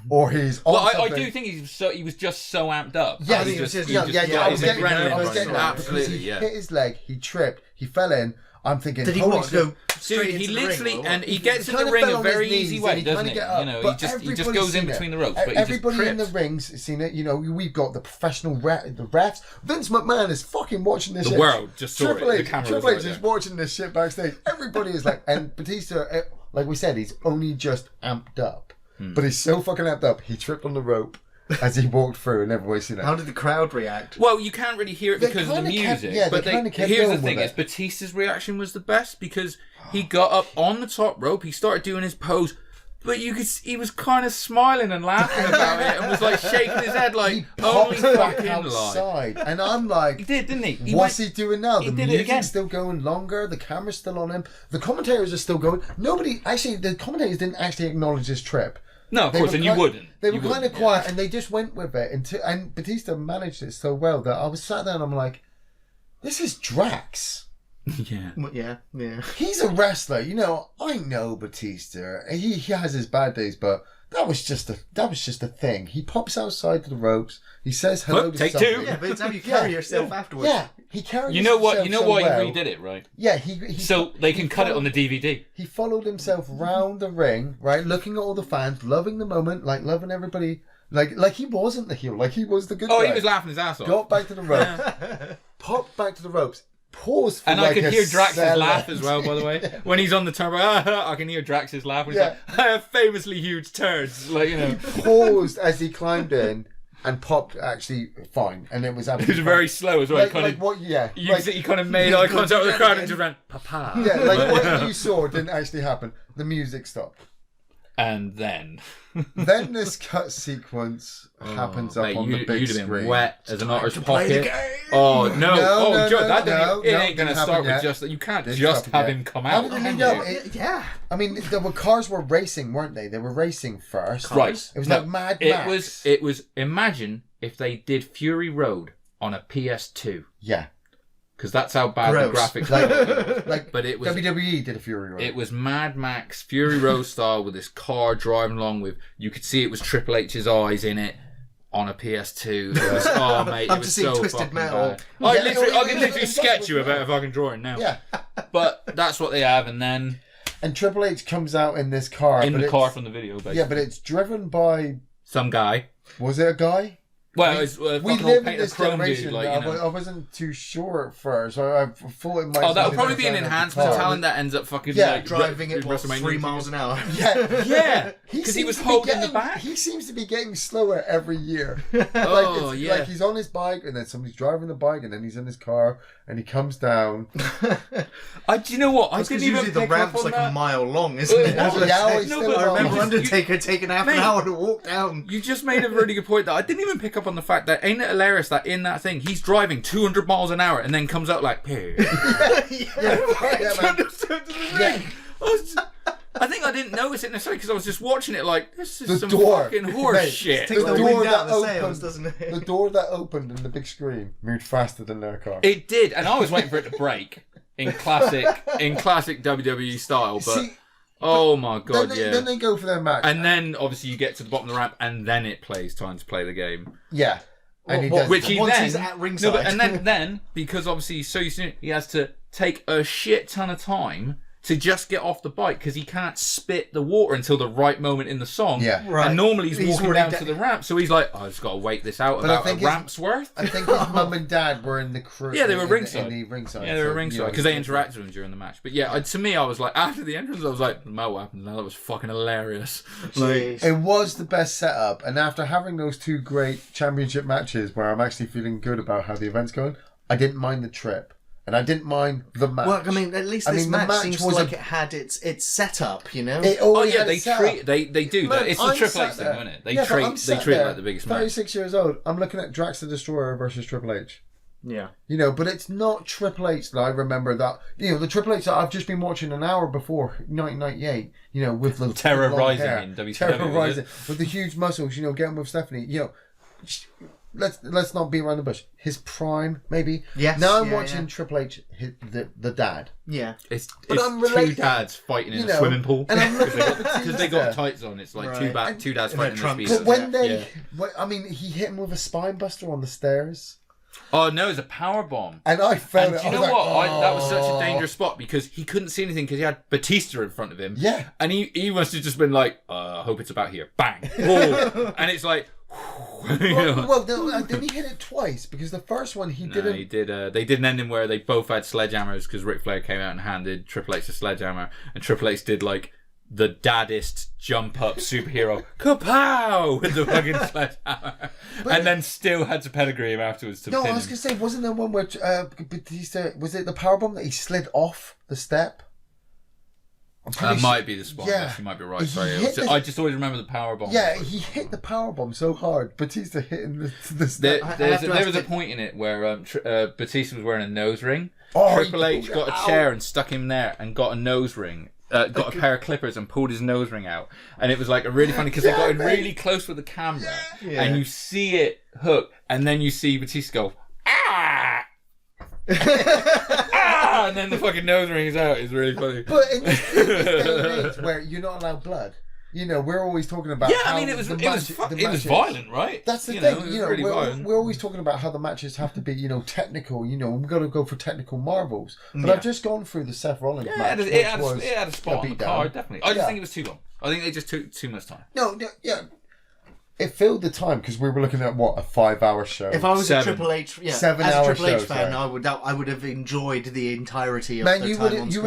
or he's on Well, I something. do think he was just so amped up. Yeah, I he was was just, just- he yeah, just yeah, got I his was getting there, adrenaline I was running. getting there. Absolutely, He yeah. hit his leg, he tripped, he fell in. I'm thinking, Did he holy what? shit. Go Dude, straight he into the literally, ring, and he gets in kind the of ring fell a on his very knees easy and way, he doesn't kinda he? get up, You know, but he just everybody's goes in seen it. between the ropes, but he just Everybody in the trips. rings seen it. You know, we've got the professional the refs. Vince McMahon is fucking watching this. The shit. world just saw Triple it. The H, camera Triple was H right is there. watching this shit backstage. Everybody is like, and Batista, like we said, he's only just amped up, but he's so fucking amped up. He tripped on the rope as he walked through, and everybody's seen it. How did the crowd react? Well, you can't really hear it They because of the kinda kept- music. yeah, but they kinda kept here's the going thing: with is it. Batista's reaction was the best because he got up on the top rope. He started doing his pose, but he was kind of smiling and laughing about it, and was like shaking his head like He only popped back fucking live. outside, and I'm like, He did, didn't he? what's he doing now? The did it again. music's still going longer. The camera's still on him. The commentators are still going. The commentators didn't actually acknowledge his trip. No, of They course, were and kind- you wouldn't. They You were kind of wouldn't, quiet, and they just went with it. And Batista managed it so well that I was sat there and I'm like, this is Drax. Yeah. Yeah. He's a wrestler. You know, I know Batista. He has his bad days, but that was just a thing. He pops outside to the ropes. He says hello Look, to take somebody. two. Yeah, but it's how you carry yourself afterwards. Yeah, he carried You know what? himself You know so why well. he redid it, right? Yeah, he So they can cut it on the DVD. He followed himself round the ring, right, looking at all the fans, loving the moment, like loving everybody, like he wasn't the heel, like he was the good guy. Oh, he was laughing his ass off. Got back to the ropes, popped back to the ropes, paused for And like I could a hear Drax's second. laugh as well, by the way. When he's on the turbo, I can hear Drax's laugh. When he's Yeah. like, I have famously huge turds. Like, you know. Paused as he climbed in and popped actually fine, and it was It absolutely was very slow as well. like, Kind like of, what? Yeah, you, like, he kind of made eye contact with the crowd and just ran, Papa. yeah, like what you saw didn't actually happen. The music stopped. And then. Then this cut sequence happens up Mate, on the big you'd have been screen. wet as an otter's play the pocket. game. Oh, no. No, Joe, no, that no, didn't, it no, ain't going to didn't start happen with yet. just that. You can't Didn't just happen have yet. him come How out. did it can lead up? you? Yeah. I mean, cars were racing, weren't they? They were racing first. Right. It was No, like Mad it Max. was, imagine if they did Fury Road on a PS2. Yeah. Because that's how bad Gross. the graphics were. Like But it was WWE did a Fury Road. It was Mad Max Fury Road style with this car driving along with. You could see it was Triple H's eyes in it on a PS2. It was, oh mate, I'm it was just seeing so Twisted fucking Metal. bad. Yeah, I it can was literally sketch you about if I can draw it now. Yeah. But that's what they have, and then And Triple H comes out in this car. in but the it's- car from the video, basically. Yeah, but it's driven by. Some guy. Was it a guy? Well, it's We fucking old live in painted this chrome generation. dude, like, you know. I wasn't too sure at first. I thought it might. Oh, that'll be probably the be an design of the enhancement car. talent that ends up fucking Yeah, like Driving it what, WrestleMania 3 miles an hour. Yeah, Yeah, because he seems was to be holding the getting- back. He seems to be getting slower every year. Oh, it's yeah. like he's on his bike, and then somebody's driving the bike, and then he's in his car, and he comes down. Do you know what? I Because didn't even usually the pick up ramp's on like that. a mile long, isn't it? Well, That's what yeah, I'm it's saying. still but long. I remember you- Undertaker taking half Mate. an hour to walk down. You just made a really good point that I didn't even pick up on the fact that ain't it hilarious that in that thing he's driving 200 miles an hour and then comes out like, "Hey." Yeah, man. Yeah. I think I didn't notice it necessarily because I was just watching it like this is The some door. fucking horse Mate, shit. Takes The the door wind that out of the opened- sails, doesn't it? The door that opened in the big screen moved faster than their car. It did, and I was waiting for it to break in classic WWE style. But See, oh my god, then they go for their match. And then obviously you get to the bottom of the ramp, and then it plays time to play the game. Yeah. And he What- does Which that. he Once then, he's at ringside. No, but, and then because obviously he's so used to it, he has to take a shit ton of time to just get off the bike because he can't spit the water until the right moment in the song. Yeah. Right. And normally he's walking already down to the ramp, so he's like, oh, I've just got to wait this out But I about a think his- ramp's worth. I think his mum and dad were in the crew. Yeah, they were in ringside. the ringside. Yeah, they were so, ringside you know, because they interacted with him during the match. But yeah, to me, I was like, after the entrance, I was like, "What happened now? That was fucking hilarious." Jeez. It was the best setup, and after having those two great championship matches where I'm actually feeling good about how the event's going, I didn't mind the trip. And I didn't mind the match. Well, I mean, at least this match seems like it had its setup, you know? They do. Man, it's the Triple H thing, isn't it? They treat it like the biggest match. 36 years old, I'm looking at Drax the Destroyer versus Triple H. Yeah. You know, but it's not Triple H that I remember that. You know, the Triple H that I've just been watching an hour before, 1998, you know, with the terrorizing hair, in WCW. Terrorizing with the huge muscles, you know, getting with Stephanie. You know, let's not beat around the bush. His prime, maybe. Yes. Now I'm watching Triple H hit the dad. Yeah. It's two dads fighting in a swimming pool. And I'm looking at because they got tights on. It's like two dads fighting in the But when I mean, he hit him with a spine buster on the stairs. Oh no, it's a power bomb. And I felt it. Do you know what? That was such a dangerous spot because he couldn't see anything because he had Batista in front of him. Yeah. And he must have just been like, I hope it's about here. Bang. Whoa. And it's like... Didn't he hit it twice? Because the first one he didn't. He did. They did an ending where they both had sledgehammers because Ric Flair came out and handed Triple H a sledgehammer, and Triple H did like the daddest jump up superhero kapow with the fucking sledgehammer, and then still had to pedigree him afterwards to pin I was gonna say, wasn't there one where Batista, was it the powerbomb that he slid off the step? That might be the spot. Yeah. You might be right. Sorry, I just always remember the power bomb. Yeah, he hit the power bomb so hard. Batista hitting the step. There was a point in it where Batista was wearing a nose ring. Triple H got a chair and stuck him there and got a nose ring. Got a pair of clippers and pulled his nose ring out, and it was like a really funny because they got in really close with the camera, and you see it hook, and then you see Batista go ah. And then the fucking nose ring is out. It's really funny. But in this day and age where you're not allowed blood, you know, we're always talking about. Yeah, I mean, it was violent, right? That's the thing. You know, we're always talking about how the matches have to be, you know, technical. You know, we've got to go for technical marvels. But I've just gone through the Seth Rollins match. It had a spot on the card, definitely. I just think it was too long. I think they just took too much time. It filled the time because we were looking at what, a 5-hour show. If I was a Triple H, 7-hour Triple H fan, I would have enjoyed the entirety of the time on you screen. would enjoy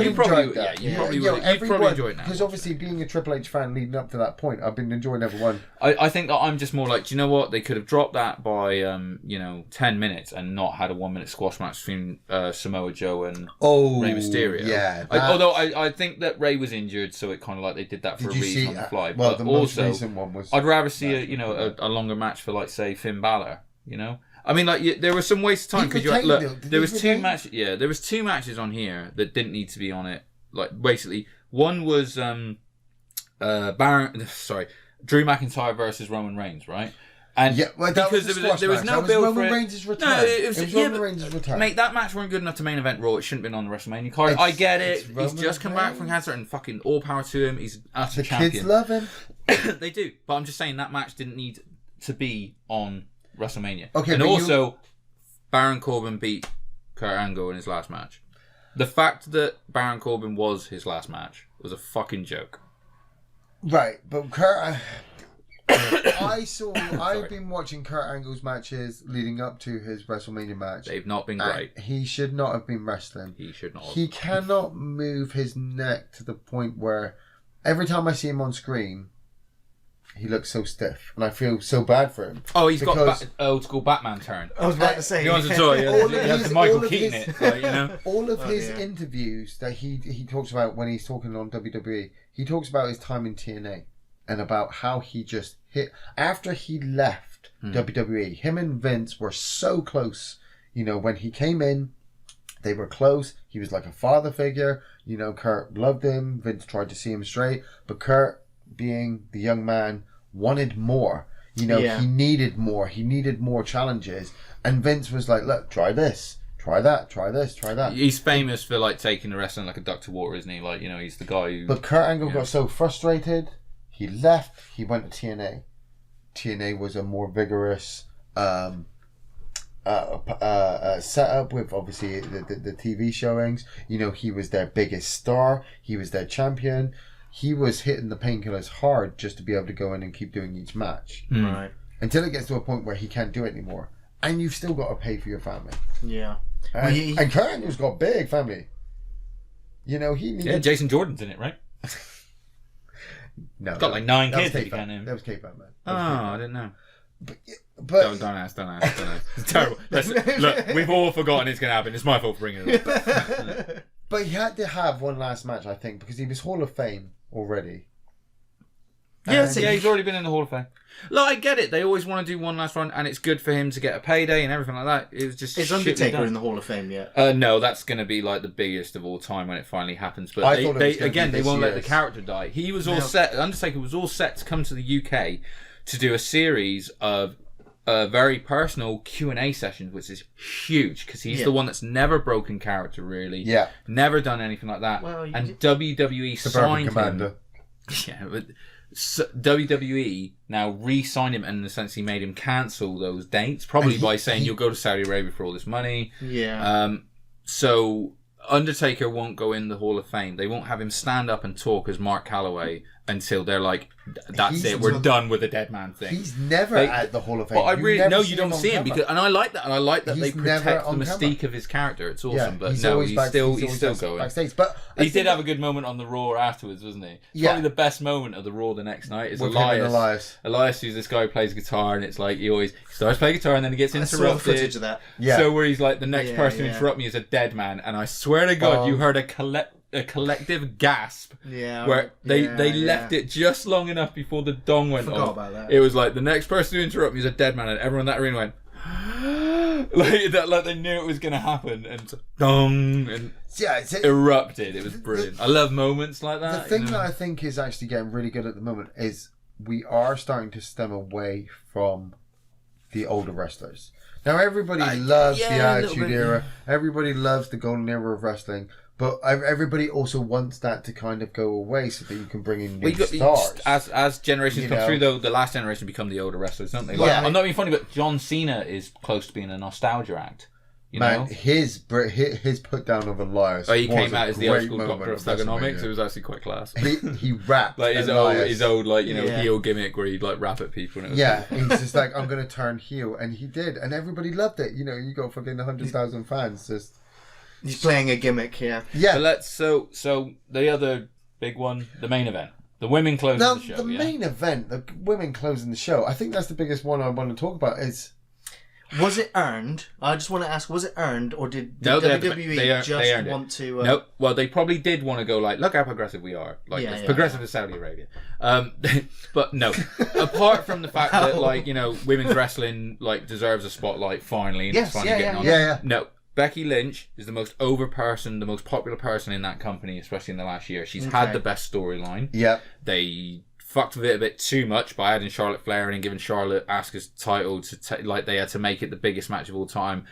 that. You probably would. You'd probably enjoy it now. Because obviously, being a Triple H fan leading up to that point, I've been enjoying every one. I think that I'm just more like, do you know what? They could have dropped that by 10 minutes and not had a 1-minute squash match between Samoa Joe and Rey Mysterio. Yeah. Although I think that Rey was injured, so it kind of like they did that for a reason on the fly. Well, but the also, most recent one was. I'd rather see a longer match for, like, say, Finn Balor, you know? I mean, like, there was some waste of time because there was two matches. Yeah, there was 2 matches on here that didn't need to be on it. Like, basically, one was Drew McIntyre versus Roman Reigns, right? And because there was no build for it. Reigns' return. No, it was Roman Reigns' return. Mate, that match weren't good enough to main event Raw. It shouldn't have been on the WrestleMania card. I get it. He's just come back from cancer, and fucking all power to him. He's utter champion. Kids love him. They do, but I'm just saying that match didn't need to be on WrestleMania. Okay, and also, Baron Corbin beat Kurt Angle in his last match. The fact that Baron Corbin was his last match was a fucking joke. Right, but Kurt. I've been watching Kurt Angle's matches leading up to his WrestleMania match. They've not been great. He should not have been wrestling. He should not have. He cannot move his neck to the point where every time I see him on screen, he looks so stiff, and I feel so bad for him. Oh, he's got old school Batman turn. I was about to say. He wants to he has the Michael Keaton it. Like, you know? All of his interviews that he talks about when he's talking on WWE, he talks about his time in TNA and about how he just hit after he left WWE. Him and Vince were so close. You know, when he came in, they were close. He was like a father figure. You know, Kurt loved him. Vince tried to see him straight, but Kurt, being the young man, wanted more. You know, he needed more. He needed more challenges. And Vince was like, look, try this, try that, try this, try that. He's famous for, like, taking the wrestling like a duck to water, isn't he? Like, you know, he's the guy who... But Kurt Angle got so frustrated, he left, he went to TNA. TNA was a more vigorous setup with, obviously, the TV showings. You know, he was their biggest star. He was their champion. He was hitting the painkillers hard just to be able to go in and keep doing each match. Right. Until it gets to a point where he can't do it anymore. And you've still got to pay for your family. Yeah. And Kurt Angle's got a big family. You know, he needed... Yeah, Jason Jordan's in it, right? No. He's got like 9 kids. That was K-Fan, man. Oh, I didn't know. But don't ask. It's terrible. Look, we've all forgotten it's going to happen. It's my fault for bringing it up. But he had to have one last match, I think, because he was Hall of Fame already. Yeah, he's already been in the Hall of Fame. Look, I get it. They always want to do one last run, and it's good for him to get a payday and everything like that. It was just is Undertaker in the Hall of Fame yet? No, that's going to be like the biggest of all time when it finally happens. But they won't let the character die. He was all set. Undertaker was all set to come to the UK to do a series of very personal Q&A sessions, which is huge because he's the one that's never broken character, really. Yeah, never done anything like that. Well, and WWE signed him. Yeah, but WWE now re-signed him, and in a sense he made him cancel those dates, probably by saying you'll go to Saudi Arabia for all this money. Yeah. So Undertaker won't go in the Hall of Fame. They won't have him stand up and talk as Mark Calloway until they're like, that's it, we're done with the dead man thing. He's never at the Hall of Fame. But I really you don't see him because, and I like that, they protect the mystique of his character. It's awesome, but he's still going backstage. But he did have a good moment on the Raw afterwards, wasn't he? Probably the best moment of the Raw the next night is Elias. Elias, who's this guy who plays guitar, and it's like he starts playing guitar and then he gets interrupted. I saw footage of that. Yeah. So where he's like, the next person to interrupt me is a dead man, and I swear to God, you heard a collective gasp where they left it just long enough before the dong went off. About that. It was like the next person to interrupt me is a dead man, and everyone in that arena went like they knew it was going to happen, and dong, and erupted. It was brilliant. I love moments like that. The thing that I think is actually getting really good at the moment is we are starting to stem away from the older wrestlers. Now everybody loves the Attitude Era. Everybody loves the golden era of wrestling. But everybody also wants that to kind of go away so that you can bring in new stars. As generations come through, though, the last generation become the older wrestlers, don't they? Like, I'm not being funny, but John Cena is close to being a nostalgia act. You know? His put down of Elias. He came out as the old school doctor of thugonomics. It was actually quite class. He rapped like his old heel gimmick where he'd like rap at people. And it was he's just like, I'm gonna turn heel, and he did, and everybody loved it. You know, you got fucking 100,000 fans just. He's playing a gimmick, yeah. So the other big one, the main event. The women closing the show. Main event, the women closing the show. I think that's the biggest one I want to talk about is... Was it earned? I just want to ask, was it earned, or did WWE want to... No, well, they probably did want to go like, look how progressive we are. Like, progressive as Saudi Arabia. But no. Apart from the fact that, like, you know, women's wrestling, like, deserves a spotlight finally. And it's finally getting on. No. Becky Lynch is the most over person, the most popular person in that company, especially in the last year. She's had the best storyline. Yeah. They fucked with it a bit too much by adding Charlotte Flair in and giving Charlotte Asuka's title to like they had to make it the biggest match of all time.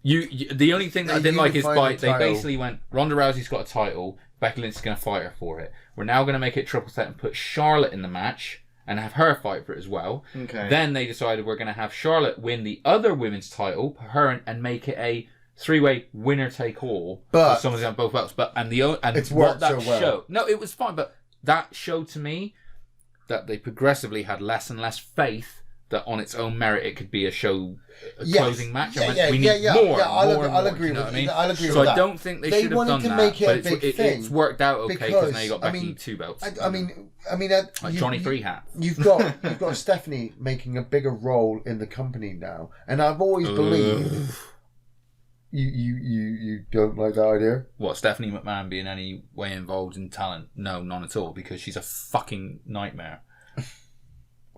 The only thing that I didn't like is they basically went, Ronda Rousey's got a title, Becky Lynch is going to fight her for it. We're now going to make it triple threat and put Charlotte in the match and have her fight for it as well. Okay. Then they decided we're going to have Charlotte win the other women's title, put her and make it a three-way winner take all. But someone's got both belts. It's worked so well. No, it was fine, but that showed to me that they progressively had less and less faith that on its own merit it could be a closing match. We need more. I'll agree with you. I'll agree with that. So I don't think they should have done that. But it's worked out okay because now you got Becky 2 belts. I mean, like Johnny 3 hats. You've got Stephanie making a bigger role in the company now, and I've always believed. You don't like that idea? What, Stephanie McMahon being any way involved in talent? No, none at all, because she's a fucking nightmare.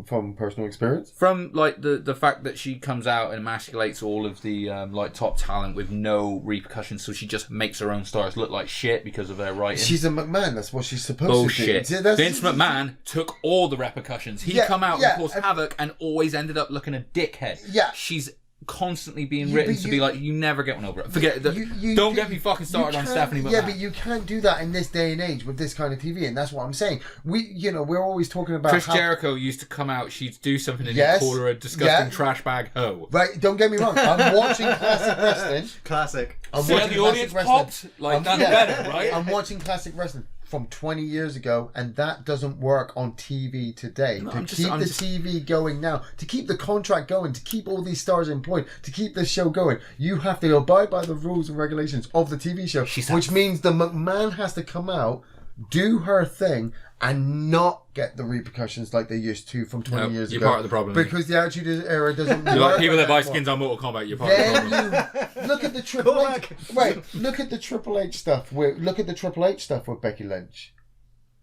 From personal experience? From like the fact that she comes out and emasculates all of the like top talent with no repercussions, so she just makes her own stars look like shit because of their writing. She's a McMahon, that's what she's supposed to do. Vince McMahon took all the repercussions. He come out and caused havoc and always ended up looking a dickhead. Yeah. She's constantly being written to be like, you never get one over it. Forget it. Don't get me fucking started on Stephanie McMahon. Yeah, but you can't do that in this day and age with this kind of TV, and that's what I'm saying. We're always talking about Chris Jericho used to come out, she'd do something and he'd call her a disgusting trash bag hoe. Right, don't get me wrong. I'm watching classic wrestling. Classic. I'm watching the audience popped. Like, that's better, right? I'm watching classic wrestling from 20 years ago, and that doesn't work on TV today. To keep the TV going now, to keep the contract going, to keep all these stars employed, to keep this show going, you have to abide by the rules and regulations of the TV show, which means the McMahon has to come out, do her thing, and not get the repercussions like they used to from 20 years ago. You're part of the problem. Because the Attitude Era doesn't work. Like people that buy anymore. skins on Mortal Kombat, you're part of the problem. You look at the Triple H. Right, look at the Triple H stuff. Look at the Triple H stuff with Becky Lynch.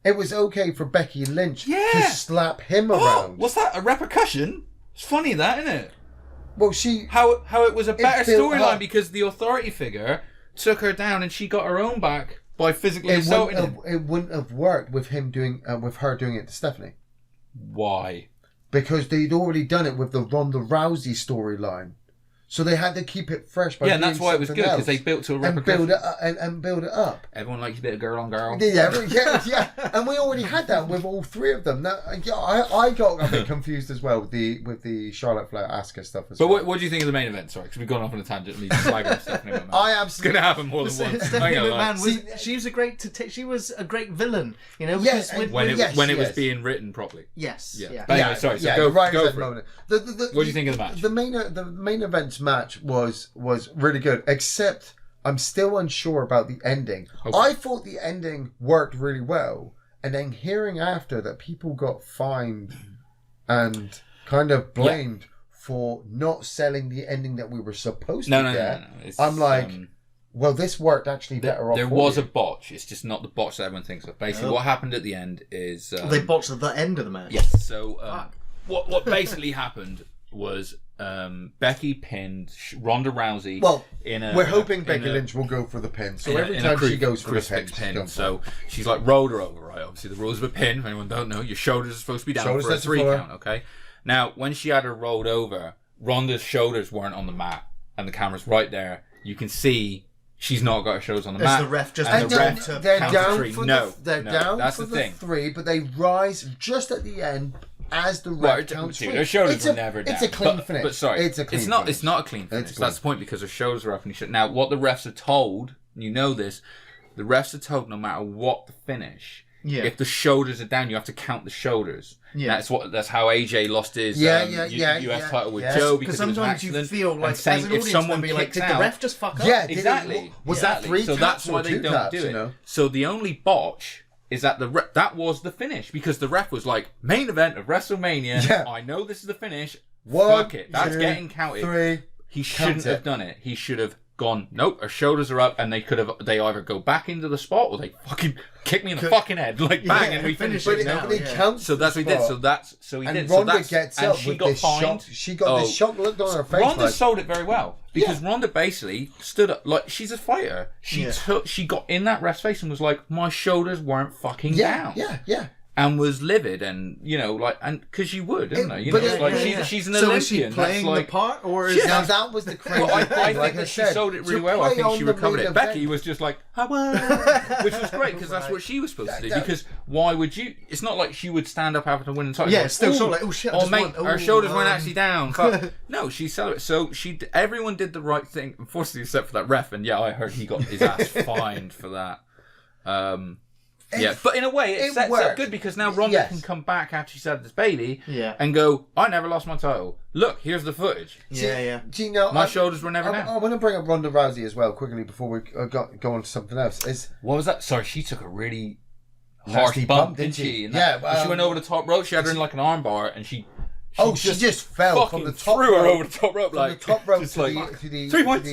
It was okay for Becky Lynch to slap him around. What's that? A repercussion? It's funny that, isn't it? Well, how it was a better built storyline up. because the authority figure took her down and she got her own back by physically assaulting him. It wouldn't have worked with him doing with her doing it to Stephanie. Why? Because they'd already done it with the Ronda Rousey storyline. So they had to keep it fresh by and that's why it was good because they built to a repercussion. And build it up. Everyone likes a bit of girl on girl. Yeah. And we already had that with all three of them. Now, I got a bit confused as well with the Charlotte Flair Asuka stuff as well. But what do you think of the main event? Sorry, because we've gone off on a tangent. And slagging Stephanie McMahon. I absolutely. It's going to happen more than once. Stephanie McMahon she was a great villain. You know, yes, when it was being written properly. Yes. Yeah. But anyway, sorry. So go for it. What do you think of the match? The main event's match was really good, except I'm still unsure about the ending. Okay. I thought the ending worked really well, and then hearing after that people got fined and kind of blamed for not selling the ending that we were supposed to get. No. I'm like, well, this worked actually better off. There was a botch. It's just not the botch that everyone thinks of. Basically, what happened at the end is they botched at the end of the match. Yes. So what basically happened was Becky pinned Ronda Rousey. Well, we're hoping Becky Lynch will go for the pin. So every time she goes for the pin, so she's like rolled her over. Right. Obviously, the rules of a pin. If anyone don't know, your shoulders are supposed to be down for a 3 count. Okay. Now, when she had her rolled over, Ronda's shoulders weren't on the mat, and the camera's right there. You can see. She's not got her shoulders on the mat. The ref just they're down for that's the the thing. 3, but they rise just at the end as the ref counts 3. Her shoulders were never down. It's a clean finish. But sorry, it's not a clean finish. That's the point because her shoulders are up and now what the refs are told, you know this, the refs are told no matter what the finish, if the shoulders are down, you have to count the shoulders. Yeah, that's how AJ lost his US title with Joe because sometimes you feel like as an if someone be like, did the ref just fuck up? Yeah, exactly. Was that 3 So that's why they don't do it. You know? So the only botch is that that was the finish because the ref was like, main event of WrestleMania. Yeah. I know this is the finish. Fuck it. That's getting counted. 3. He shouldn't have done it. He should have gone, nope, her shoulders are up, and they either go back into the spot or they fucking kick me in the fucking head, like bang, and we finish it. So that's what he did. So he did. And Ronda gets and up she with got this fined. She got this shock look on her face. Ronda sold it very well because Ronda basically stood up like she's a fighter. She got in that ref's face and was like, my shoulders weren't fucking down. Yeah. And was livid, and and because you would, isn't it? You know, she's an Olympian. So is she playing the part, or is that was the crazy? Well, I think that she sold it really well. I think she recovered it. Becky was just like, which was great because that's what she was supposed to do. Because why would you? It's not like she would stand up after winning the title. Yeah, still sort of like, oh shit. Oh mate, her shoulders weren't actually down. No, she sold it. So everyone did the right thing. Unfortunately, except for that ref. And I heard he got his ass fined for that. But in a way, it sets up good because now Ronda can come back after she's had this baby and go, I never lost my title. Look, here's the footage. Do you know, my shoulders were never down. I want to bring up Ronda Rousey as well quickly before we go on to something else. What was that? Sorry, she took a really harsh bump, didn't she? She went over the top rope. She had her in like an armbar and she just fell from the top rope. Threw her over the top rope, from the top rope to the 3 points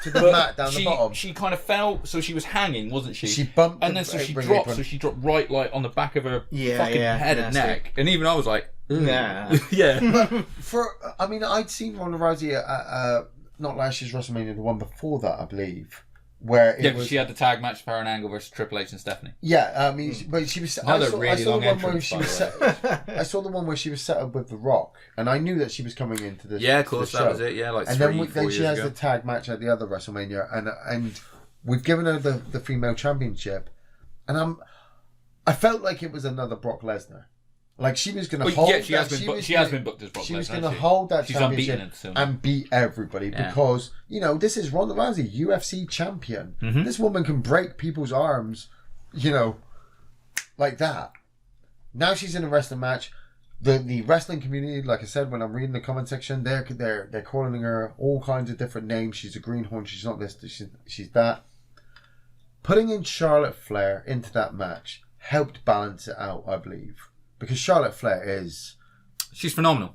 to the mat down the bottom. She kind of fell, so she was hanging, wasn't she? She bumped, and then she dropped. So she dropped right like on the back of her fucking head and neck. And even I was like, yeah. I'd seen Ronda Rousey not last year's WrestleMania, the one before that, I believe. Where she had the tag match for her and Angle versus Triple H and Stephanie. Yeah, but she was. I saw the one where she was set up with The Rock, and I knew that she was coming into this. Yeah, of course, that was it. Yeah, like 3-4 years ago. Then she has the tag match at the other WrestleMania, and we've given her the female championship, and I felt like it was another Brock Lesnar. Like she was going to hold. Yeah, she has been booked as Brock Lesnar. She was going to hold that championship and beat everybody because this is Ronda Rousey, UFC champion. Mm-hmm. This woman can break people's arms, like that. Now she's in a wrestling match. The wrestling community, like I said, when I'm reading the comment section, they're calling her all kinds of different names. She's a greenhorn. She's not this. She's that. Putting in Charlotte Flair into that match helped balance it out, I believe. Because Charlotte Flair she's phenomenal.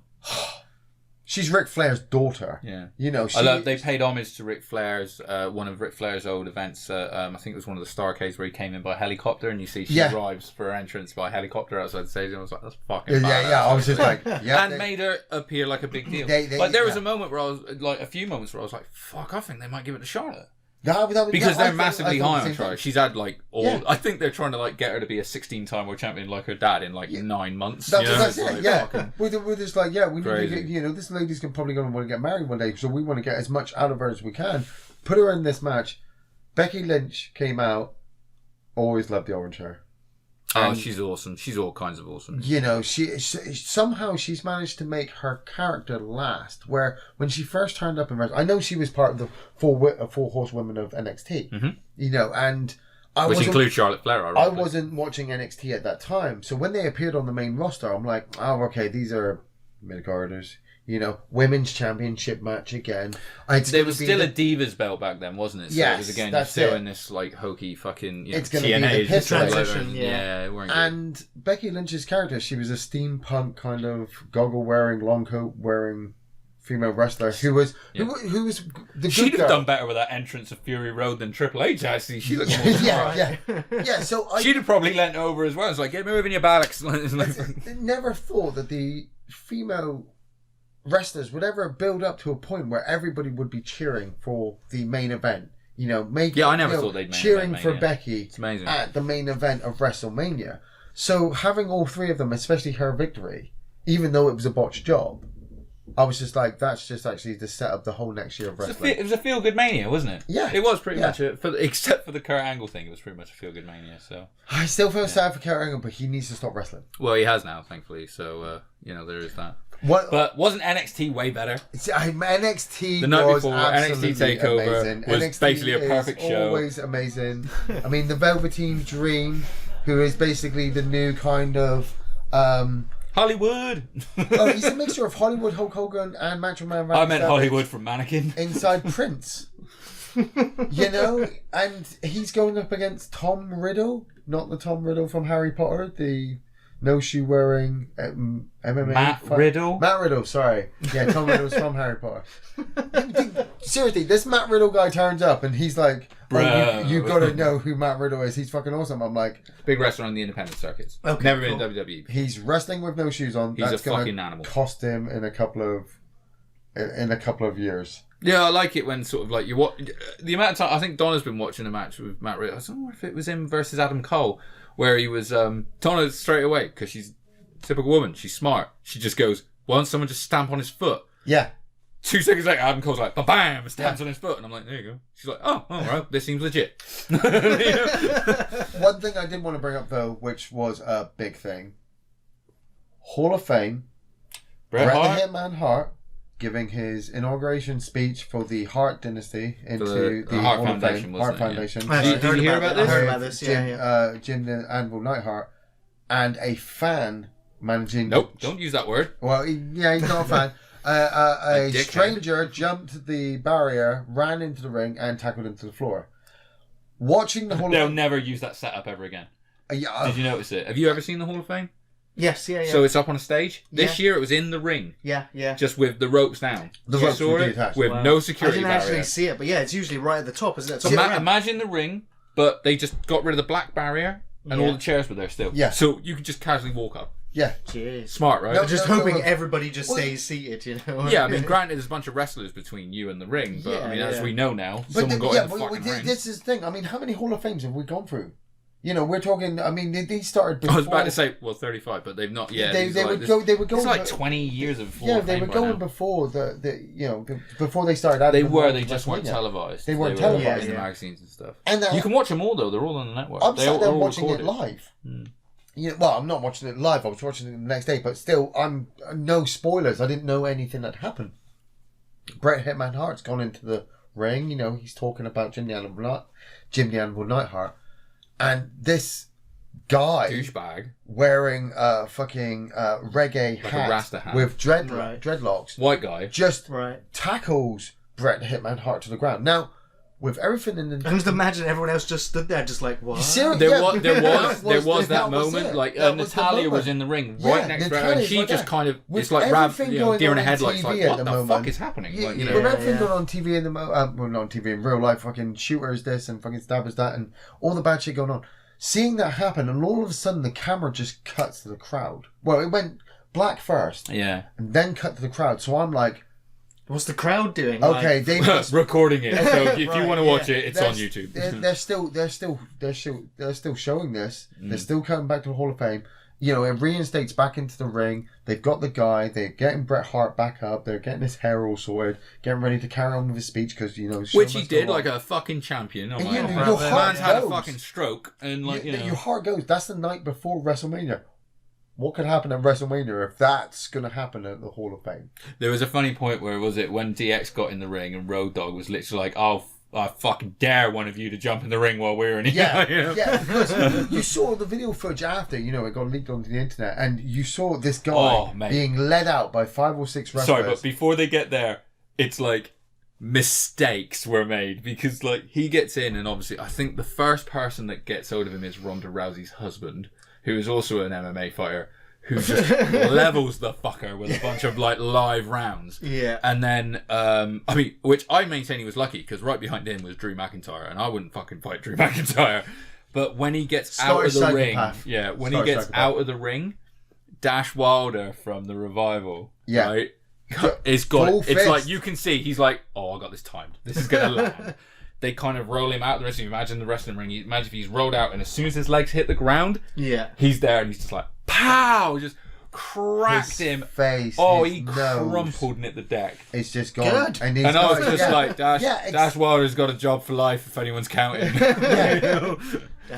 She's Ric Flair's daughter. Yeah. You know, they paid homage to Ric Flair's, one of Ric Flair's old events. I think it was one of the Starcades where he came in by helicopter, and you see she arrives for her entrance by helicopter outside the stadium. I was like, that's fucking badass. I was just like, and made her appear like a big deal. There was a moment where I was like, a few moments where I was like, fuck, I think they might give it to Charlotte. Because they're massively high on Charlotte. She's had like I think they're trying to like get her to be a 16-time world champion like her dad in like 9 months. That's it. We're just like, we need to get, this lady's probably going to want to get married one day, so we want to get as much out of her as we can. Put her in this match. Becky Lynch came out. Always loved the orange hair. Oh, she's awesome. She's all kinds of awesome. You know, she somehow she's managed to make her character last. Where when she first turned up in wrestling, I know she was part of the four horsewomen of NXT. Mm-hmm. You know, and which includes Charlotte Flair. I wasn't watching NXT at that time, so when they appeared on the main roster, I'm like, oh, okay, these are mid-carders. You know, women's championship match again. There was still a Divas belt back then, wasn't it? So yes, it was again, you're still in this like hokey fucking. It's going to be the piss transition. And Becky Lynch's character, she was a steampunk kind of goggle wearing, long coat wearing female wrestler who was the good She'd have girl. done better with that entrance of Fury Road than Triple H. Actually, she looked more yeah. So she'd have probably leant over as well. It's like, get moving your ballocks. I never thought that the female wrestlers would ever build up to a point where everybody would be cheering for the main event. You know, I never thought they'd cheering for Becky it's amazing. At the main event of WrestleMania. So having all three of them, especially her victory, even though it was a botched job, I was just like, that's just actually to set up the whole next year of wrestling. It was a feel-good Mania, wasn't it? Yeah. It was pretty much, except for the Kurt Angle thing, it was pretty much a feel-good Mania. So I still feel sad for Kurt Angle, but he needs to stop wrestling. Well, he has now, thankfully. So, there is that. But wasn't NXT way better? NXT the night was before absolutely NXT Takeover amazing. was NXT basically a perfect show. Always amazing. I mean, the Velveteen Dream, who is basically the new kind of Hollywood. He's a mixture of Hollywood, Hulk Hogan, and Macho Man. Randy I meant Savage Hollywood from Mannequin. Inside Prince. You know, and he's going up against Tom Riddle, not the Tom Riddle from Harry Potter, the no-shoe wearing MMA Matt Riddle, sorry. Yeah, Tom Riddle's from Harry Potter. Seriously, this Matt Riddle guy turns up and he's like, you gotta know who Matt Riddle is. He's fucking awesome. I'm like, big wrestler on the independent circuits. Okay, never been in WWE. He's wrestling with no shoes on. He's That's a fucking animal. Cost him in a couple of years. Yeah, I like it when sort of like you watch the amount of time. I think Donna's been watching a match with Matt Riddle. I don't know if it was him versus Adam Cole, where he was Donna straight away because she's a typical woman. She's smart. She just goes, "Why don't someone just stamp on his foot?" Yeah. 2 seconds later, Adam Cole's like, "Bam!" and stamps on his foot, and I'm like, "There you go." She's like, "Oh, all right, this seems legit." One thing I did want to bring up though, which was a big thing, Hall of Fame, Bret the Hitman Hart giving his inauguration speech for the Hart dynasty into the Hart Hall Foundation. of Fame. Wasn't Hart it? Foundation. Yeah. Did you hear about this? I heard about this. Yeah. Jim the Anvil Neidhart, and a fan managing. Nope, don't use that word. Well, he's not a fan. A stranger jumped the barrier, ran into the ring, and tackled him to the floor. Watching the Hall of They'll Fame. never use that setup ever again. Did you notice it? Have you ever seen the Hall of Fame? Yes, yeah. So it's up on a stage. This year it was in the ring. Yeah. Just with the ropes down. The You ropes saw were it detached. with Wow. no I security didn't barrier. actually see it, but yeah, it's usually right at the top, isn't it? So imagine the ring, but they just got rid of the black barrier and all the chairs were there still. Yeah. So you could just casually walk up. Yeah. Jeez. Smart, right? I'm just hoping everybody just stays seated, you know? Yeah, I mean, granted, there's a bunch of wrestlers between you and the ring, but I mean, as we know now, someone got in the fucking ring. This is the thing. I mean, how many Hall of Fames have we gone through? You know, we're talking. I mean, these started before. I was about to say, 35, but they've not yet. They would go. It's like 20 years of Hall of they Fame were going before before they started. They were. They just weren't televised. They weren't televised in the magazines and stuff. And you can watch them all though. They're all on the network. I'm sat there all watching recorded. it live. You know, well, I'm not watching it live. I was watching it the next day, but still, I'm no spoilers. I didn't know anything that happened. Bret Hitman Hart's gone into the ring. You know, he's talking about Jim the Anvil Neidhart, and this guy douchebag wearing a fucking reggae like a Rasta hat with dreadlocks, white guy, just tackles Bret Hitman Hart to the ground. Now, with everything in the... I can just imagine everyone else just stood there, just like, what? There was that moment, like Natalia was in the ring right next to her, and she just kind of, it's like deer in the headlights, like, what the fuck is happening? Like, you know, with everything going on TV in the well, not on TV, in real life, fucking shooters this and fucking stabbers that, and all the bad shit going on. Seeing that happen, and all of a sudden the camera just cuts to the crowd. Well, it went black first, and then cut to the crowd. So I'm like, what's the crowd doing? Okay, like... they must... recording it. So if you want to watch it, it's on YouTube. They're still showing this. They're still coming back to the Hall of Fame. You know, it reinstates back into the ring. They've got the guy. They're getting Bret Hart back up. They're getting his hair all sorted. Getting ready to carry on with his speech because, you know... Which he did like a fucking champion. Oh, your heart man's had a goes. fucking stroke. And like, you know... Your heart goes. That's the night before WrestleMania. What could happen at WrestleMania if that's going to happen at the Hall of Fame? There was a funny point where, was it when DX got in the ring and Road Dogg was literally like, oh, I fucking dare one of you to jump in the ring while we're in here. Yeah, because you saw the video footage after, you know, it got leaked onto the internet, and you saw this guy being led out by 5 or 6 wrestlers. Sorry, but before they get there, it's like mistakes were made because like he gets in, and obviously I think the first person that gets hold of him is Ronda Rousey's husband, who is also an MMA fighter, who just levels the fucker with a bunch of like live rounds. Yeah. And then, I mean, which I maintain he was lucky because right behind him was Drew McIntyre, and I wouldn't fucking fight Drew McIntyre. But when he gets out of the ring, out of the ring, Dash Wilder from the Revival, right? It's like you can see he's like, oh, I got this timed. This is gonna land. They kind of roll him out the wrestling. Imagine the wrestling ring. Imagine if he's rolled out, and as soon as his legs hit the ground, he's there, and he's just like, pow! Just cracked him. Face. He crumpled and hit the deck. It's just gone. Good. And I was just like, Dash Wilder's got a job for life if anyone's counting.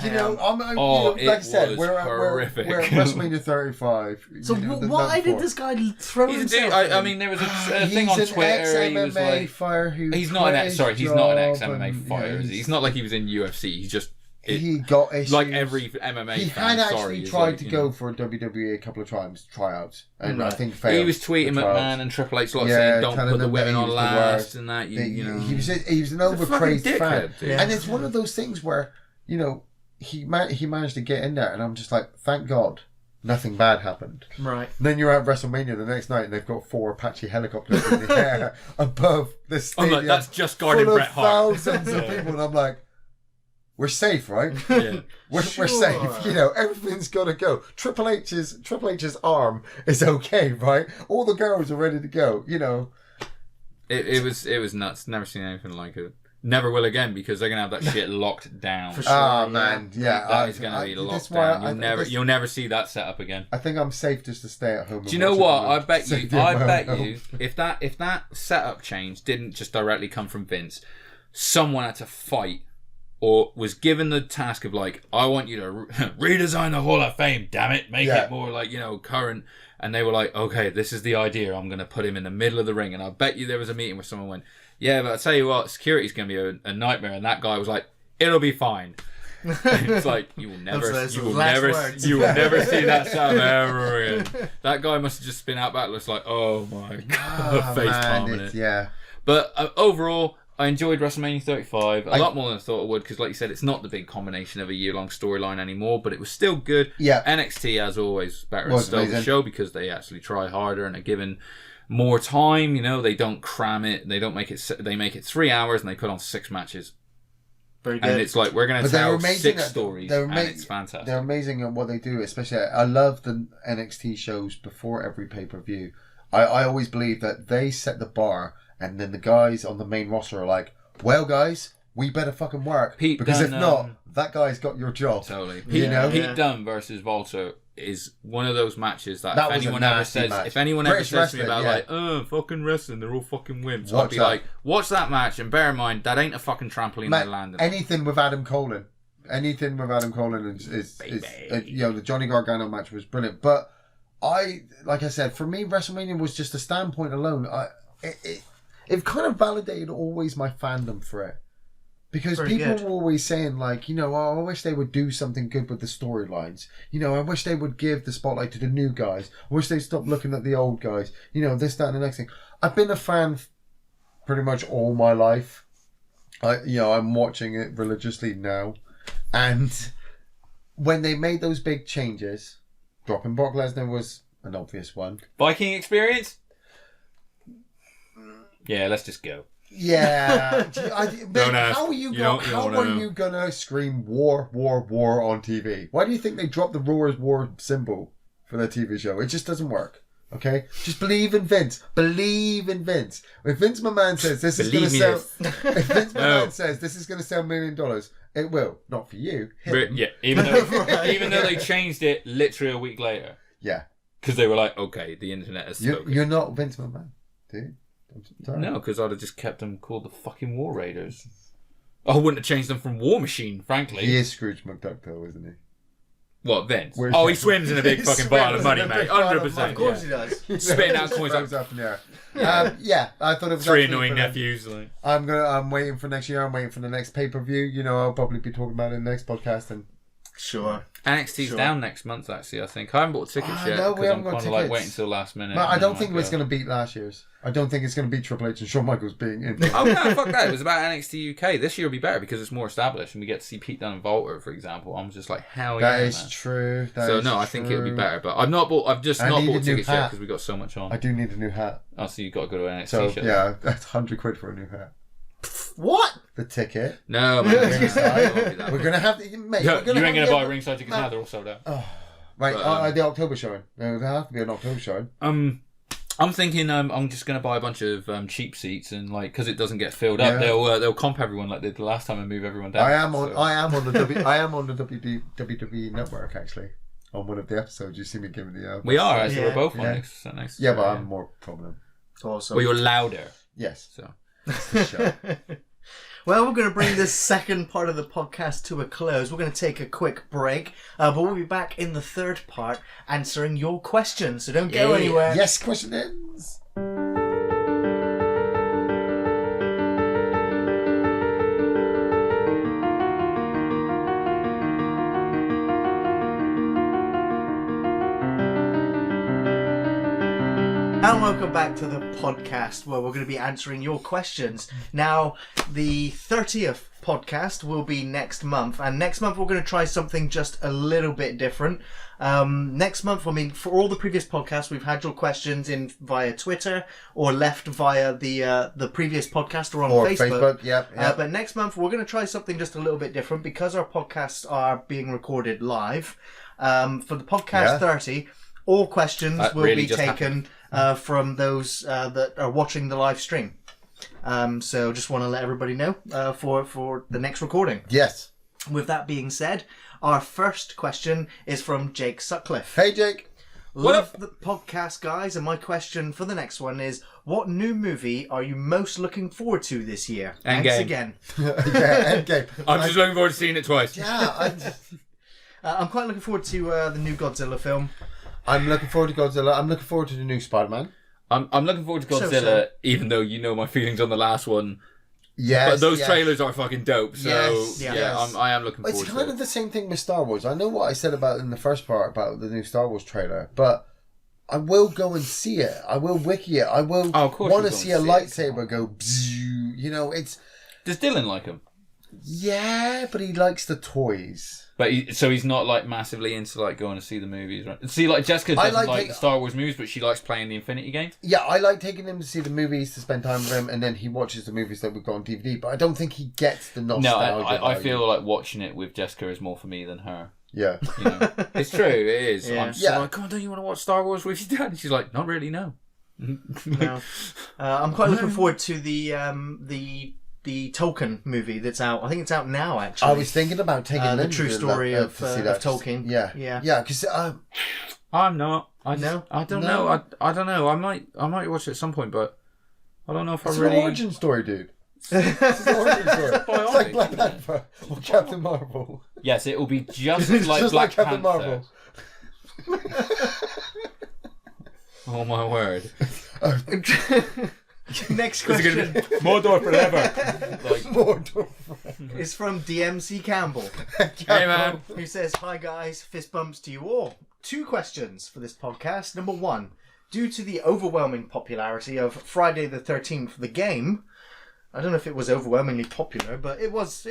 You know, like I said, we're at WrestleMania 35. So why did this guy throw himself? I mean, there was a thing on Twitter. He was like, fighter who he's not an ex-MMA fighter. Is he? He's not like he was in UFC. He's just he got issues. Like every MMA he fan. Had actually tried to go for a WWE a couple of times, tryouts, and I think failed. He was tweeting McMahon and Triple H saying, "Don't put the women on last," and that. You know, he was an overpraised fan, and it's one of those things where you know. He managed to get in there, and I'm just like, thank God, nothing bad happened. Right. Then you're at WrestleMania the next night, and they've got 4 Apache helicopters in the air above the stadium. I'm like, that's just guarding Bret Hart. Thousands of people, and I'm like, we're safe, right? Yeah. we're safe. You know, everything's got to go. Triple H's arm is okay, right? All the girls are ready to go. You know, it was nuts. Never seen anything like it. Never will again because they're gonna have that shit locked down. For sure, man, that is gonna be locked down. You'll never see that set up again. I think I'm safe just to stay at home. Do you know what? I bet you, if that setup change didn't just directly come from Vince, someone had to fight or was given the task of like, I want you to redesign the Hall of Fame. Damn it, make it more like current. And they were like, okay, this is the idea. I'm gonna put him in the middle of the ring. And I bet you there was a meeting where someone went, yeah, but I tell you what, security's going to be a nightmare. And that guy was like, it'll be fine. It's like, you will never see that sound ever again. That guy must have just been out back. It's like, oh my God, face palming it. Yeah. But overall, I enjoyed WrestleMania 35 a lot more than I thought it would because, like you said, it's not the big combination of a year-long storyline anymore, but it was still good. Yeah. NXT, as always, better to stole the show because they actually try harder and are given more time. You know, they don't cram it. They don't make it. They make it 3 hours and they put on 6 matches. Very good. And it's like we're going to tell 6 stories, and it's fantastic. They're amazing at what they do. Especially, I love the NXT shows before every pay-per-view. I always believe that they set the bar, and then the guys on the main roster are like, "Well, guys, we better fucking work because if not, that guy's got your job." Totally. Pete Dunne versus Walter is one of those matches that if anyone ever says to me about like, oh, fucking wrestling, they're all fucking wimps, I'd be like, watch that match and bear in mind that ain't a fucking trampoline they're landing. Anything with Adam Cole is you know, the Johnny Gargano match was brilliant. But like I said, for me, WrestleMania was just a standpoint alone. It kind of validated always my fandom for it. Because people were always saying, like, you know, oh, I wish they would do something good with the storylines. You know, I wish they would give the spotlight to the new guys. I wish they'd stop looking at the old guys. You know, this, that, and the next thing. I've been a fan pretty much all my life. I'm watching it religiously now, and when they made those big changes, dropping Brock Lesnar was an obvious one. Viking experience? Yeah, let's just go. Yeah. How are you gonna scream war on TV? Why do you think they dropped the war symbol for their TV show? It just doesn't work. Okay? Just believe in Vince. Believe in Vince. If Vince McMahon says this is gonna sell says this is gonna sell $1 million, it will. Not for you. Yeah, even though they changed it literally a week later. Yeah. Because they were like, okay, the internet has spoken. You're not Vince McMahon, dude. No, because I'd have just kept them called the fucking War Raiders. I wouldn't have changed them from War Machine, frankly. He is Scrooge McDuck, though, isn't he? What, Vince? He swims in a big fucking pile of money, mate. 100%. Of course he does. Spitting out coins up in the air. I thought it was 3 annoying nephews. Like. I'm waiting for next year. I'm waiting for the next pay-per-view. I'll probably be talking about it in the next podcast. And sure. NXT's down next month, actually, I think. I haven't bought tickets yet. No, we haven't got tickets. I'm kind of waiting until last minute. I don't think it's going to beat last year's. I don't think it's going to beat Triple H and Shawn Michaels being in. Oh, no, fuck that. It was about NXT UK. This year will be better because it's more established and we get to see Pete Dunne and Walter, for example. I'm just like, hell yeah. That is true. I think it'll be better. But I've just not bought tickets yet because we got so much on. I do need a new hat. Oh, so you've got to go to an NXT show. Yeah, that's £100 for a new hat. What? The ticket? No, man. We're going to have... Mate, you ain't going to buy ringside tickets now. They're all sold out. Oh. Right, the October showing. There have to be an October showing. I'm thinking I'm just going to buy a bunch of cheap seats and because it doesn't get filled up, they'll comp everyone like they did the last time and move everyone down. I am on the WWE network actually. On one of the episodes, you see me giving the. We are actually. We're both on next. Yeah, but I'm more prominent. Awesome. Well, you're louder. Yes. So. That's the show. Well, we're going to bring this second part of the podcast to a close. We're going to take a quick break, but we'll be back in the third part answering your questions. So don't go anywhere. Yes, questions. And welcome back to the podcast where we're going to be answering your questions. Now, the 30th podcast will be next month, and next month we're going to try something just a little bit different. Next month, for all the previous podcasts, we've had your questions in via Twitter or left via the previous podcast or on Facebook. Yep. But next month we're going to try something just a little bit different because our podcasts are being recorded live. For the podcast 30, all questions will be taken from those that are watching the live stream. So just want to let everybody know for the next recording. Yes. With that being said, our first question is from Jake Sutcliffe. Hey, Jake. Love the podcast, guys, and my question for the next one is, what new movie are you most looking forward to this year? Thanks again. Endgame. I'm just looking forward to seeing it twice. Yeah. I'm quite looking forward to the new Godzilla film. I'm looking forward to Godzilla. I'm looking forward to the new Spider-Man. I'm looking forward to Godzilla, even though you know my feelings on the last one. Yes, but those trailers are fucking dope. So I am looking forward to it. It's kind of the same thing with Star Wars. I know what I said about in the first part about the new Star Wars trailer, but I will go and see it. I will wiki it. I will want to see a lightsaber go. Bzzz, it's. Does Dylan like him? Yeah, but he likes the toys. But he's not like massively into like going to see the movies, right? See, like Jessica doesn't like the Star Wars movies, but she likes playing the Infinity games. Yeah, I like taking him to see the movies to spend time with him, and then he watches the movies that we've got on DVD. But I don't think he gets the nostalgia. No, I feel like watching it with Jessica is more for me than her. Yeah, it's true. It is. Yeah. I'm so like, oh, don't you want to watch Star Wars with your dad? And she's like, not really, no. No. I'm quite looking forward to the Tolkien movie that's out. I think it's out now, actually. I was thinking about taking the true story of Tolkien. Yeah. Because I'm not. I don't know. I don't know. I might watch it at some point, but I don't know if it's I really. It's an origin story, dude. It's an origin story. It's like Black Panther or Captain Marvel. Yes, it will be just like Black Captain Panther. Marvel. Oh my word. Next question. Mordor forever. Mordor is from DMC Campbell. Hey man. Who says, hi guys, fist bumps to you all. 2 questions for this podcast. Number 1, due to the overwhelming popularity of Friday the 13th, the game, I don't know if it was overwhelmingly popular, but it was.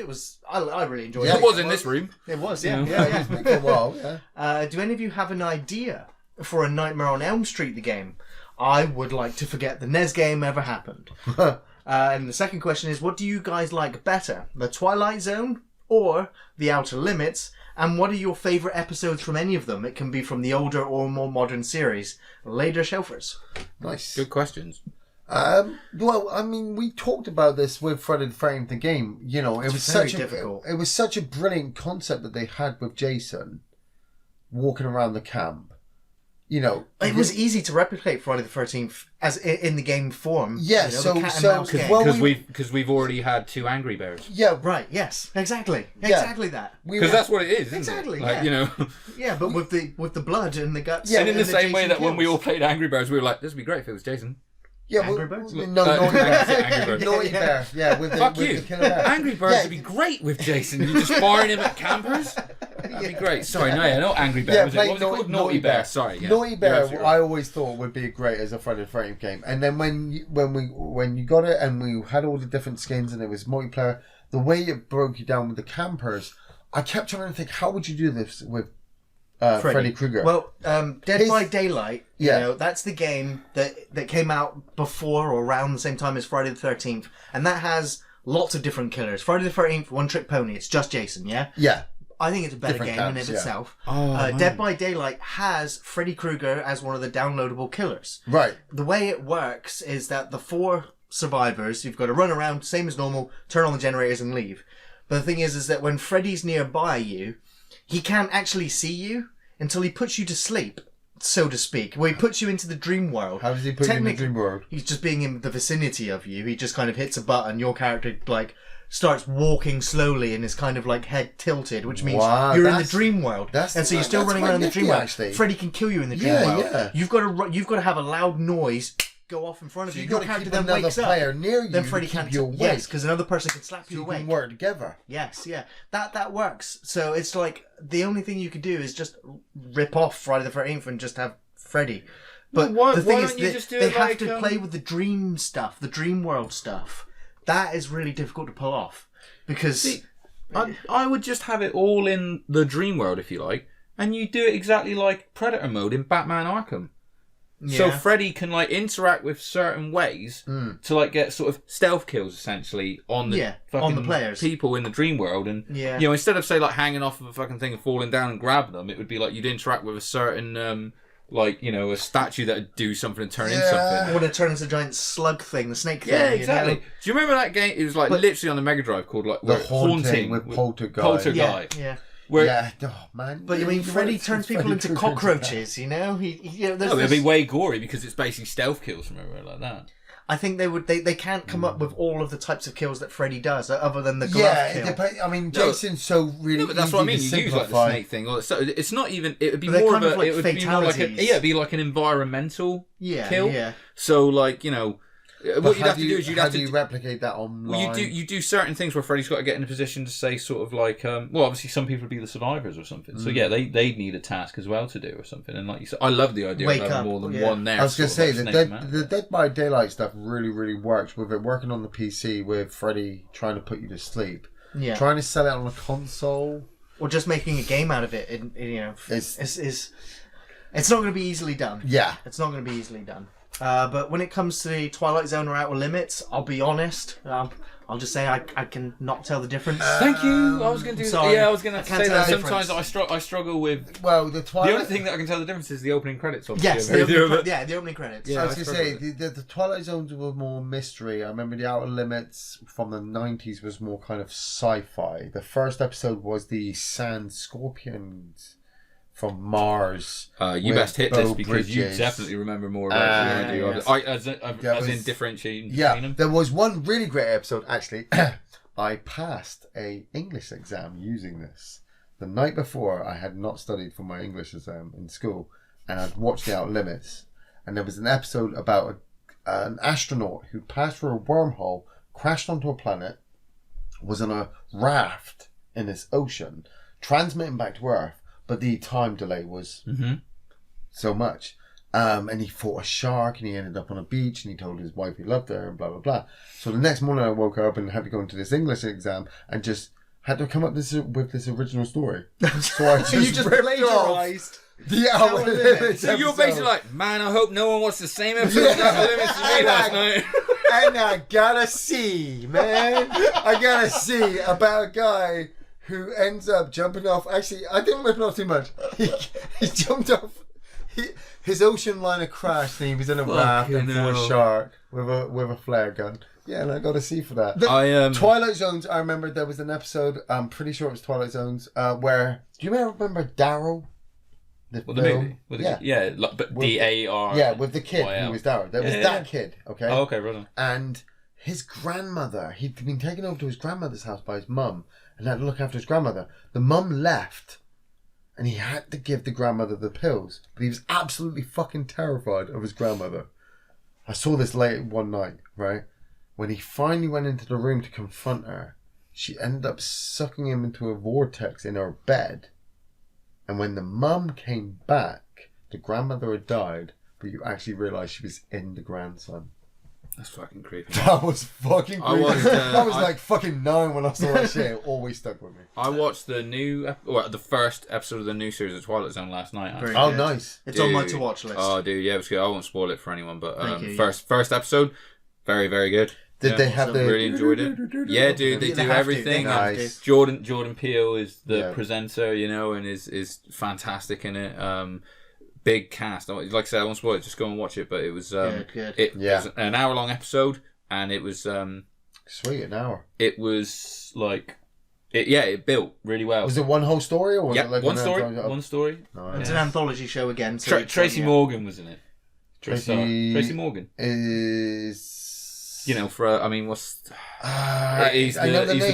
I really enjoyed it. It was in this room. It was, yeah. It's been a while, yeah. Do any of you have an idea for a Nightmare on Elm Street, the game? I would like to forget the NES game ever happened. And the second question is, what do you guys like better, the Twilight Zone or the Outer Limits? And what are your favourite episodes from any of them? It can be from the older or more modern series. Later Shelfers. Nice. Good questions. Well, I mean, we talked about this with Fred Frame the game. You know, it was very such difficult. It was such a brilliant concept that they had with Jason walking around the camp. You know, it was easy to replicate Friday the 13th as in the game form. Yeah, you know, the cat and mouse game. Because we've already had 2 Angry Bears. Yeah, right. Yes, exactly, Yeah. exactly that. Because that's what it is, isn't Exactly, it? Like, yeah. you know. Yeah, but with the blood and the guts. Yeah, and in the the same way Jason that when we kills. all played Angry Bears, we were like, this would be great if it was Jason. yeah, Angry Birds? No, Naughty Bear. Angry Birds. Naughty Bear. Yeah, with the, Fuck with you. the killer bear. Angry Birds Yeah. would be great with Jason. You just firing him at campers. That'd be great. Sorry, no, not Angry Bear. Yeah, Was it? play What was it called? Naughty Bear. Sorry. Yeah. Naughty Bear, You're absolutely right. I always thought would be great as a Friday the 13th game. And then when you got it and we had all the different skins and it was multiplayer, the way it broke you down with the campers, I kept trying to think, how would you do this with Freddy Krueger? Well, Dead by Daylight, Yeah. you know, that's the game that came out before or around the same time as Friday the 13th, and that has lots of different killers. Friday the 13th, one trick pony, it's just Jason, yeah? Yeah. I think it's a better Different game in camps, of yeah. itself. Oh, Dead by Daylight has Freddy Krueger as one of the downloadable killers. Right. The way it works is that the 4 survivors, you've got to run around, same as normal, turn on the generators and leave. But the thing is that when Freddy's nearby you, he can't actually see you until he puts you to sleep, so to speak. Well, he puts you into the dream world. How does he put you in the dream world? He's just being in the vicinity of you. He just kind of hits a button. Your character, starts walking slowly and is kind of head tilted, which means Wow, you're in the that's- dream world. that's- And so you're still that's running quite around the nifty, dream world. actually. Freddy can kill you in the dream Yeah, world. yeah. You've got to have a loud noise go off in front of So you. you've Your got to character keep then another wakes player up. near you Then to Freddy keep can't. you awake. Yes, because another person can slap So you you awake. can work together. Yes, yeah, that works. So it's the only thing you could do is just rip off Friday the 13th and just have Freddy. But Well, the thing why is, don't you just do they it have like, to play with the dream stuff, the dream world stuff. That is really difficult to pull off because. See, I would just have it all in the dream world, if you like, and you do it exactly like Predator mode in Batman Arkham. So Yeah. Freddy can interact with certain ways to get sort of stealth kills essentially on the on the players. people in the dream world, and Yeah. instead of say hanging off of a fucking thing and falling down and grab them, it would be you'd interact with a certain a statue that would do something and turn into something. Or to turn into a giant slug thing, the snake thing. Yeah, you exactly. know? Do you remember that game? It was literally on the Mega Drive called The Haunting with Poltergeist. Poltergeist. Yeah. Where, Yeah, oh man. But I mean, Freddy It's turns Freddy people into Krueger cockroaches. You know, there's it'd this- be way gory because it's basically stealth kills from everywhere like that. I think they can't come up with all of the types of kills that Freddy does, other than the glove Yeah, kill. it depends. I mean, Jason's so really. No, but that's easy what I mean. to You use the simplify. snake thing, or so it's not even. It would be But they're more kind of of a. like It would be more like fatalities. it'd be like an environmental Yeah, kill. yeah. So But what you'd how have to do is you'd how have do you to. replicate that online? Well, you do certain things where Freddy's got to get in a position to say sort of well, obviously some people would be the survivors or something. So yeah, they need a task as well to do or something. And like you said, I love the idea Wake of having up, more than yeah. one there. I was going to say, the the Dead by Daylight stuff really, really works with it working on the PC with Freddy trying to put you to sleep. Yeah. Trying to sell it on a console. Or just making a game out of it. It's not going to be easily done. Yeah. It's not going to be easily done. But when it comes to the Twilight Zone or Outer Limits, I'll be honest. I'll just say I can not tell the difference. Thank you. I was going to do. sorry. Yeah, I was going I to can't say tell that. the Sometimes difference. I struggle with. Well, the Twilight... The only thing that I can tell the difference is the opening credits. Obviously, Yes, the opening credits. Yeah. I was I going to struggle say, the Twilight Zones were more mystery. I remember the Outer Limits from the 90s was more kind of sci-fi. The first episode was the Sand Scorpions from Mars. You with best hit this Beau because you Bridges. definitely remember more about it than I do. yes. As in differentiating between Yeah, them. there was one really great episode, actually. I passed a English exam using this. The night before, I had not studied for my English exam in school, and I'd watched The Outer Limits. And there was an episode about an astronaut who passed through a wormhole, crashed onto a planet, was on a raft in this ocean, transmitting back to Earth, but the time delay was so much. And he fought a shark, and he ended up on a beach, and he told his wife he loved her, and blah blah blah. So the next morning I woke up and had to go into this English exam and just had to come up with this original story. So I just plagiarized. The Outer Limits. So you're basically like, man, I hope no one watched the same episode of Outer Limits as me last night. And I gotta see, man. I gotta see about a guy who ends up jumping off. Actually, I didn't rip it off too much. He jumped off. His ocean liner crashed and he was in a raft and for a shark with a flare gun. Yeah, and I got a C for that. Twilight Zones, I remember there was an episode, I'm pretty sure it was Twilight Zones, where, do you remember Daryl? The movie? But D-A-R. Yeah, with the kid who was Daryl. There was that kid, okay? Oh, okay, right on. And his grandmother, he'd been taken over to his grandmother's house by his mum and had to look after his grandmother. The mum left and he had to give the grandmother the pills, but he was absolutely fucking terrified of his grandmother. I saw this late one night, right? When he finally went into the room to confront her, she ended up sucking him into a vortex in her bed. And when the mum came back, the grandmother had died, but you actually realised she was in the grandson. That's fucking creepy. That was fucking creepy. I was like fucking 9 when I saw that shit. It always stuck with me. I watched the first episode of the new series of Twilight Zone last night. Oh, nice. It's on my to watch list. Oh, dude, yeah, it was good. I won't spoil it for anyone, but first episode, very, very good. Did they have the... Really enjoyed it. Yeah, dude, they do everything. Nice. Jordan Peele is the presenter, and is fantastic in it. Big cast. Like I said, I won't spoil it. Just go and watch it. But it was good. It was an hour-long episode, and it was sweet, an hour. It was like it built really well. Was it one whole story, or was it like one story? Nice. It's an anthology show again. So Tracy Morgan was in it. Tracy Morgan is. He's the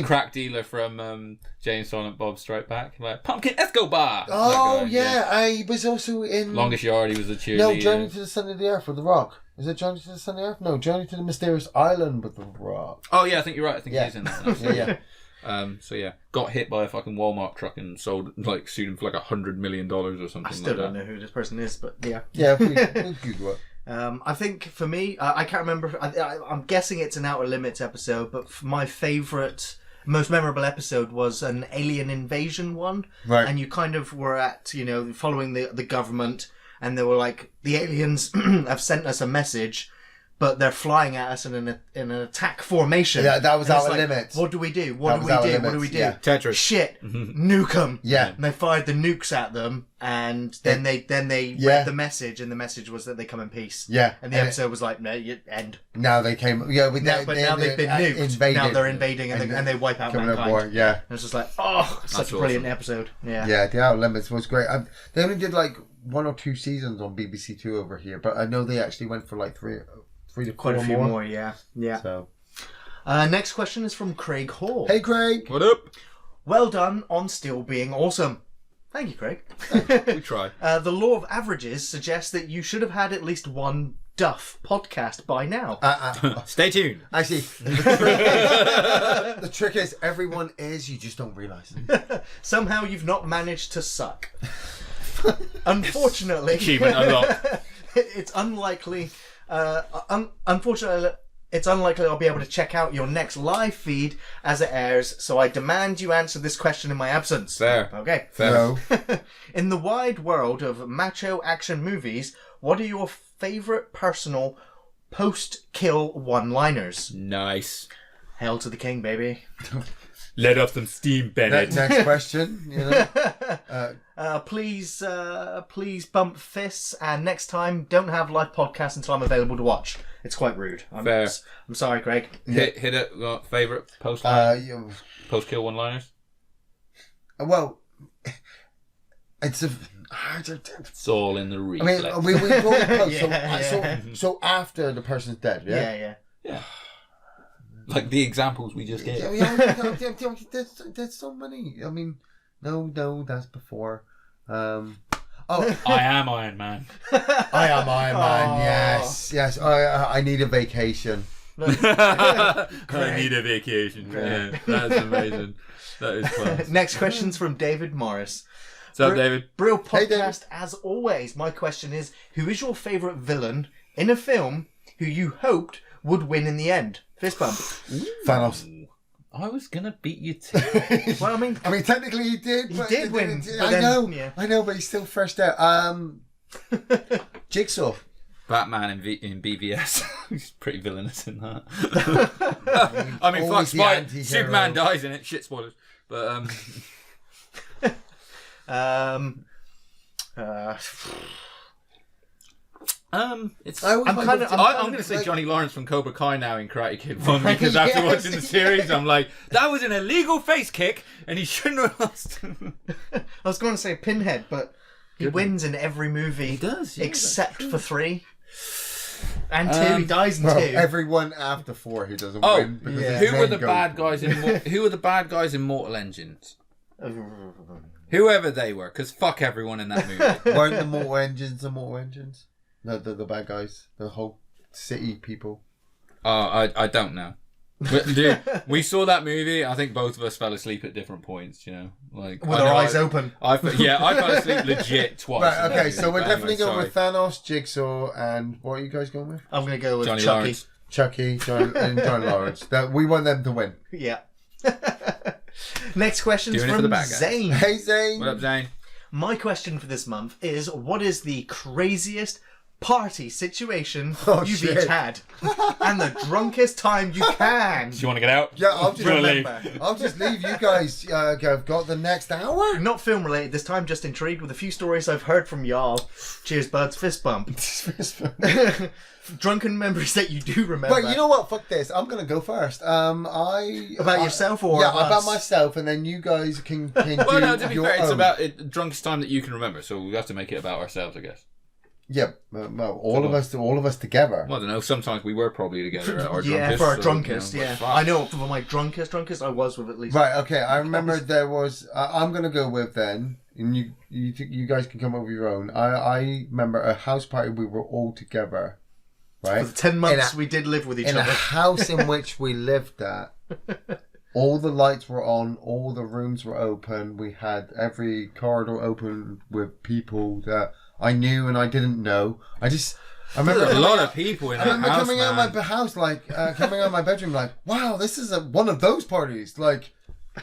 crack dealer from James Silent Bob Strike Back, like Pumpkin Escobar. Oh yeah, I was also in Longest Yard. He was a cheerleader. No, Journey to the Center of the Earth with The Rock. Is it Journey to the Center of the Earth? No, Journey to the Mysterious Island with The Rock. Oh yeah, I think you're right. I think he's in that. Yeah. So yeah, got hit by a fucking Walmart truck and sued him for like $100 million or something. I still don't know who this person is, but yeah. Yeah, we'll Google it. I think for me, I can't remember. I'm guessing it's an Outer Limits episode, but my favourite, most memorable episode was an alien invasion one. Right. And you kind of were following the government, and they were like, the aliens have sent us a message, but they're flying at us in an attack formation. Yeah, that was and Outer Limits. What do we do? What do we do? Yeah. Tetris. Shit, nuke them. Yeah. And they fired the nukes at them, and then they read the message, and the message was that they come in peace. Yeah. And the episode was like, no, you end. Now they came. Yeah, now they've been nuked. Invaded, now they're invading, and they wipe out mankind. War, yeah. And it's just like, such a brilliant episode. Yeah. Yeah, the Outer Limits was great. They only did like 1 or 2 seasons on BBC Two over here, but I know they actually went for like 3 to 4 quite a few more. Yeah. So, next question is from Craig Hall. hey Craig, What up? Well done on still being awesome. Thank you, Craig. We try. The law of averages suggests that you should have had at least one Duff podcast by now. Stay tuned. Actually, the trick is everyone is, you just don't realise it. Somehow you've not managed to suck. Unfortunately, Achievement unlocked. It's unlikely. Unfortunately, it's unlikely I'll be able to check out your next live feed as it airs, so I demand you answer this question in my absence. Fair. Okay. Fair. No. In the wide world of macho action movies, what are your favourite personal post-kill one-liners? Nice. Hail to the king, baby. Let off some steam, Bennett. Next question. Please bump fists, and next time don't have live podcasts until I'm available to watch. It's quite rude. Fair. I'm sorry, Craig. Hit it. Favourite post kill one-liners? Well, it's all in the I reflex. mean, we both post. Yeah. So after the person's dead, yeah? Yeah. Like the examples we just gave. There's so many. I mean, no, that's before. I am Iron Man. I am Iron Man. Yes. I need a vacation. I need a vacation. Yeah, that's amazing. That is class. Next question's from David Morris. What's up, David? Brill Hey, David. podcast as always. My question is, who is your favourite villain in a film who you hoped would win in the end? Fist bump. Thanos. I was gonna beat you too. Well, I mean, Technically he did. He but did it win, didn't- but I then- know. yeah. I know, but he's still first out. Jigsaw. Batman in BVS. He's pretty villainous in that. I mean, fuck, Always the anti-hero. Superman dies in it. Shit, spoilers. But it's. I always I'm wondered- going to say like- Johnny Lawrence from Cobra Kai now in Karate Kid 1 because after Yes. watching the series, I'm like, that was an illegal face kick and he shouldn't have lost. I was going to say Pinhead, but he wins in every movie. He does, yeah, except for 3 and 2. He dies in 2. Everyone after 4 who doesn't Oh, win. Because yeah. his Who were men the go- bad guys in Who were the bad guys in Mortal Engines? Whoever they were, because fuck everyone in that movie. Weren't the Mortal Engines the Mortal Engines? No, the bad guys. The whole city people. I don't know. But, dude, we saw that movie. I think both of us fell asleep at different points. You know, like With I our know eyes open. I fell asleep legit twice. Right, in that okay, movie. so we're But definitely anyway, going with Thanos, Jigsaw, and what are you guys going with? I'm going to go with Johnny Chucky. Lawrence. Chucky, and John Lawrence. That we want them to win. Yeah. Next question's Doing it for from the bad guys. Zane. Hey Zane. What up, Zane? My question for this month is, what is the craziest party situation Oh, you've shit. each had? And the drunkest time you can. Do you want to get out? Yeah, I'll just Remember. I'll just leave you guys. Have got the next hour. Not film related this time, just intrigued with a few stories I've heard from y'all. Cheers, buds. Fist bump. Drunken memories that you do remember. But you know what? Fuck this. I'm gonna go first. About yourself or yeah, us? about myself, and then you guys can Well, do no, to be your fair, it's own. about the drunkest time that you can remember, so we have to make it about ourselves, I guess. Yeah, well, all of us together. Well, I don't know. Sometimes we were probably together at our Yeah, drunkest. for our so, drunkest, you know, yeah. fuck. I know for my drunkest I was with at least. Right. Okay. I remember there was. I'm gonna go with then, and you guys can come up with your own. I remember a house party. We were all together. Right. For the 10 months we did live with each in other. a house in which we lived at. All the lights were on, all the rooms were open. We had every corridor open with people that I knew and I didn't know. I remember There's a lot of people in I that remember house, coming out man. of my house, coming out of my bedroom, like, wow, this is one of those parties, like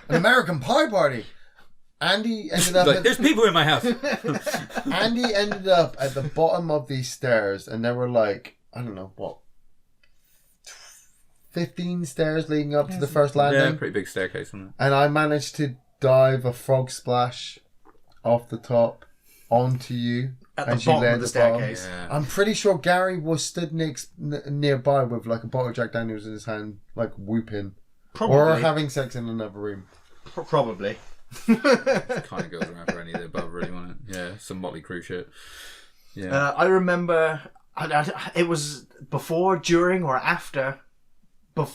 an American Pie party. Andy ended up. Like, there's people in my house. Andy ended up at the bottom of these stairs, and there were like, I don't know what, 15 stairs leading up to the first landing. Yeah, pretty big staircase, wasn't it? And I managed to dive a frog splash off the top onto you At the as you bottom lay of at the bottom. staircase. Yeah. I'm pretty sure Gary was stood nearby with like a bottle of Jack Daniels in his hand, like whooping. Probably. Or having sex in another room. Probably. Kind of goes around for any of the above, really, wasn't it? Yeah, some Motley Crue shit. Yeah. I remember it was before, during, or after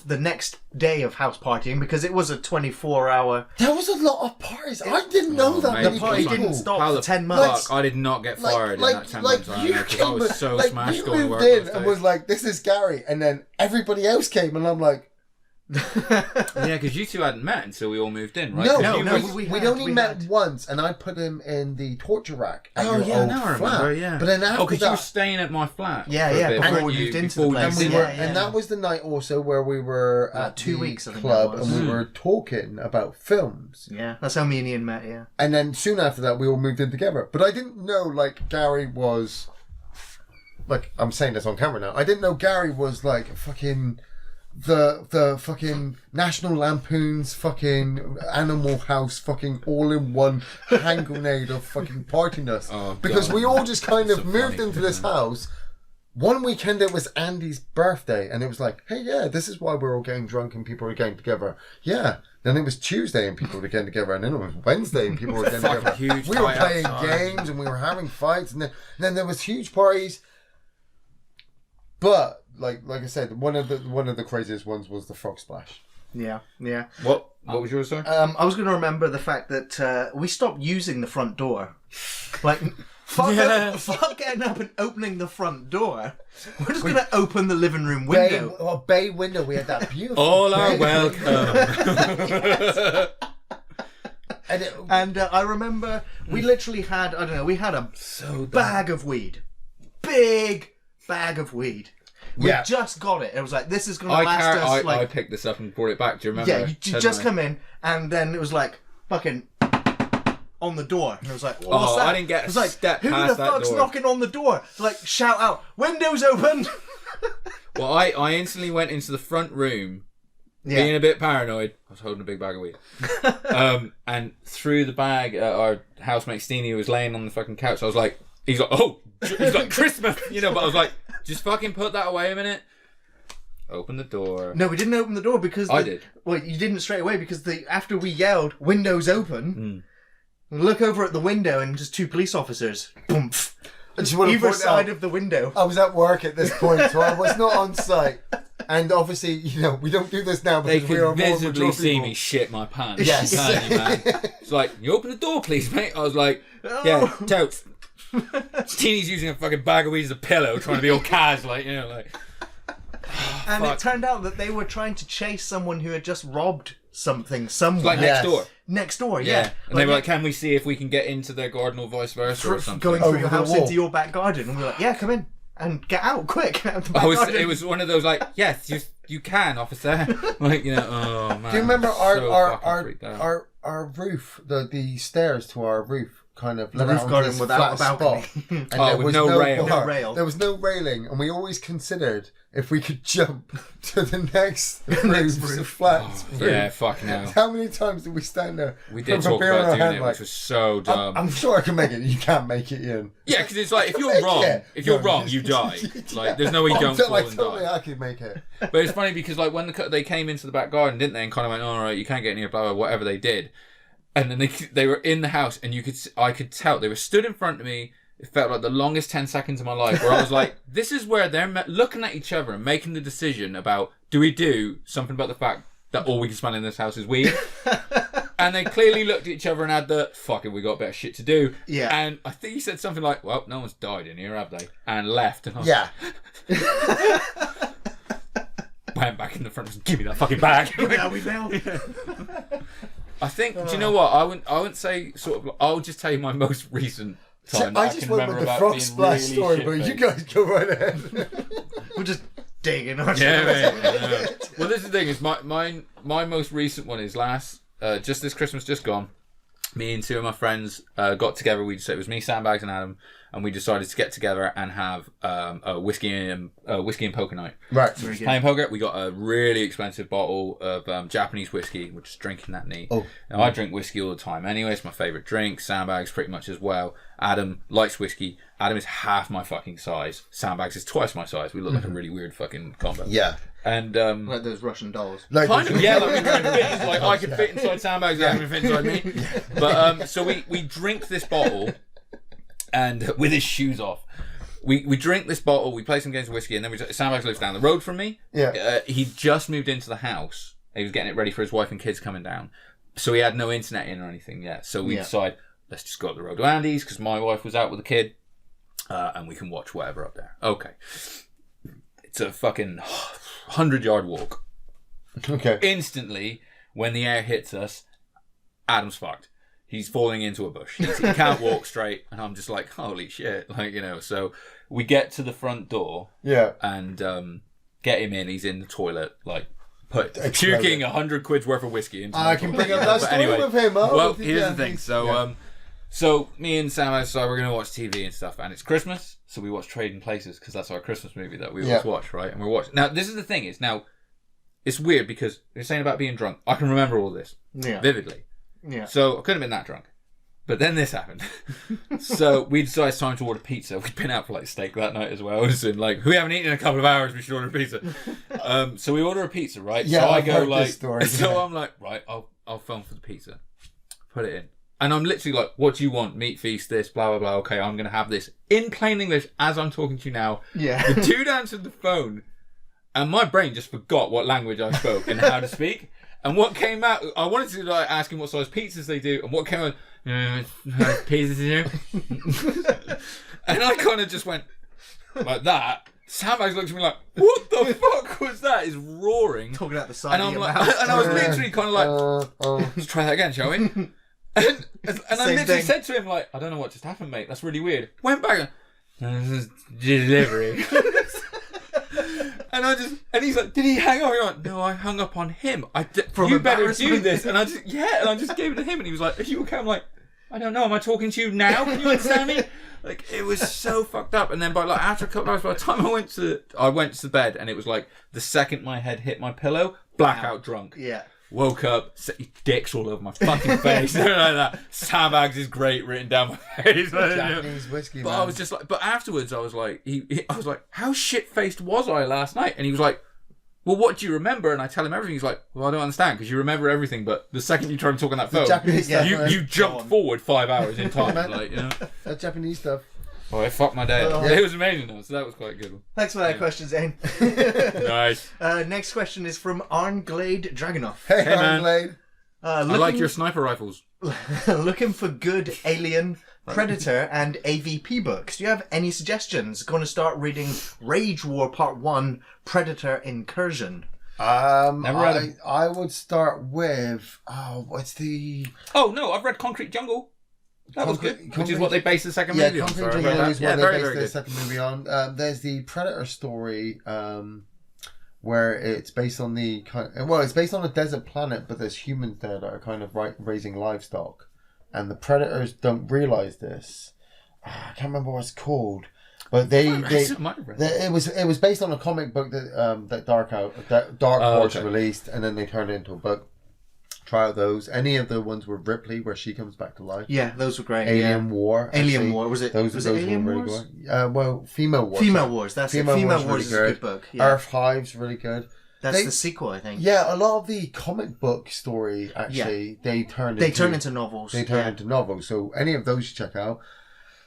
the next day of house partying, because it was a 24-hour. There was a lot of parties. I didn't know that mate, many The party people. didn't stop How for the 10 months. fuck I did not get fired in that 10 months. I know, 'cause I was so smashed you going to moved work. in those and days. was like, "This is Gary," and then everybody else came, and I'm like, Yeah, because you two hadn't met until we all moved in, right? "No, 'Cause you no, was- we'd only met once, and I put him in the torture rack at Oh, your yeah, old now I flat." remember, yeah. But then after Oh, because you were that, staying at my flat. Yeah, for a yeah, bit, before weren't we you? moved into Before the we place. moved and, in. we were, Yeah, and that was the night also where we were at 2 the weeks, I think club, that was. and we were talking about films. Yeah, that's how me and Ian met, yeah. And then soon after that, we all moved in together. But I didn't know, like, Gary was... Like, I'm saying this on camera now. I didn't know Gary was, like, fucking... The fucking National Lampoon's fucking Animal House fucking all-in-one hand grenade of fucking partiness. Oh, because God. we all just kind That's of a moved funny into this thing. house. One weekend it was Andy's birthday, and it was like, hey, yeah, this is why we're all getting drunk and people are getting together. Yeah. Then it was Tuesday and people were getting together, and then it was Wednesday and people were getting Fucking together. huge We were fight playing outside. games and we were having fights, and then there was huge parties. But like I said, one of the craziest ones was the frog splash. Yeah, yeah. What was yours, sir? I was going to remember the fact that we stopped using the front door. Like, fuck getting up and opening the front door. We're just going to open the living room window. Bay window. We had that beautiful. All are bay welcome. And I remember we literally had, I don't know, we had a bag of weed. Big bag of weed. We just got it. It was like, this is going to last us like... I picked this up and brought it back. Do you remember? Yeah, you just come in, and then it was like, fucking... on the door, and it was like, well, what's that? I didn't get a step who past the fuck's knocking on the door? Like, shout out, windows open. Well, I instantly went into the front room, being a bit paranoid. I was holding a big bag of weed, and through the bag, our housemate Steenie was laying on the fucking couch. I was like, he's like Christmas, but I was like, just fucking put that away a minute. Open the door. No, we didn't open the door because I did. Well, you didn't straight away because after we yelled windows open, we look over at the window and just two police officers. Boom. Either side of the window. I was at work at this point, so I was not on site. And obviously, we don't do this now because we are more mature visibly see people. me shit my pants. Yes. I'm telling you, man. It's like, you open the door, please, mate. I was like, yeah, totes. Teeny's using a fucking bag of weed as a pillow, trying to be all Kaz, like. And it turned out that they were trying to chase someone who had just robbed something somewhere. Like next door. Next door, yeah. And they were like, can we see if we can get into their garden or vice versa or something? Going through your house into your back garden. And we were like, yeah, come in and get out quick. Out the back garden. It was one of those like, yes, you can, officer. Like, oh man. Do you remember our roof, the stairs to our roof? Kind of the roof garden without a balcony. And there was no rail. There was no railing, and we always considered if we could jump to the next roof. Flat roof. Yeah, fucking hell. How many times did we stand there? We did talk about doing it, which was so dumb. I'm sure I can make it. You can't make it, Ian. Yeah, because it's like, if you're wrong, you die. Like, there's no way you don't fall and totally die. I could make it. But it's funny because like when they came into the back garden, didn't they, and kind of went, all right, you can't get in here, blah blah, whatever they did. And then they were in the house, and I could tell they were stood in front of me. It felt like the longest 10 seconds of my life, where I was like, "This is where they're looking at each other and making the decision about do we do something about the fact that all we can smell in this house is weed." And they clearly looked at each other and had the fucking we got better shit to do. Yeah. And I think he said something like, "Well, no one's died in here, have they?" And left. And I was went back in the front and said, give me that fucking bag. Yeah, we bailed. I think, do you know what? I wouldn't say sort of. I'll just tell you my most recent time. I just went with the frog splash story, but you guys go right ahead. We're just digging our Well, this is the thing. Is my most recent one is just this Christmas just gone. Me and two of my friends got together. It was me, Sandbags, and Adam, and we decided to get together and have a whiskey and poker night. Right. So playing poker. We got a really expensive bottle of Japanese whiskey. We're just drinking that neat. Oh. Now, I drink whiskey all the time anyway. It's my favourite drink. Sandbags pretty much as well. Adam likes whiskey. Adam is half my fucking size. Sandbags is twice my size. We look like a really weird fucking combo. Yeah. And like those Russian dolls. Kind of, yeah. Like I could fit inside Sandbags, Adam could fit inside me. But so we drink this bottle, and with his shoes off, we drink this bottle. We play some games of whiskey, and then Sandbags lives down the road from me. Yeah. He just moved into the house. He was getting it ready for his wife and kids coming down, so he had no internet in or anything yet. So we decide, let's just go up the road to Andy's because my wife was out with the kid, and we can watch whatever up there. Okay. It's a fucking 100-yard walk. Okay. Instantly, when the air hits us, Adam's fucked. He's falling into a bush. He can't walk straight, and I'm just like, holy shit, So we get to the front door, and get him in. He's in the toilet, puking 100 quid's worth of whiskey into. I can bring up that story with him. Here's the thing. So me and Sam decided we're going to watch TV and stuff, and it's Christmas, so we watch Trading Places because that's our Christmas movie that we always watch, right? And we're watching. Now, this is the thing it's weird because you're saying about being drunk. I can remember all this vividly. Yeah. So I couldn't have been that drunk, but then this happened. So we decided it's time to order pizza. We'd been out for steak that night as well. So we haven't eaten in a couple of hours. We should order pizza. So we order a pizza, right? Yeah, so I I've go heard this story, So I'm like, right, I'll phone for the pizza, put it in. And I'm literally like, what do you want? Meat feast, this, blah, blah, blah. Okay, I'm going to have this. In plain English, as I'm talking to you now. Yeah. The dude answered the phone, and my brain just forgot what language I spoke and how to speak. And what came out, I wanted to ask him what size pizzas they do, and what came out, pizzas do. And I kind of just went like that. Sandbags looked at me like, what the fuck was that? He's roaring. Talking out the side and of I'm your like, mouth. and I was literally kind of like, let's try that again, shall we? And I Same literally thing. said to him, like, I don't know what just happened, mate. That's really weird. Went back and, this is delivery. And he's like, did he hang up? I'm like, no, I hung up on him. You better do this. And I just gave it to him. And he was like, are you okay? I'm like, I don't know. Am I talking to you now? Can you understand me? Like, it was so fucked up. And then after a couple hours, by the time I went to bed, and it was like the second my head hit my pillow, blackout drunk. Yeah. Woke up, dicks all over my fucking face, like that. Sandbags is great written down my face. Japanese whiskey, But man. I was just like, but afterwards I was like, I was like, how shit faced was I last night? And he was like, well, what do you remember? And I tell him everything. He's like, well, I don't understand because you remember everything, but the second you try and talk on that phone, Japanese stuff, you jumped forward 5 hours in time, like, you know. That Japanese stuff. Oh, it fucked my day. It was amazing though, so that was quite good. Thanks for that question, Zane. Nice. Next question is from Arnglade Dragunov. Hey, man. Arnglade. I like your sniper rifles. Looking for good Alien, Predator, and AVP books. Do you have any suggestions? Going to start reading Rage War Part 1, Predator Incursion. Never read 'em. I would start with what's the Oh no, I've read Concrete Jungle. That was good. Which is what they based the second yeah, movie on. Concrete So I Jungle read is that. what Yeah, they very, based very the good. second movie on. There's the Predator story, where it's based on it's based on a desert planet, but there's humans there that are kind of raising livestock, and the predators don't realize this. I can't remember what it's called, but it was based on a comic book that Dark Horse released, and then they turned it into a book. Try out those. Any of the ones with Ripley where she comes back to life. Yeah, those were great. Alien War. Alien War, was it? Those Alien were really Wars? good. Well, Female Wars. Female Wars, that's it. Female Wars is a good book. Yeah. Earth Hive's really good. That's the sequel, I think. Yeah, a lot of the comic book story actually they turn into novels. They turn into novels. So any of those you check out.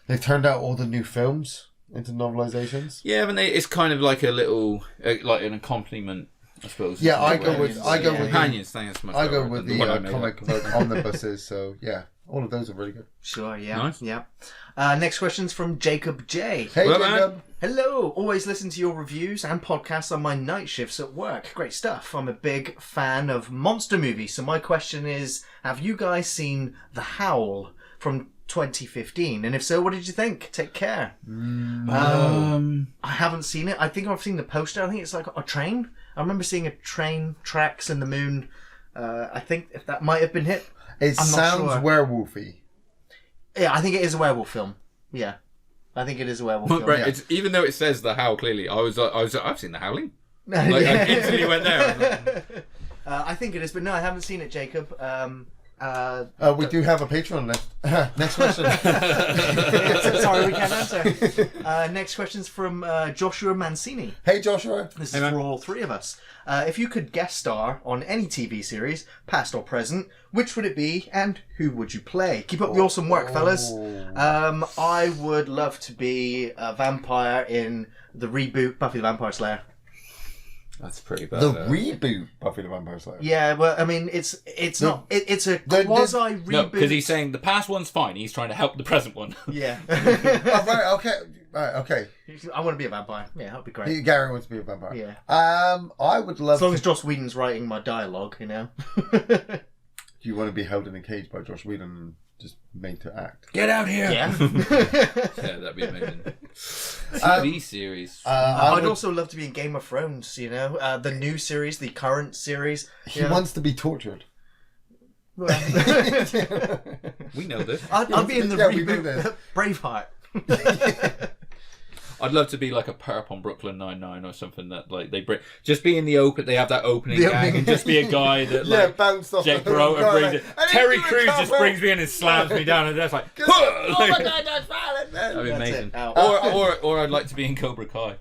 They've turned out all the new films into novelizations. Yeah, but it's kind of like a little like an accompaniment, I suppose. Yeah, I go with companions. That's much I go better with than the what I made comic up. book omnibuses. So yeah, all of those are really good. Sure, yeah. Nice. Yeah. Next question's from Jacob J. Hey, Well, Jacob. man. Hello, always listen to your reviews and podcasts on my night shifts at work. Great stuff. I'm a big fan of monster movies, so my question is, have you guys seen The Howl from 2015? And if so, what did you think? Take care. I haven't seen it. I think I've seen the poster. I think it's like a train. I remember seeing a train tracks in the moon. I think if that might have been it. It I'm not sounds sure. werewolfy. Yeah, I think it is a werewolf film. Yeah. I think it is a werewolf film. Right, Yeah. it's, even though it says The Howl clearly, I've seen The Howling. Like, I instantly went there. I was like, I think it is, but no, I haven't seen it, Jacob. We do have a Patreon list. Next question. Sorry, we can't answer. Next question's from Joshua Mancini. Hey, Joshua. This is for all three of us. If you could guest star on any TV series, past or present, which would it be and who would you play? Keep up the awesome work, fellas. I would love to be a vampire in the reboot Buffy the Vampire Slayer. That's pretty bad. The reboot Buffy the Vampire Slayer. Yeah, well, I mean, it's a quasi reboot. No, because he's saying the past one's fine. He's trying to help the present one. Yeah. Oh, right, okay. I want to be a vampire. Yeah, that'd be great. Gary wants to be a vampire. Yeah. I would love As long as Joss Whedon's writing my dialogue, you know. Do you want to be held in a cage by Joss Whedon and just made to act? Get out here! Yeah. Yeah, that'd be amazing. TV series. I'd also love to be in Game of Thrones, you know. The new series, the current series. He wants to be tortured. We know this. I'd be in the we know reboot this. Braveheart. I'd love to be like a perp on Brooklyn Nine-Nine or something that like they bring. Just be in the open. They have that opening gag and just be a guy that like bounced off Jake the Peralta brings it. I didn't Terry do it, Crews just Cobra. brings me in and slams me down and that's like. Oh my God, that's violent, man. That'd be That's amazing. it. Out. Or I'd like to be in Cobra Kai.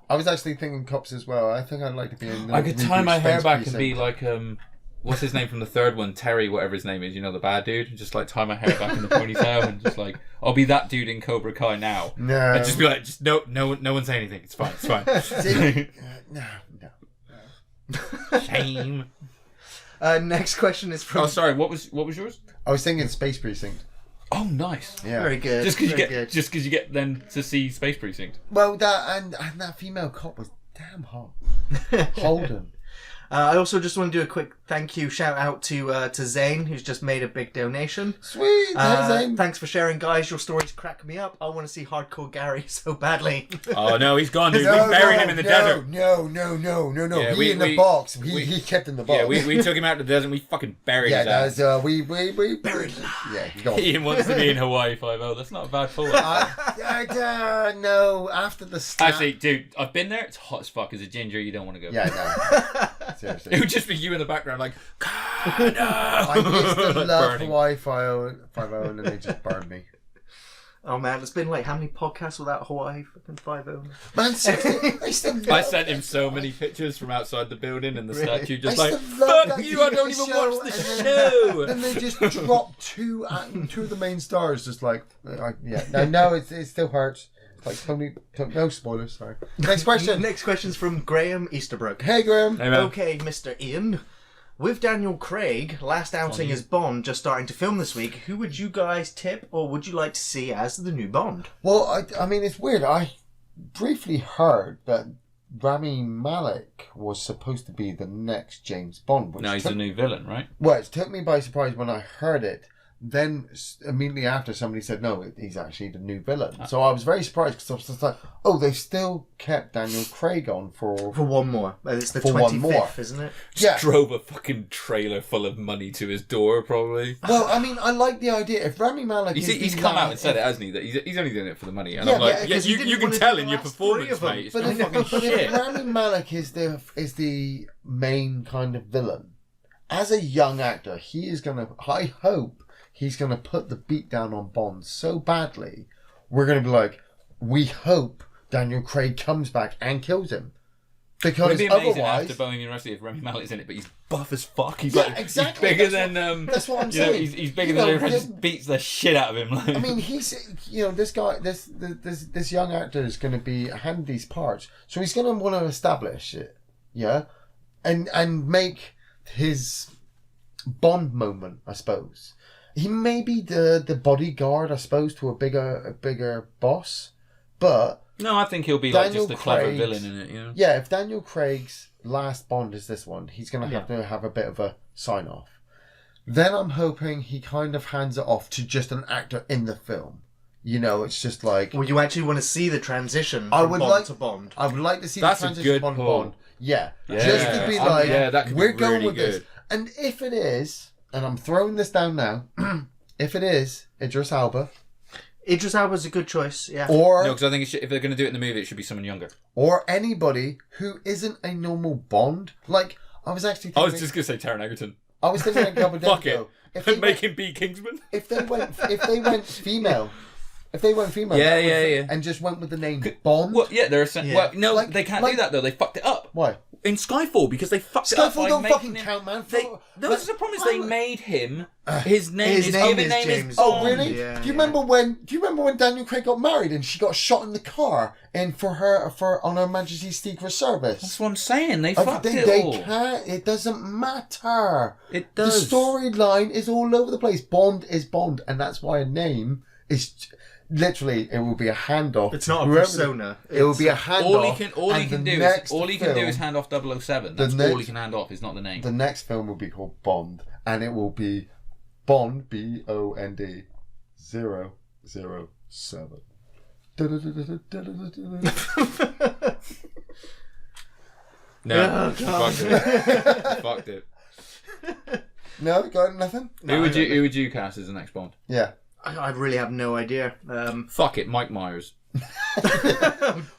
I was actually thinking cops as well. I think I'd like to be in. I could tie reboot my hair Space back Precinct. and be like what's his name from the third one? Terry, whatever his name is, you know, the bad dude. Just like tie my hair back in the ponytail and just like I'll be that dude in Cobra Kai now. No. And just be like, just no one say anything. It's fine. It's fine. No. Shame. Next question is from. Oh, sorry. What was yours? I was thinking Space Precinct. Oh, nice. Yeah. Very good. Just because very good. you get then to see Space Precinct. Well, that and that female cop was damn hot. Holden. I also just want to do a quick thank you shout out to Zane, who's just made a big donation. Sweet, Zane. Thanks for sharing, guys. Your stories crack me up. I want to see Hardcore Gary so badly. Oh no, he's gone, dude. We buried him in the desert. No. Yeah, he in the box. He kept in the box. Yeah, we took him out to the desert and we fucking buried his ass. Yeah, we buried him. Yeah, Ian wants to be in Hawaii 5-0. That's not a bad thought. No, after the snap. Actually, dude, I've been there. It's hot as fuck. As a ginger, you don't want to go. Yeah, no. Seriously. It would just be you in the background, like, no. I used to love Hawaii 5-0 and then they just burned me. Oh man, it's been like how many podcasts without Hawaii fucking 5-0? Man, seriously, I sent him so many pictures from outside the building and the statue, just I like, fuck fuck you, I don't even watch the show. And they just dropped two of the main stars, just like, no, it still hurts. Like, Tony, no spoilers, sorry. Next question. Next question's from Graham Easterbrook. Hey, Graham. Hey, man. Okay, Mr. Ian. With Daniel Craig, last outing as Bond, just starting to film this week, who would you guys tip or would you like to see as the new Bond? Well, I mean, it's weird. I briefly heard that Rami Malek was supposed to be the next James Bond. No, he's the new villain, right? Well, it took me by surprise when I heard it. Then immediately after, somebody said, no, he's actually the new villain. So I was very surprised because I was just like, oh, they've still kept Daniel Craig on for one more. It's the for 25th, one more. Isn't it? Just drove a fucking trailer full of money to his door, probably. Well, I mean, I like the idea. If Rami Malek He's come out and said it, hasn't he? That he's only doing it for the money. And Yeah, I'm like, yeah, 'cause you didn't can wanna tell do in the your last 3 performance, of them. mate. It's But not if, fucking but shit. if Rami Malek is the main kind of villain, as a young actor, I hope he's gonna put the beat down on Bond so badly, we're gonna be like, we hope Daniel Craig comes back and kills him. Because It'd be amazing otherwise, after Bohemian Rhapsody if Rami Malek's in it, but he's buff as fuck. He's exactly. He's bigger than that's what I'm saying. He's bigger than everyone. Just beats the shit out of him. Like. I mean, this guy, this young actor is going to be handed these parts, so he's going to want to establish it, and make his Bond moment, I suppose. He may be the bodyguard, I suppose, to a bigger boss, but no, I think he'll be Daniel like just a clever Craig's- villain in it. You know? Yeah, if Daniel Craig's last Bond is this one, he's going to have a bit of a sign off. Then I'm hoping he kind of hands it off to just an actor in the film. It's just like... Well, you actually want to see the transition from Bond to Bond. I would like to see That's the a transition good from pull. Bond. Yeah. Yeah. Just to be like, that could we're be going really with good. this. And if it is, and I'm throwing this down now, if it is Idris Elba, Idris Elba's a good choice, yeah. or No, because I think if they're going to do it in the movie, it should be someone younger. or anybody who isn't a normal Bond. Like, I was actually I thinking... was just going to say Taron Egerton. I was thinking a couple of days Fuck it. ago. If they Make him be Kingsman. If they went female, Yeah. and just went with the name Bond. Well, yeah, Well, no, Like- they can't do that though. They fucked it up. Why? In Skyfall, because they fucked it up. Skyfall by don't making fucking him- count, man. This is the problem. Is they made him. His name his is name given is name James is Oh Bond. really? Yeah, Do you remember when Daniel Craig got married and she got shot in the car and on Her Majesty's Secret Service? That's what I'm saying. They fucked they it all. can't. It doesn't matter. It does. The storyline is all over the place. Bond is Bond, and that's why a name is. Literally, it will be a handoff. It's not a Whoever- persona. It will be a handoff. All he can do is hand off 007. That's all he can hand off. Is not the name. The next film will be called Bond, and it will be Bond BOND 007. No, fucked it. No, got nothing. Who would you cast as the next Bond? Yeah. I really have no idea. Fuck it, Mike Myers.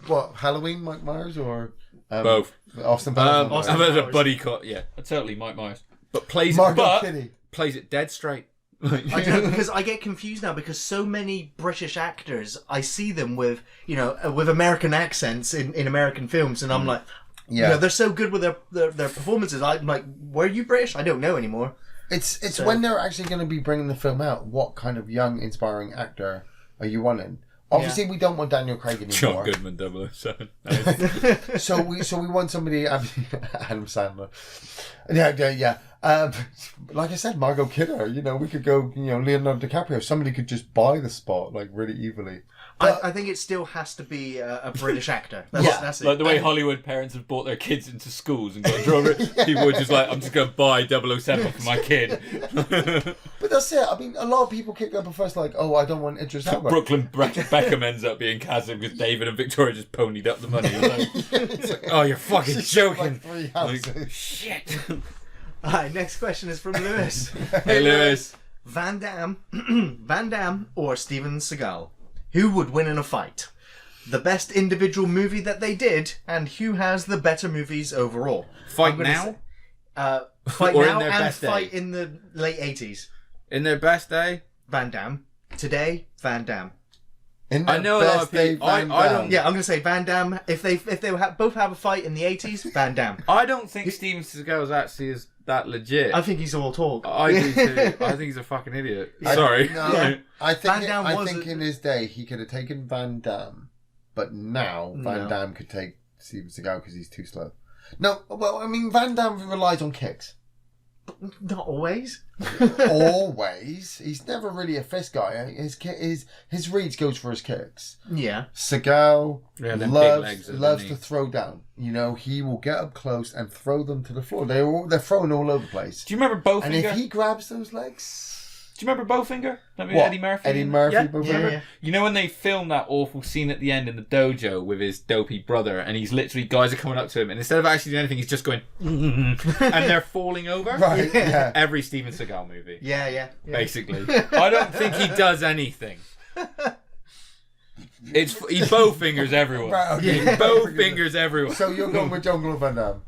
What, Halloween, Mike Myers, or Both. Austin Powers? Austin I'm a Powers. buddy cop. Yeah, totally Mike Myers. But plays Margot Kitty. it dead straight. I don't, because I get confused now because so many British actors, I see them with with American accents in American films, and I'm like, Yeah. they're so good with their performances. I'm like, were you British? I don't know anymore. It's when they're actually going to be bringing the film out. What kind of young, inspiring actor are you wanting? Obviously, we don't want Daniel Craig anymore. John Goodman, 007. So we want somebody. Adam Sandler. Yeah. Like I said, Margot Kidder. We could go. Leonardo DiCaprio. Somebody could just buy the spot like really evilly. I think it still has to be a British actor. That's it. Like the way Hollywood parents have brought their kids into schools and got drawn. People were just like, I'm just going to buy 007 for my kid. But that's it. I mean, a lot of people kick up a fuss like, oh, I don't want Idris Elba. Brooklyn Beckham ends up being Kazim because David and Victoria just ponied up the money. It's like, oh, you're fucking joking. Like, shit. Alright, next question is from Lewis. Hey, Lewis. Van Damme or Steven Seagal? Who would win in a fight? The best individual movie that they did, and who has the better movies overall? Fight now? Fight Or now in their and best fight day? in the late 80s. In their best day? Van Damme. Today, Van Damme. I know a lot of people. I don't. Yeah, I'm going to say Van Damme. If they both have a fight in the 80s, Van Damme. I don't think Steven Seagal is actually as that legit. I think he's all talk. I do too. I think he's a fucking idiot. Sorry. I Van Damme think in his day he could have taken Van Damme, but now Van Damme could take Steven Seagal because he's too slow. No, well, I mean Van Damme relies on kicks. Not always. Always. He's never really a fist guy. His reads goes for his kicks. Yeah. Seagal big legs, loves to throw down. He will get up close and throw them to the floor. They're thrown all over the place. Do you remember Bowfinger? And if he grabs those legs... Do you remember Bowfinger? That movie, What? Eddie Murphy? Eddie Murphy, Yeah, Bowfinger? yeah. You know when they filmed that awful scene at the end in the dojo with his dopey brother, and he's literally, guys are coming up to him, and instead of actually doing anything, he's just going, and they're falling over? Right, yeah. Every Steven Seagal movie. Yeah. Basically. I don't think he does anything. He Bowfingers everyone. Right, okay. He Bowfingers everyone. So you're going with Jungle of Van Damme?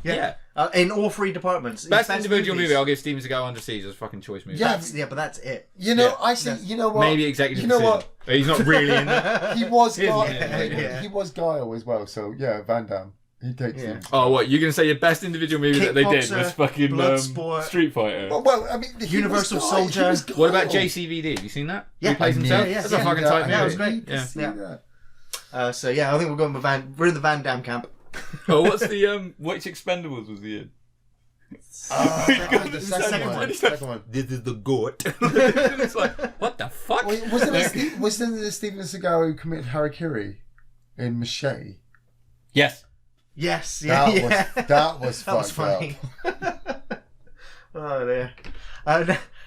Yeah. In all three departments. Best individual movies. movie, I'll give Steven Seagal Under Siege as a fucking choice movie. Yeah. But that's it. I see. You know what? Maybe executive You know decision. what? But he's not really in that. He was Yeah. He was Guile as well. So yeah, Van Damme. He takes him. Oh, what? You're going to say your best individual movie that they did was Kickboxer, fucking Bloodsport. Street Fighter? Well, I mean, Universal Soldier. What about JCVD? Have you seen that? Yeah. He plays I himself? need- That's yeah, a fucking yeah. tight Yeah, it was movie. great. Yeah. So yeah, I think we're going with we're in the Van Damme camp. Oh, what's the which Expendables was he in? The second one. This is the goat. It's like, what the fuck? Wait, wasn't it Steven Seagal who committed harakiri in Machete? Yes. Yes, yeah, That was that was fucked funny. up. Oh dear.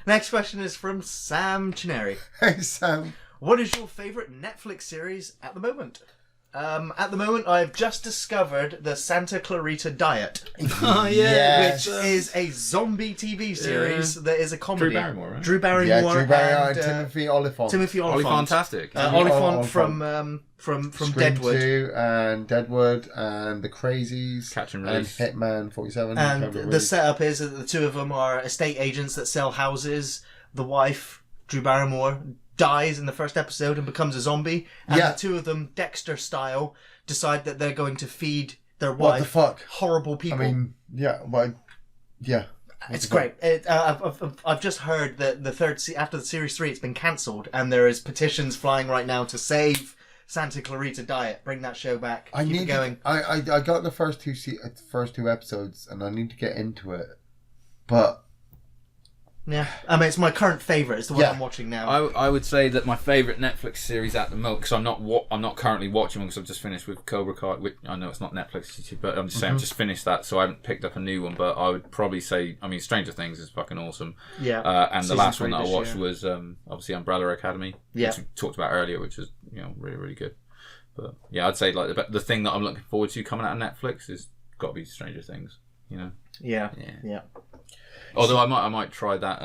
Next question is from Sam Chineri. Hey Sam. What is your favourite Netflix series at the moment? At the moment, I've just discovered the Santa Clarita Diet. Oh, Yes. Which is a zombie TV series that is a comedy. Drew Barrymore, right? Drew Barrymore, Yeah, Drew Barrymore and and Timothy Olyphant. Timothy Ollie Olyphant. Fantastic. Olyphant Olyphant. from Scream Deadwood. 2 and Deadwood and The Crazies. Catch and and Release. Hitman 47. And Catch and the Release. setup is that the two of them are estate agents that sell houses. The wife, Drew Barrymore, dies in the first episode and becomes a zombie. And Yeah. the two of them, Dexter style, decide that they're going to feed their What wife the fuck? horrible people. I mean, yeah, well, yeah. It's great. I've just heard that after the series 3, it's been cancelled, and there is petitions flying right now to save Santa Clarita Diet. Bring that show back. Keep it going. I got the first two episodes, and I need to get into it, but Yeah, I mean it's my current favourite. It's the one Yeah. I'm watching now. I would say that my favourite Netflix series at the moment, because I'm not currently watching one because I've just finished with Cobra Kai. Which I know it's not Netflix, but I'm just saying I've just finished that, so I haven't picked up a new one. But I would probably say, I mean, Stranger Things is fucking awesome. Yeah. And the Season last one 3 that I this watched year. was obviously Umbrella Academy, Yeah. which we talked about earlier, which is really really good. But yeah, I'd say like the thing that I'm looking forward to coming out of Netflix is got to be Stranger Things. Yeah. Although I might try that.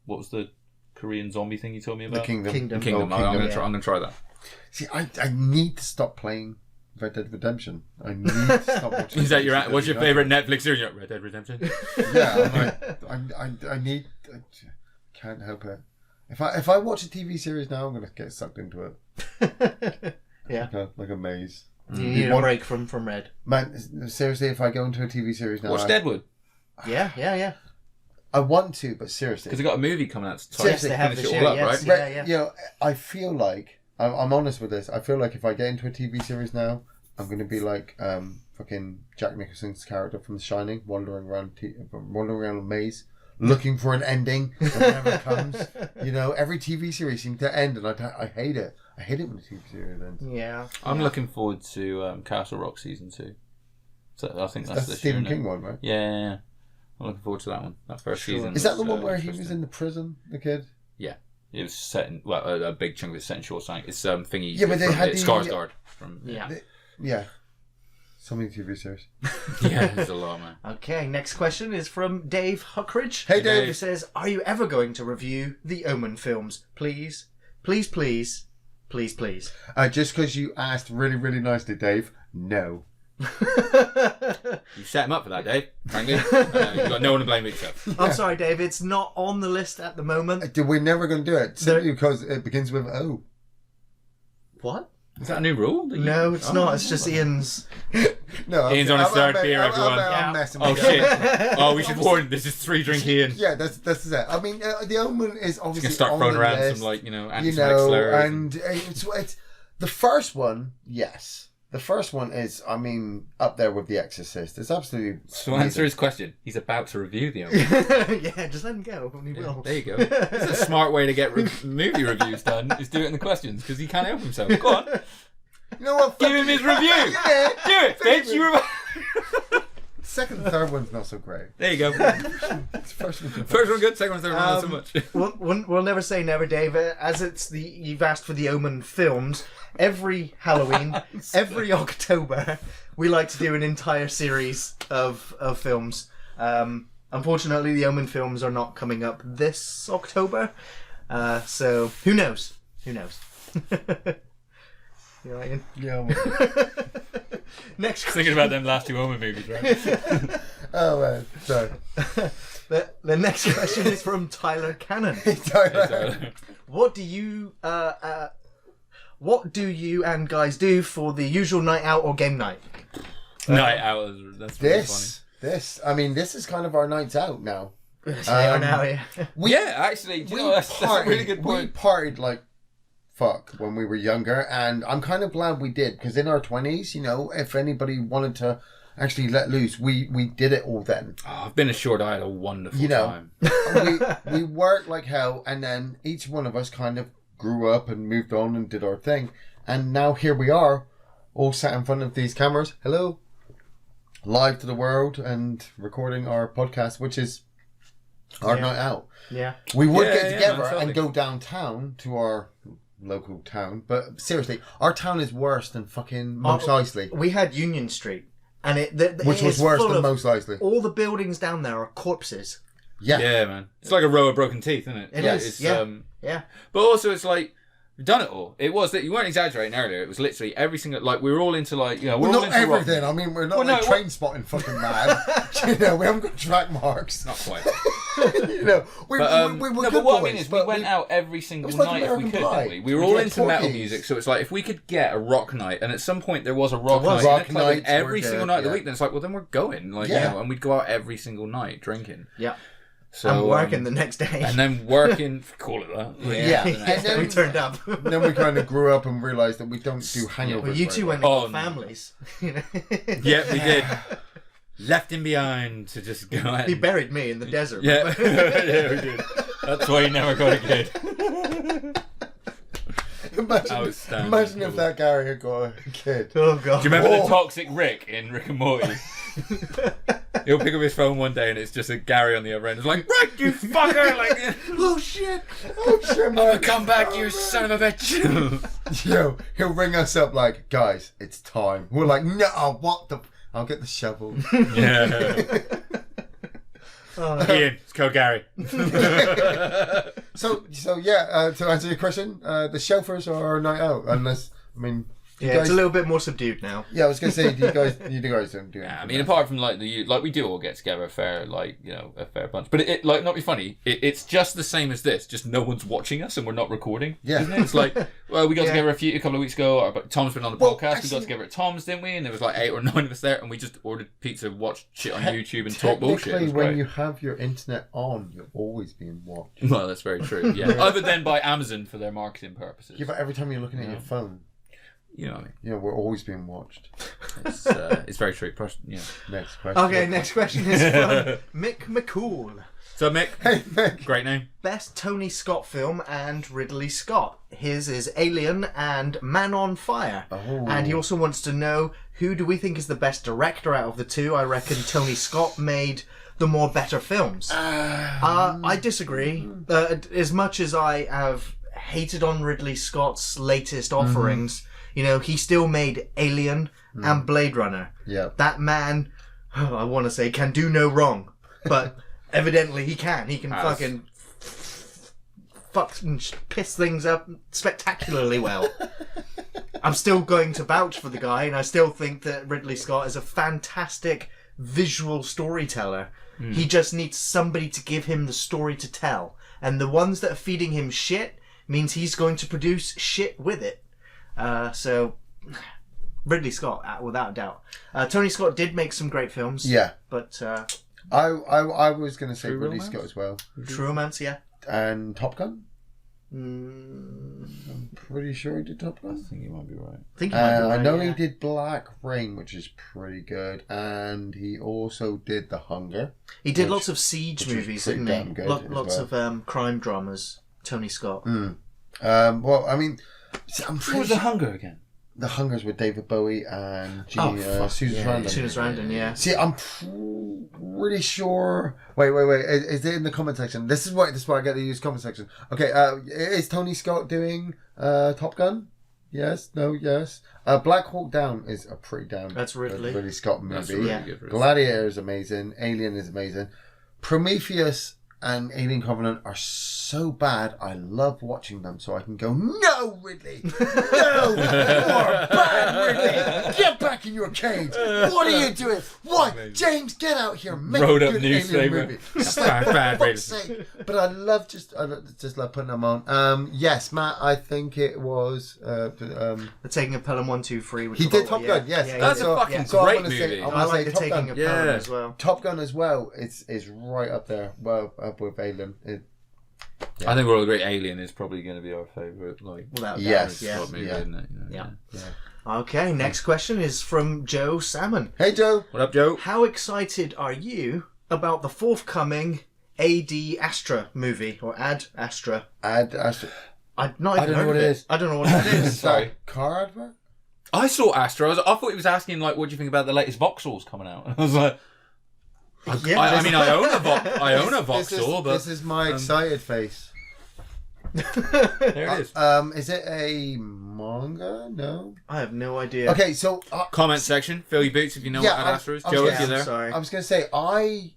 What was the Korean zombie thing you told me the about? Kingdom. Kingdom. Kingdom. Oh, I'm Kingdom. gonna try that. See, I need to stop playing Red Dead Redemption. I need to stop watching. Is that what's your favourite Netflix series? Red Dead Redemption. Yeah, I need. I can't help it. If I watch a TV series now, I'm gonna get sucked into it. Yeah. Like a maze. You need a break from Red. Man, seriously, if I go into a TV series now, Watch Deadwood Yeah. I want to, but seriously, because they got a movie coming out to Yes, they have finish this it year, all up, yes. right? Yeah. You know, I feel like I'm honest with this. I feel like if I get into a TV series now, I'm going to be like fucking Jack Nicholson's character from The Shining, wandering around a maze, looking for an ending that never comes. You know, every TV series seems to end, and I hate it. I hate it when a TV series ends. Yeah. I'm looking forward to Castle Rock season 2. So I think that's the Stephen King one, right? Yeah. I'm looking forward to that one. That first season. Is that the one where he was in the prison, the kid? Yeah. It was set in, well, a big chunk of it set in Shawshank. It's thingy. Yeah, but they had Skarsgård from. Yeah. So many TV series. Yeah, there's a lot, man. Okay, next question is from Dave Huckridge. Hey, Dave. Who says, are you ever going to review the Omen films? Please, please, please, please, please. Just because you asked really, really nicely, Dave, no. You set him up for that, Dave. Frankly, you've got no one to blame but yourself. I'm sorry, Dave. It's not on the list at the moment. We're never going to do it simply because it begins with O. What? Is that a new rule? No, it's not. It's just Ian's. No, Ian's on his third beer, everyone. I'm messing Oh with shit! Oh, we should warn. This is 3-drink Ian. Yeah, that's it. I mean, the Omen is obviously He's gonna start on throwing the around list, some anti-Semitic slurs. and it's the first one. Yes, the first one is, I mean, up there with The Exorcist. It's absolutely. So answer his question. He's about to review the Omen. Yeah, just let him go. He will. There you go. It's a smart way to get movie reviews done. Is do it in the questions because he can't help himself. Go on. You know what? Give him his review. Yeah, do it, bitch. You second and third one's not so great. There you go. First one good. Second one, third one not so much. We'll never say never, Dave. As you've asked for the Omen films. Every Halloween, every October, we like to do an entire series of films. Unfortunately, the Omen films are not coming up this October. So who knows? Who knows? You know, Ian? Yeah. Next question. Thinking about them last 2 Omen movies, right? Oh man, sorry. The next question is from Tyler Cannon. Tyler. What do you and guys do for the usual night out or game night? Night out. That's really funny. I mean, this is kind of our nights out now. They are now, yeah. Actually, that's a really good point. We partied like fuck when we were younger, and I'm kind of glad we did, because in our 20s, you know, if anybody wanted to actually let loose, we did it all then. Oh, I've been assured I had a wonderful time. we worked like hell, and then each one of us kind of grew up and moved on and did our thing, and now here we are, all sat in front of these cameras. Hello, live to the world and recording our podcast, which is our night out. Yeah, we would get together and go downtown to our local town, but seriously, our town is worse than fucking Mos Eisley. We had Union Street, and which was worse than Mos Eisley. All the buildings down there are corpses. Yeah, man. It's like a row of broken teeth, isn't it? It is. Yeah. But also, it's like we've done it all. It was that you weren't exaggerating earlier. It was literally every single we were all into we're well, all not into everything. rock. I mean, we're not train spotting fucking mad. You know, we haven't got track marks. Not quite. You know, we were good but what boys, I mean is, we went out every single like night if we could, didn't we? We were all into metal music, so it's like if we could get a rock night, and at some point there was a rock night every single night of the week, then it's like, well, then we're going, and we'd go out every single night drinking. Yeah. So, and working the next day. And then working, call it that. Yeah. And then we turned up. Then we kind of grew up and realised that we don't do hangovers. Well, you two went with families. Yeah, we did. Left him behind to just go out. He buried me in the desert. Yeah, yeah, we did. That's why he never got a kid. Imagine if that Gary had got a kid. Oh god. Do you remember the toxic Rick in Rick and Morty? He'll pick up his phone one day and it's just a Gary on the other end. It's like, Rick, you fucker! Like, oh shit, man. Come back, you son of a bitch! Yo, he'll ring us up like, guys, it's time. We're like, no, what the? I'll get the shovel. Yeah. Ian, it's called Gary. So yeah. To answer your question, the chauffeurs are our night out, unless it's a little bit more subdued now. Yeah, I was gonna say, you guys don't do it. Yeah, I mean, apart from we do all get together a fair bunch, but it not be funny. It's just the same as this, just no one's watching us and we're not recording. Yeah, isn't it? It's like, well, we got together a couple of weeks ago. But Tom's been on the podcast. We got together at Tom's, didn't we? And there was like 8 or 9 of us there, and we just ordered pizza, watched shit on YouTube, and talk bullshit. Technically, when you have your internet on, you're always being watched. Well, that's very true. Yeah, other than by Amazon for their marketing purposes. Yeah, but every time you're looking at your phone. You know what I mean? Yeah, we're always being watched. It's very true. Yeah. Next question. Okay, next question is from Mick McCool. So Mick, Hey, Mick. great name. Best Tony Scott film and Ridley Scott. His is Alien and Man on Fire. Oh. And he also wants to know, who do we think is the best director out of the two? I reckon Tony Scott made the more better films. I disagree. As much as I have hated on Ridley Scott's latest offerings, you know, he still made Alien and Blade Runner. Yeah. That man, I want to say, can do no wrong. But evidently he can. He can fucking piss things up spectacularly well. I'm still going to vouch for the guy, and I still think that Ridley Scott is a fantastic visual storyteller. He just needs somebody to give him the story to tell. And the ones that are feeding him shit means he's going to produce shit with it. So, Ridley Scott, without a doubt. Tony Scott did make some great films. Yeah. But I was going to say True Ridley Romance? Scott as well. True Romance, yeah. And Top Gun? I'm pretty sure he did Top I Gun. think you might be right. I think he might be right, I know yeah. he did Black Rain, which is pretty good. And he also did The Hunger. He did which- lots of siege which was movies, pretty didn't damn he? good Lots as well. of crime dramas. Tony Scott. Well, I mean, I'm What pretty was sure The Hunger again? The Hunger's with David Bowie and Oh, fuck, Susan Sarandon. Susan Sarandon, yeah. See, I'm pretty sure. Wait. Is it in the comment section? This is why I get to use comment section. Okay, is Tony Scott doing Top Gun? Yes. No. Yes. Black Hawk Down is a pretty damn. That's Ridley. Scott That's movie. really Yeah. good. Gladiator is amazing. Alien is amazing. Prometheus and Alien Covenant are so bad, I love watching them so I can go, no, Ridley! No! You are bad, Ridley! Get back in your cage! What are you doing? What? James, get out here! Make Rolled a up good newspaper. Alien movie. It's like, Bad, for fuck's sake. But I just love putting them on. Yes, Matt, I think it was... The Taking of Pelham 1, 2, 3. Which he is did what- Top yeah. Gun, yes. Yeah, That's yeah. a fucking So I'm great gonna say- movie. I'm I gonna like say the Top Taking Gun. of Pelham Yeah. as well. Top Gun as well is right up there, well, up with Alien. I think we'll agree Alien is probably going to be our favourite. Like, Without a doubt. Yes. Yeah. Scott movie, Yeah. isn't it? You know, Yeah. Okay, next question is from Joe Salmon. Hey, Joe. What up, Joe? How excited are you about the forthcoming AD Astra movie, or Ad Astra? I've I've not even don't know heard what of it it. is. I don't know what that is. Sorry. Car advert? I saw Astra. I thought he was asking, like, what do you think about the latest Vauxhalls coming out? And I was like, Yeah, I mean, I own a Vauxhall, but This is my excited face. there it is. Is it a manga? No. I have no idea. Okay, so Comment section. Fill your boots if you know Yeah, what Ad Astra is. I- Joe, yeah, if you're there. Sorry. I was going to say I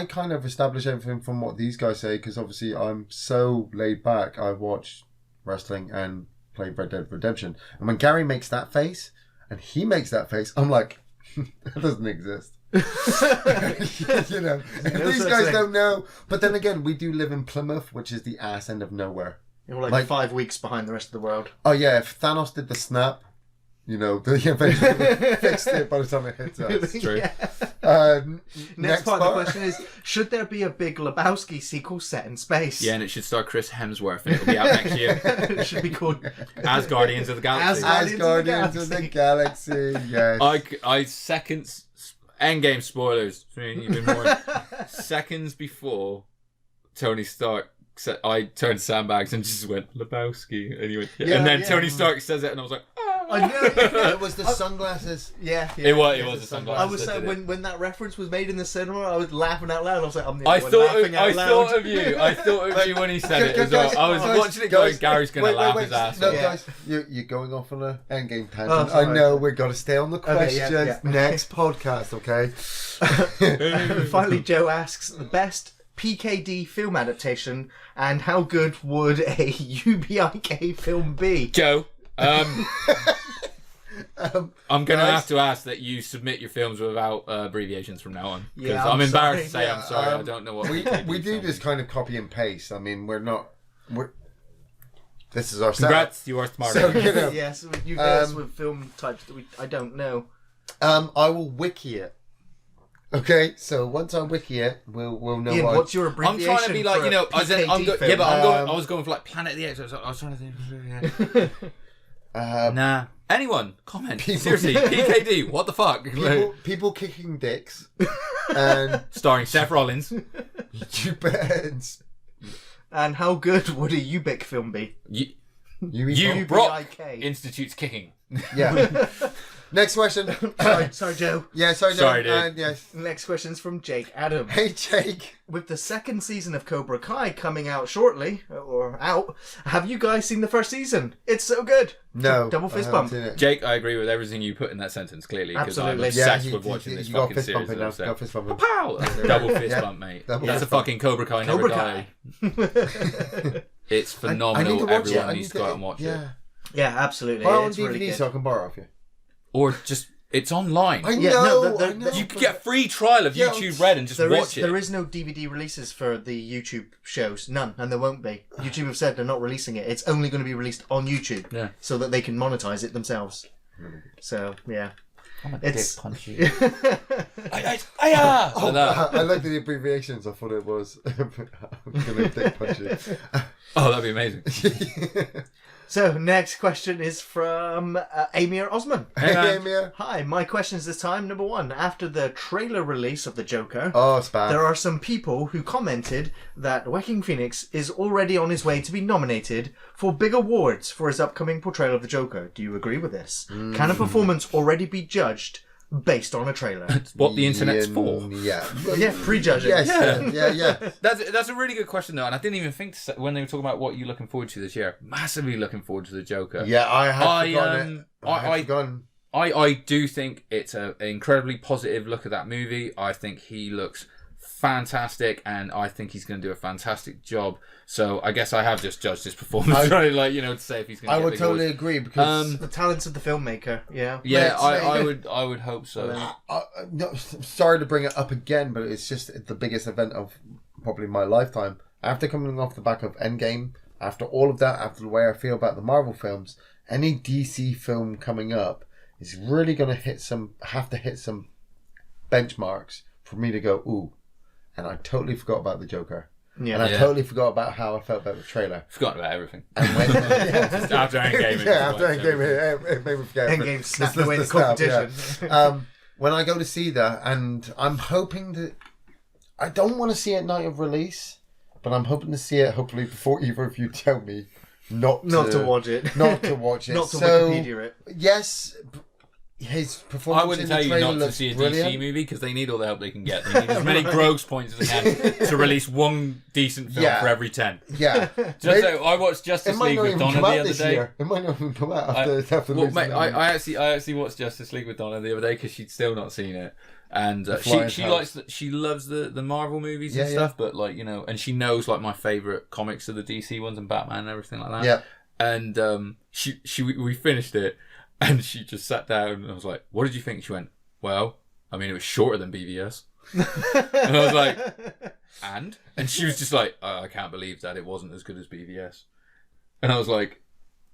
kind of established everything from what these guys say because obviously I'm so laid back. I watch wrestling and play Red Dead Redemption, and when Gary makes that face and he makes that face, I'm like, that doesn't exist. You know, No these such guys thing. don't know. But then again, we do live in Plymouth, which is the ass end of nowhere. You're like, Like- 5 weeks behind the rest of the world. Oh yeah, if Thanos did the snap, you know, the Avengers would have fixed it by the time it hits us. It's true. Yeah. Next, Next part of the question is, should there be a Big Lebowski sequel set in space? Yeah, and it should star Chris Hemsworth, and it'll be out next year It should be called... as Guardians of the Galaxy. As- As Guardians of the Galaxy, yes. I seconds Endgame spoilers. I mean, even more seconds before Tony Stark said, I turned sandbags and just went Lebowski, and he went, yeah. Yeah, And then yeah. Tony Stark says it, and I was like, I know. It was the sunglasses. Yeah, It was the I sunglasses. was that saying did it. when that reference was made in the cinema, I was laughing out loud. I was like, I'm the I only one thought laughing out loud. of you. I thought of you when he said it as well. I was watching it going, Gary's going to laugh his ass No, off. Yeah. guys, you're going off on an endgame tangent. Oh, sorry. I know, we've got to stay on the Okay, questions. yeah. Next podcast, okay? Finally, Joe asks the best PKD film adaptation and how good would a UBIK film be? Joe, I'm going to guys- have to ask that you submit your films without abbreviations from now on. Because Yeah, I'm I'm embarrassed to sorry. say I'm sorry. I don't know what We do this kind of copy and paste. I mean, this is our setup. Congrats, you are smart. So, you know, Yes, you guys with film types that I don't know. I will wiki it. Okay, so once I wiki it, we'll know Ian, what. what's your I'm abbreviation? trying to be like, for you know, a I'm PKD go- film? yeah, but I was going for like Planet of the Apes. I was trying to think. Nah. Anyone? Comment. Seriously, PKD, what the fuck? People kicking dicks. And starring Seth Rollins. Ubix. And how good would a Ubik film be? You Brock institutes kicking. Yeah. Next question. Sorry, Joe. Yeah, sorry, Joe. Sorry, dude. Yes. Next question's from Jake Adam. Hey, Jake. With the second season of Cobra Kai coming out shortly, or out, have you guys seen the first season? It's so good. No. Double fist bump. Jake, I agree with everything you put in that sentence, clearly. Because I'm Absolutely. obsessed with watching this fucking series. Got fist bumping. Pow! Double fist bump, mate. That's a fucking Cobra Kai never die. It's phenomenal. Everyone needs to go out and watch it. Yeah, absolutely. Buy it on it's DVD really good. so I can borrow off you. Or just, it's online. I know. You could get a free trial of YouTube Red and just watch it. There is no DVD releases for the YouTube shows. None. And there won't be. YouTube have said they're not releasing it. It's only going to be released on YouTube. So that they can monetize it themselves. So, yeah. I'm a It's dick punch you. I like the abbreviations. I thought it was. I'm going to dick punch you. Oh, that'd be amazing. So, next question is from Amir Osman. Hey, Amir. Hi, my questions this time. Number one, after the trailer release of The Joker, it's bad. There are some people who commented that Joaquin Phoenix is already on his way to be nominated for big awards for his upcoming portrayal of the Joker. Do you agree with this? Can a performance already be judged based on a trailer? It's what the internet's for. Yeah. Prejudging. Yes. Yeah. That's a really good question though, and I didn't even think to say, when they were talking about what you're looking forward to this year. Massively looking forward to the Joker. Yeah, I had forgotten it. I do think it's an incredibly positive look at that movie. I think he looks fantastic, and I think he's going to do a fantastic job. So I guess I have just judged his performance, right? Like, to say if he's going to. I would totally agree because the talents of the filmmaker. Yeah. Yeah, I would hope so. No, sorry to bring it up again, but it's just the biggest event of probably my lifetime. After coming off the back of Endgame, after all of that, after the way I feel about the Marvel films, any DC film coming up is really going to have to hit some benchmarks for me to go, ooh. And I totally forgot about the Joker. Yeah. And I totally forgot about how I felt about the trailer. Forgot about everything. And when, just after Endgame. After Endgame, it made me forget. Endgame snapped away the competition. Yeah. When I go to see that, and I'm hoping that... I don't want to see it night of release, but I'm hoping to see it hopefully before either of you tell me not to watch it. Not to watch it. Not to Wikipedia it. Yes... His performance. I wouldn't tell you not to see a DC movie because they need all the help they can get. They need as many Groves points as they can to release one decent film for every 10. Yeah. I watched Justice League with Donna the other day. It might not even come out after I actually watched Justice League with Donna the other day because she'd still not seen it. And she loves the Marvel movies and stuff, but and she knows my favourite comics are the DC ones and Batman and everything like that. Yeah. And we finished it. And she just sat down and I was like, what did you think? She went, well, I mean, it was shorter than BVS. And I was like, and? And she was just like, I can't believe that it wasn't as good as BVS. And I was like,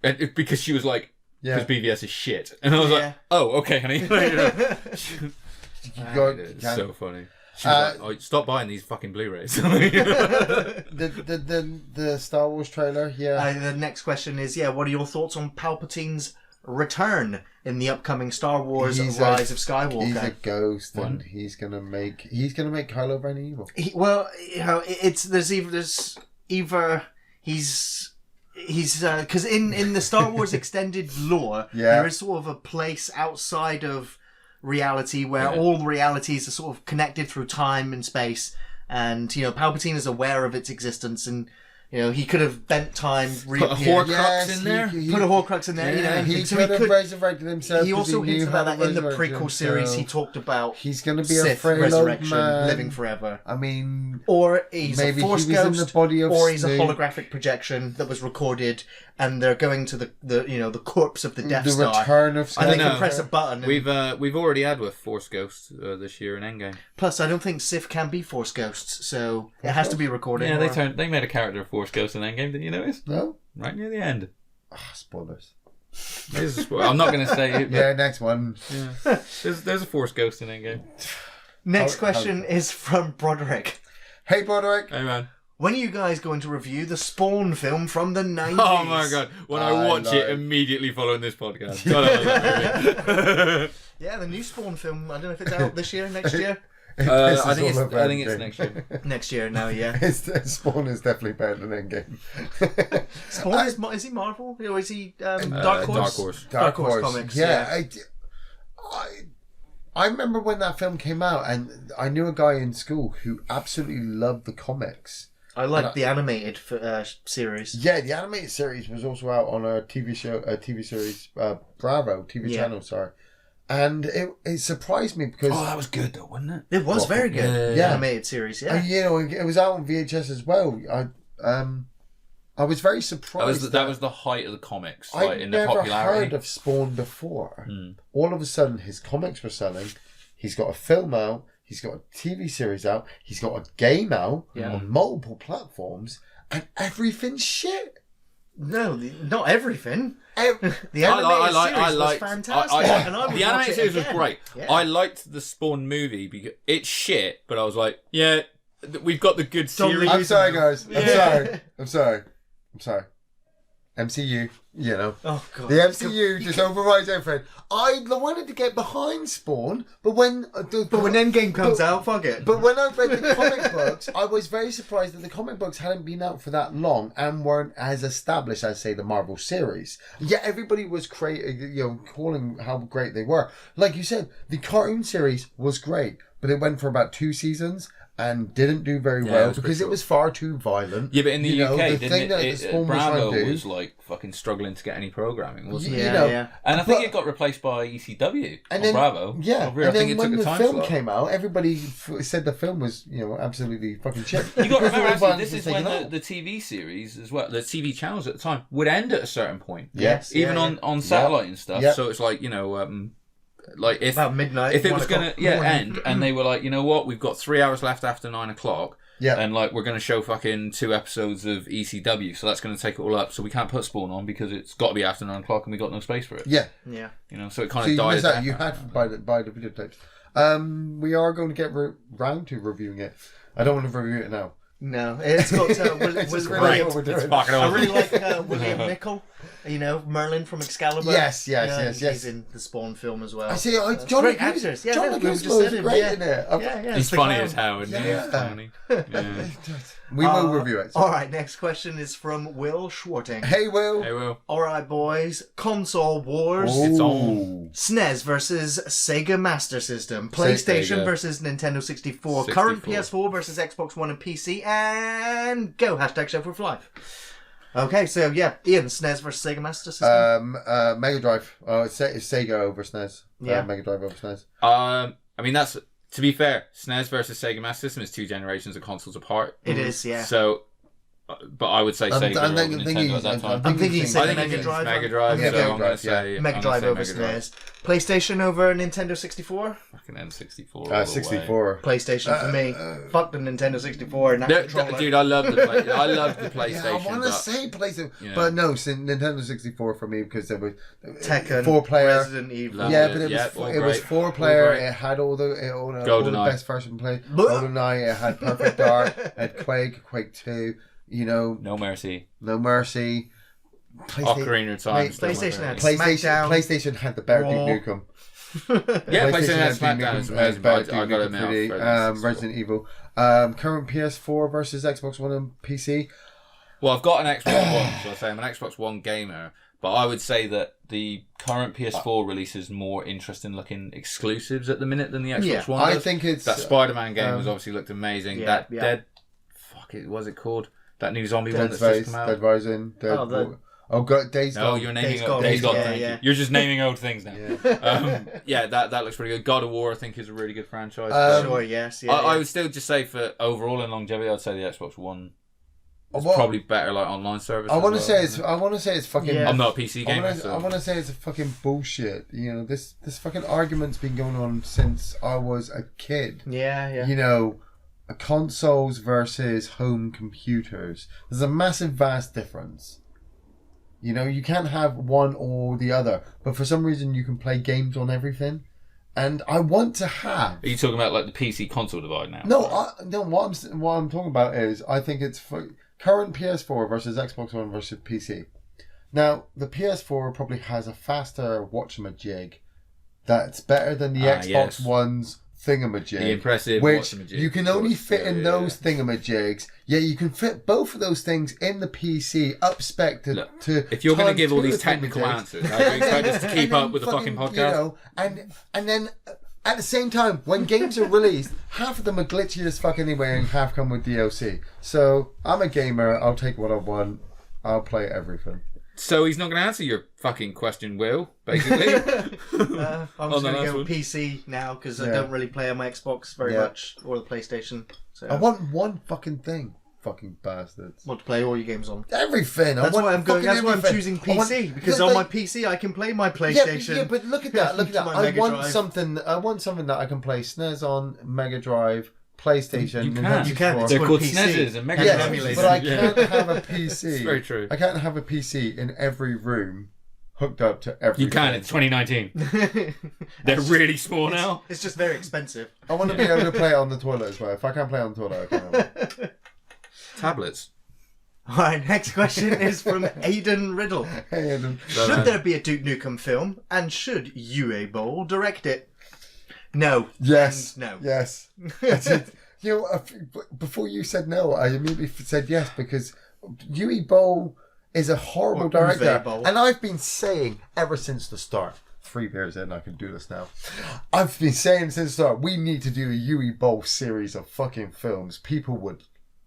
because she was like, because BVS is shit. And I was like, oh, okay, honey. It's so funny. She was like, stop buying these fucking Blu-rays. the Star Wars trailer, the next question is, what are your thoughts on Palpatine's return in the upcoming Star Wars Rise of Skywalker? He's a ghost, and he's gonna make Kylo Ren evil. There's either he's because in the Star Wars extended lore, there is sort of a place outside of reality where all realities are sort of connected through time and space, and Palpatine is aware of its existence, and he could have bent time. Put a Horcrux in there. Put a Horcrux in there. Yeah. He could have resurrected himself. He also hinted about that in the prequel series. He talked about he's going to be Sith a frail resurrection, man. living forever. I mean, or he's a Force ghost, in the body of or he's Snoop. a holographic projection that was recorded, and they're going to the corpse of the Death Star. The return of Snoop. And they can press a button. We've already had with Force Ghosts this year in Endgame. Plus, I don't think Sith can be Force ghosts, so it has to be recorded. Yeah, they made a character of Force Ghost in Endgame. Did you notice? No. Right near the end. Spoilers. There's a spoiler. I'm not going to say it. Next one. Yeah. There's a Force Ghost in Endgame. Next question is from Broderick. Hey, Broderick. Hey, man. when are you guys going to review the Spawn film from the 90s? Oh my god! When I watch it immediately following this podcast. God, I love that movie. Yeah, the new Spawn film. I don't know if it's out this year, next year. I think it's next year. Next year now, yeah. Spawn is definitely better than Endgame. Spawn is he Marvel or is he Dark Horse? Dark Horse Comics. Yeah. I remember when that film came out, and I knew a guy in school who absolutely loved the comics. I like the animated series. Yeah, the animated series was also out on a TV series, Bravo TV channel. Sorry. And it surprised me because that was good though, wasn't it? It was very good. Yeah. Animated series, yeah. And, it was out on VHS as well. I was very surprised. That was the height of the comics, I'd in the never popularity. heard of Spawn before. All of a sudden, his comics were selling. He's got a film out. He's got a TV series out. He's got a game out on multiple platforms, and everything's shit. No, not everything. The animated series was fantastic. The animated series was great. Yeah. I liked the Spawn movie because it's shit, but I was like, yeah, we've got the good series. I'm sorry, guys. I'm sorry. MCU, Oh, God. The MCU just overrides everything. I wanted to get behind Spawn, but when Endgame comes out, fuck it. But when I read the comic books, I was very surprised that the comic books hadn't been out for that long and weren't as established as, say, the Marvel series. Yet everybody was calling how great they were. Like you said, the cartoon series was great, but it went for about 2 seasons and didn't do very well because it was far too violent. Yeah, but in the UK, Spawn Bravo was was like fucking struggling to get any programming, wasn't it? Yeah. And I think it got replaced by ECW on Bravo. Yeah, I think when the film slot. came out, everybody said the film was, absolutely fucking shit. You got to remember, actually, this is when the TV series as well, the TV channels at the time would end at a certain point. Yes, even on satellite and stuff. Yep. So it's like like if about midnight, if it was gonna end, and they were like, you know what, we've got 3 hours left after 9 o'clock. Yeah. And like we're gonna show fucking 2 episodes of ECW, so that's gonna take it all up. So we can't put Spawn on because it's got to be after 9 o'clock, and we got no space for it. Yeah. Yeah. So it kind of died. You had by the videotapes. We are going to get round to reviewing it. I don't want to review it now. No, it's got was great. great. It's fucking I awesome. really like William Nicol. Merlin from Excalibur. Yes. He's in the Spawn film as well. I see. Great actors. Yeah, Johnny we just Guzman said is him. great Yeah. in it. Yeah, He's funny as hell, isn't he? Yeah. He's funny. Yeah. We will review it. All right, next question is from Will Schwarting. Hey, Will. Hey, Will. All right, boys. Console wars. It's on. SNES versus Sega Master System. PlayStation Sega. versus Nintendo 64. Current PS4 versus Xbox One and PC. And go. #Show for Life. Okay, so yeah, Ian, SNES versus Sega Master System. Mega Drive. It's Sega over SNES. Yeah. Mega Drive over SNES. I mean, that's, to be fair, SNES versus Sega Master System is 2 generations of consoles apart. It is, yeah. So, but I would say Sega over Nintendo at that time. I'm thinking I think Mega it's Drive. Mega Drive, Yeah, so Mega I'm going to Drive, say Mega Drive over SNES. PlayStation over Nintendo 64. Fucking N64. 64. PlayStation for me. Fuck the Nintendo 64 and that controller. Dude, I love the PlayStation. Yeah, I want to say PlayStation, Yeah. but no, Nintendo 64 for me because there was Tekken, 4-player. Resident Evil. Yeah, but it was 4-player. All great. It had all the GoldenEye. best version play. GoldenEye. It had Perfect Dark. It had Quake 2. No Mercy. PlayStation, Ocarina of Time. PlayStation had PlayStation had the better Duke Nukem. Yeah, PlayStation had Duke SmackDown. Nukem, It's amazing, better but I Duke got to Nukem admit, 3D. Resident Evil. Current PS4 versus Xbox One and PC. Well, I've got an Xbox One, so I say I'm an Xbox One gamer. But I would say that the current PS4 release is more interesting looking exclusives at the minute than the Xbox One does. I think it's that Spider-Man game has obviously looked amazing. Dead, what's it called? That new zombie one that's just come out. Dead Rising. Days Gone. No, you're naming Days Gone. Thank you. You're just naming old things now. Yeah. That looks pretty good. God of War, I think, is a really good franchise. Sure, yes. I would still just say for overall and longevity, I'd say the Xbox One is probably better, like online service. I want to say it's fucking. I'm not a PC gamer. I want to say it's a fucking bullshit. This fucking argument's been going on since I was a kid. Yeah. Consoles versus home computers. There's a massive, vast difference. You can't have one or the other. But for some reason, you can play games on everything. And I want to have. Are you talking about like the PC console divide now? No, what I'm talking about is I think it's for current PS4 versus Xbox One versus PC. Now, the PS4 probably has a faster whatchamajig that's better than the Xbox One's thingamajig. The impressive which whatchamajig. you can only fit in those thingamajigs. Yeah, you can fit both of those things in the PC up spec to if you're going to give all these technical answers, how do you expect us to keep up with the fucking podcast? You know, and then at the same time, when games are released, half of them are glitchy as fuck anyway and half come with DLC. So I'm a gamer, I'll take what I want, I'll play everything. So he's not going to answer your fucking question, Will, basically. I'm just going to go with PC now because I don't really play on my Xbox very much or the PlayStation. So I want one fucking thing. Fucking bastards. Want to play all your games on? Everything. That's why I'm going. That's why I'm choosing PC because on my PC I can play my PlayStation. Yeah, but look at that. Look at that. I want something that I can play SNES on, Mega Drive, PlayStation. You can. They're called SNESes and Mega Drive emulators. But I can't have a PC. It's very true. I can't have a PC in every room hooked up to everything. You can. It's 2019. They're really small now. It's just very expensive. I want to be able to play it on the toilet as well. If I can't play on the toilet, I can't. Tablets. Alright, next question is from Aidan Riddle. Hey, Aidan. Should there be a Duke Nukem film, and should Uwe Boll direct it? No. Yes. No. Yes. You know, before you said no, I immediately said yes because Uwe Boll is a horrible director, and I've been saying ever since the start. 3 beers in, I can do this now. I've been saying since the start, we need to do a Uwe Boll series of fucking films. People would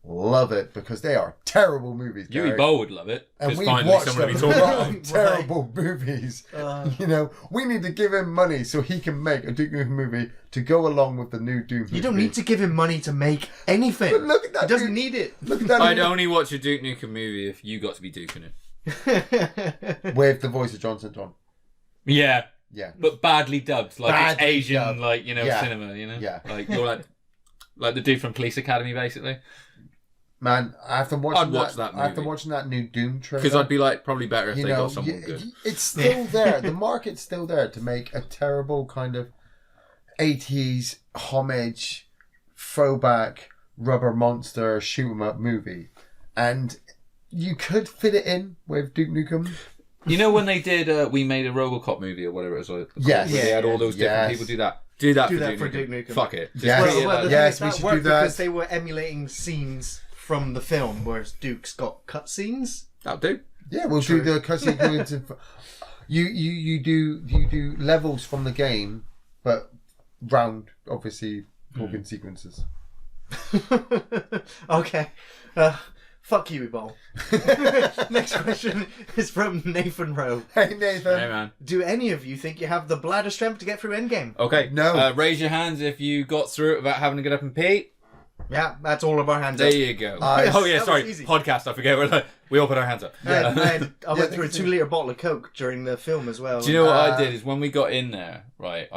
love it because they are terrible movies. Uwe Boll would love it. And we watched them terrible movies. You know, we need to give him money so he can make a Duke Nukem movie to go along with the new Doom movie. You don't need to give him money to make anything. But look at that. He doesn't need it. Look at that. I'd only watch a Duke Nukem movie if you got to be duking it. With the voice of Johnson John. Yeah. Yeah. But badly dubbed, like Badly it's Asian, dubbed. like, you know, Yeah. cinema, you know? Yeah. Like you're like the dude from Police Academy, basically. Man, after watching that movie. after watching that new Doom trailer, Because I'd be like, probably better if they got someone good. It's still there. The market's still there to make a terrible kind of 80s homage, throwback, rubber monster, shoot 'em up movie. And you could fit it in with Duke Nukem. You know when they did, we made a RoboCop movie or whatever it was? Yes. Where they had all those different people do that. Do that for Duke Nukem. Fuck it. Just Yes. treat it Well, like yes, that we should worked do that. because they were emulating scenes from the film, whereas Duke's got cutscenes. that'll do. Yeah, we'll do the cutscene going into. You do levels from the game, but round, obviously, talking sequences. Okay. Fuck you, Boll. Next question is from Nathan Rowe. Hey, Nathan. Hey, man. Do any of you think you have the bladder strength to get through Endgame? Okay. No. Raise your hands if you got through it without having to get up and pee. Yeah, that's all of our hands There up. you go. Nice. Oh, yeah, That sorry. was easy. Podcast, I forget. We all put our hands up. I went through a 2-litre bottle of Coke during the film as well. Do you know what I did? Is when we got in there, right,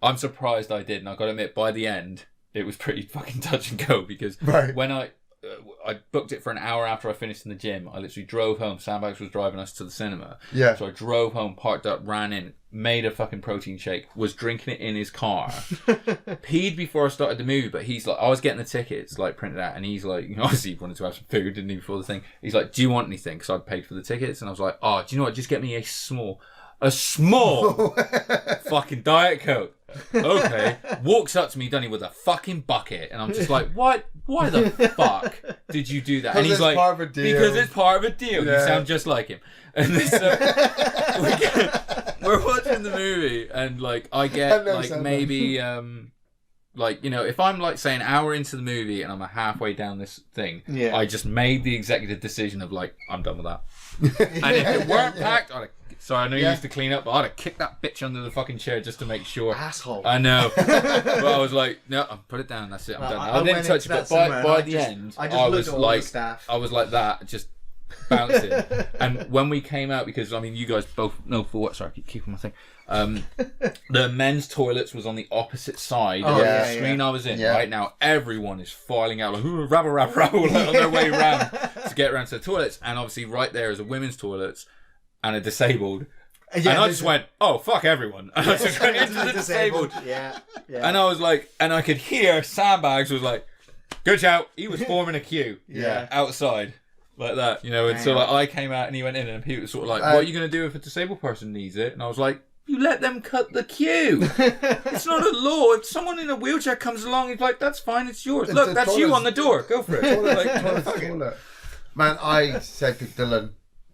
I'm surprised I did, and I got to admit, by the end, it was pretty fucking touch and go, because when I booked it for an hour after I finished in the gym, I literally drove home. Sandbags was driving us to the cinema. Yeah. So I drove home, parked up, ran in, made a fucking protein shake, was drinking it in his car, peed before I started the movie, but he's like, I was getting the tickets, like, printed out, and he's like, you know, obviously he wanted to have some food, didn't he, before the thing. He's like, do you want anything? Because I'd paid for the tickets, and I was like, oh, do you know what, just get me a small fucking Diet Coke. Okay. Walks up to me, Dunny, with a fucking bucket, and I'm just like, what? Why the fuck did you do that? And he's like, part of a deal. because it's part of a deal. Yeah. You sound just like him. And so we're watching the movie, and like I get like maybe like, you know, if I'm like say an hour into the movie and I'm halfway down this thing, I just made the executive decision of like, I'm done with that. And if it weren't packed, I'd have, sorry, I know you used to clean up, but I'd have kicked that bitch under the fucking chair just to make sure. Asshole. I know. But I was like, no, put it down, that's it, I'm done. I didn't touch it, but by the end, I was like, I was like that, just bouncing. And when we came out, because I mean, you guys both know for what, sorry, I keep keeping my thing. The men's toilets was on the opposite side of the screen I was in. Right now, everyone is filing out like rabble, like, on their way around to get around to the toilets. And obviously, right there is a women's toilets and a disabled. and I just went, "Oh fuck everyone!" And I just went into the disabled. Yeah. And I was like, and I could hear Sandbags was like, "Good shout." He was forming a queue. Outside. Like that, and so like I came out and he went in and he was sort of like, what are you going to do if a disabled person needs it? And I was like, you let them cut the queue. It's not a law. If someone in a wheelchair comes along, he's like, that's fine, it's yours. Look, that's you on the door. Go for it. Man, I said to Dylan,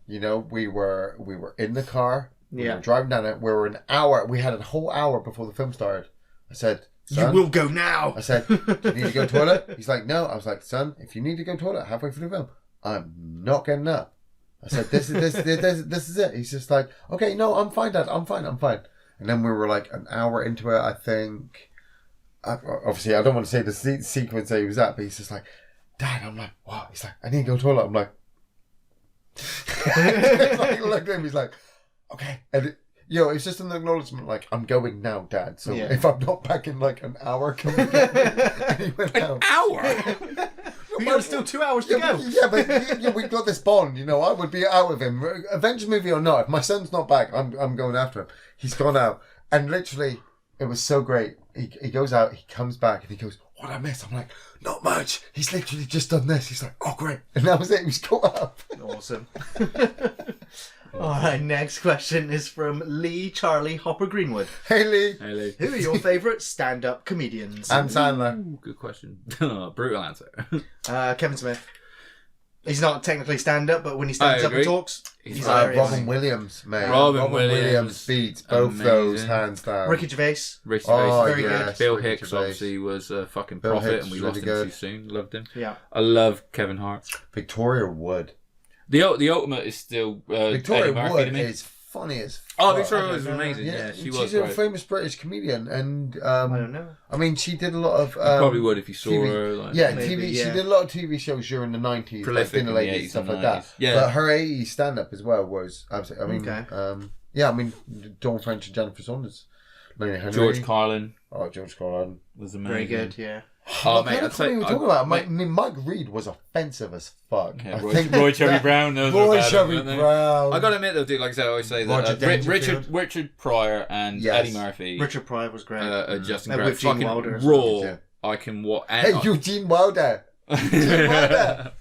we were in the car, we were driving down it, we were an hour, we had a whole hour before the film started. I said, son, you will go now. I said, do you need to go to the toilet? He's like, no. I was like, son, if you need to go to the toilet halfway through the film, I'm not getting up. I said, this is it. He's just like, okay, no, I'm fine, Dad. I'm fine. And then we were like an hour into it, I think. Obviously, I don't want to say the sequence that he was at, but he's just like, Dad, I'm like, what? He's like, I need to go to the toilet. I'm like, look at him. He's like, okay. And it's just an acknowledgement, like, I'm going now, Dad. So if I'm not back in like an hour, can we get me? And he went out. An hour? We got still 2 hours to go. Yeah, but we've got this bond. I would be out with him, Avengers movie or not. If my son's not back, I'm going after him. He's gone out, and literally, it was so great. He goes out, he comes back, and he goes, "What I miss?" I'm like, "Not much." He's literally just done this. He's like, "Oh, great," and that was it. He was caught up. Awesome. All right, next question is from Lee Charlie Hopper Greenwood. Hey Lee. Who are your favourite stand-up comedians? Adam Sandler. Ooh, good question. Brutal answer. Kevin Smith. He's not technically stand-up, but when he stands up and talks, he's hilarious. Robin Williams, mate. Robin Williams beats both those hands down. Ricky Gervais. Very good. Bill Hicks obviously was a fucking prophet, and we lost him too soon. Loved him. Yeah. I love Kevin Hart. Victoria Wood. The ultimate is still Victoria Eddie Murphy Wood to me. is funny as fuck. Oh, Victoria was amazing. Yeah, she's a famous British comedian, and I don't know. I mean, she did a lot of. You probably would if you saw TV, her. Like, TV. She did a lot of TV shows during the 90s, like Dinner Ladies and stuff like that. Yeah, but her 80s stand-up as well was absolutely. I mean, Dawn French and Jennifer Saunders, Lena Henry, George Carlin. Oh, George Carlin was amazing. Very good. Yeah. Oh, mate, that's what we were talking about. Mike Reed was offensive as fuck. Yeah, Roy Cherry Brown. Roy Cherry Brown. I gotta admit though, dude, like I said, I always say that Richard Pryor and Eddie Murphy. Richard Pryor was great. Justin Grant. With Gene fucking Wilder. raw. Yeah. I can watch. Hey, Eugene Wilder. Eugene Wilder.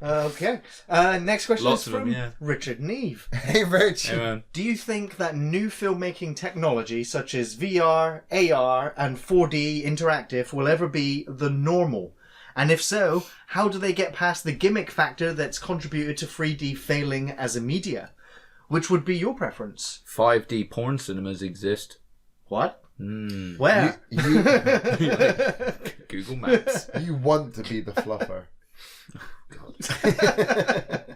Okay. Next question Lots is of from them, Richard Neve. Hey, Rich. Hey, man. Do you think that new filmmaking technology such as VR, AR, and 4D interactive will ever be the normal? And if so, how do they get past the gimmick factor that's contributed to 3D failing as a media? Which would be your preference? 5D porn cinemas exist. What? Where? Google Maps. You want to be the fluffer.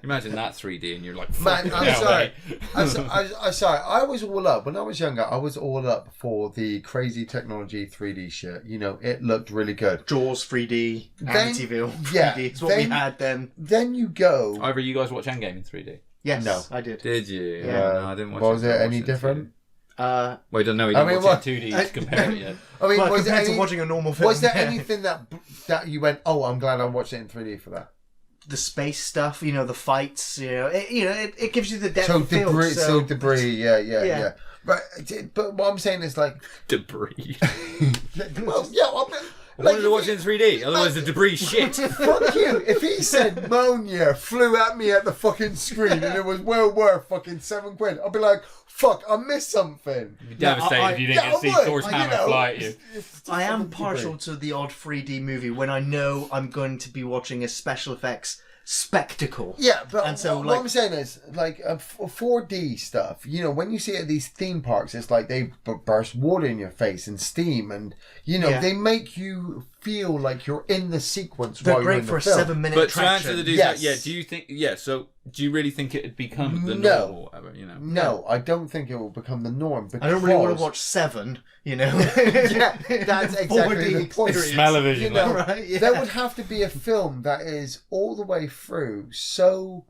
Imagine that 3D and you're like, man, I'm sorry. I'm sorry. I was all up when I was younger. I was all up for the crazy technology 3D shit. It looked really good. Jaws 3D, Amityville 3D. Yeah, it's what we had then. Then you go. Either you guys watch Endgame in 3D? Yes, no, I did. Did you? Yeah. No, I didn't watch it. Was it any different? Well, I don't know. He didn't watch it in 2D to compare it yet. I mean, well, compared to watching a normal film. Was there anything that you went, oh, I'm glad I watched it in 3D for that? The space stuff, the fights, it gives you the depth so of field. Debris, yeah. But what I'm saying is like debris. Well, yeah. I wanted to watch it in 3D, otherwise the debris shit. Fuck you. If he said ammonia flew at me at the fucking screen and it was well worth fucking £7, I'd be like, fuck, I missed something. You'd be devastated if you didn't get to see Thor's hammer fly at you. I am partial to the odd 3D movie when I know I'm going to be watching a special effects spectacle. Yeah, but and so, what I'm saying is, like, 4D stuff, when you see it at these theme parks, it's like they burst water in your face and steam, and, they make you feel like you're in the sequence They're while you're in great for the film. a 7-minute But traction. to answer the dude, Yes. do you think, so do you really think it had become the norm or whatever, No, I don't think it will become the norm. Because... I don't really want to watch 7, Yeah, that's exactly the point. Smell-o-vision. There would have to be a film that is all the way through so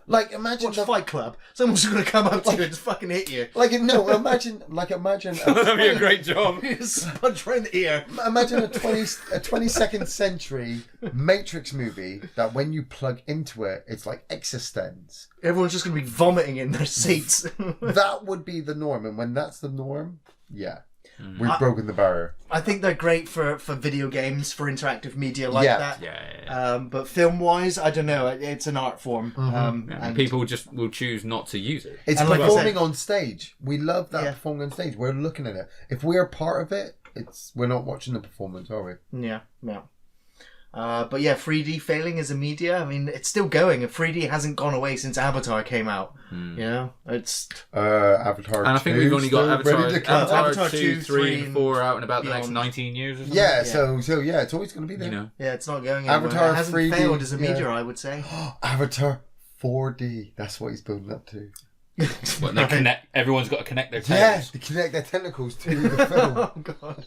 Like, imagine Watch Fight Club. Someone's going to come up to you and just fucking hit you. Imagine. That'd be a great job. Punch right in the ear. Imagine a 22nd century Matrix movie that when you plug into it, it's like existence. Everyone's just going to be vomiting in their seats. That would be the norm, and when that's the norm, yeah. We've broken the barrier. I think they're great for video games, for interactive media like that. Yeah. But film-wise, I don't know. It's an art form. And people just will choose not to use it. It's And like I performing said- on stage. We love that performing on stage. We're looking at it. If we're part of it, we're not watching the performance, are we? Yeah. But yeah, 3D failing as a media. I mean, it's still going. And 3D hasn't gone away since Avatar came out. You know, it's Avatar. And I think 2 we've only got still ready to come. Avatar 2, 2, 3, 3, and 4 out in about the next beyond. 19 years or something. Yeah, so yeah, it's always going to be there. You know. yeah, it's not going anywhere. Avatar It hasn't 3D, failed as a yeah. media, I would say. Avatar 4D. That's what he's building up to. But they connect. Everyone's got to connect their Yeah, tails. to connect their tentacles to the film. Oh god.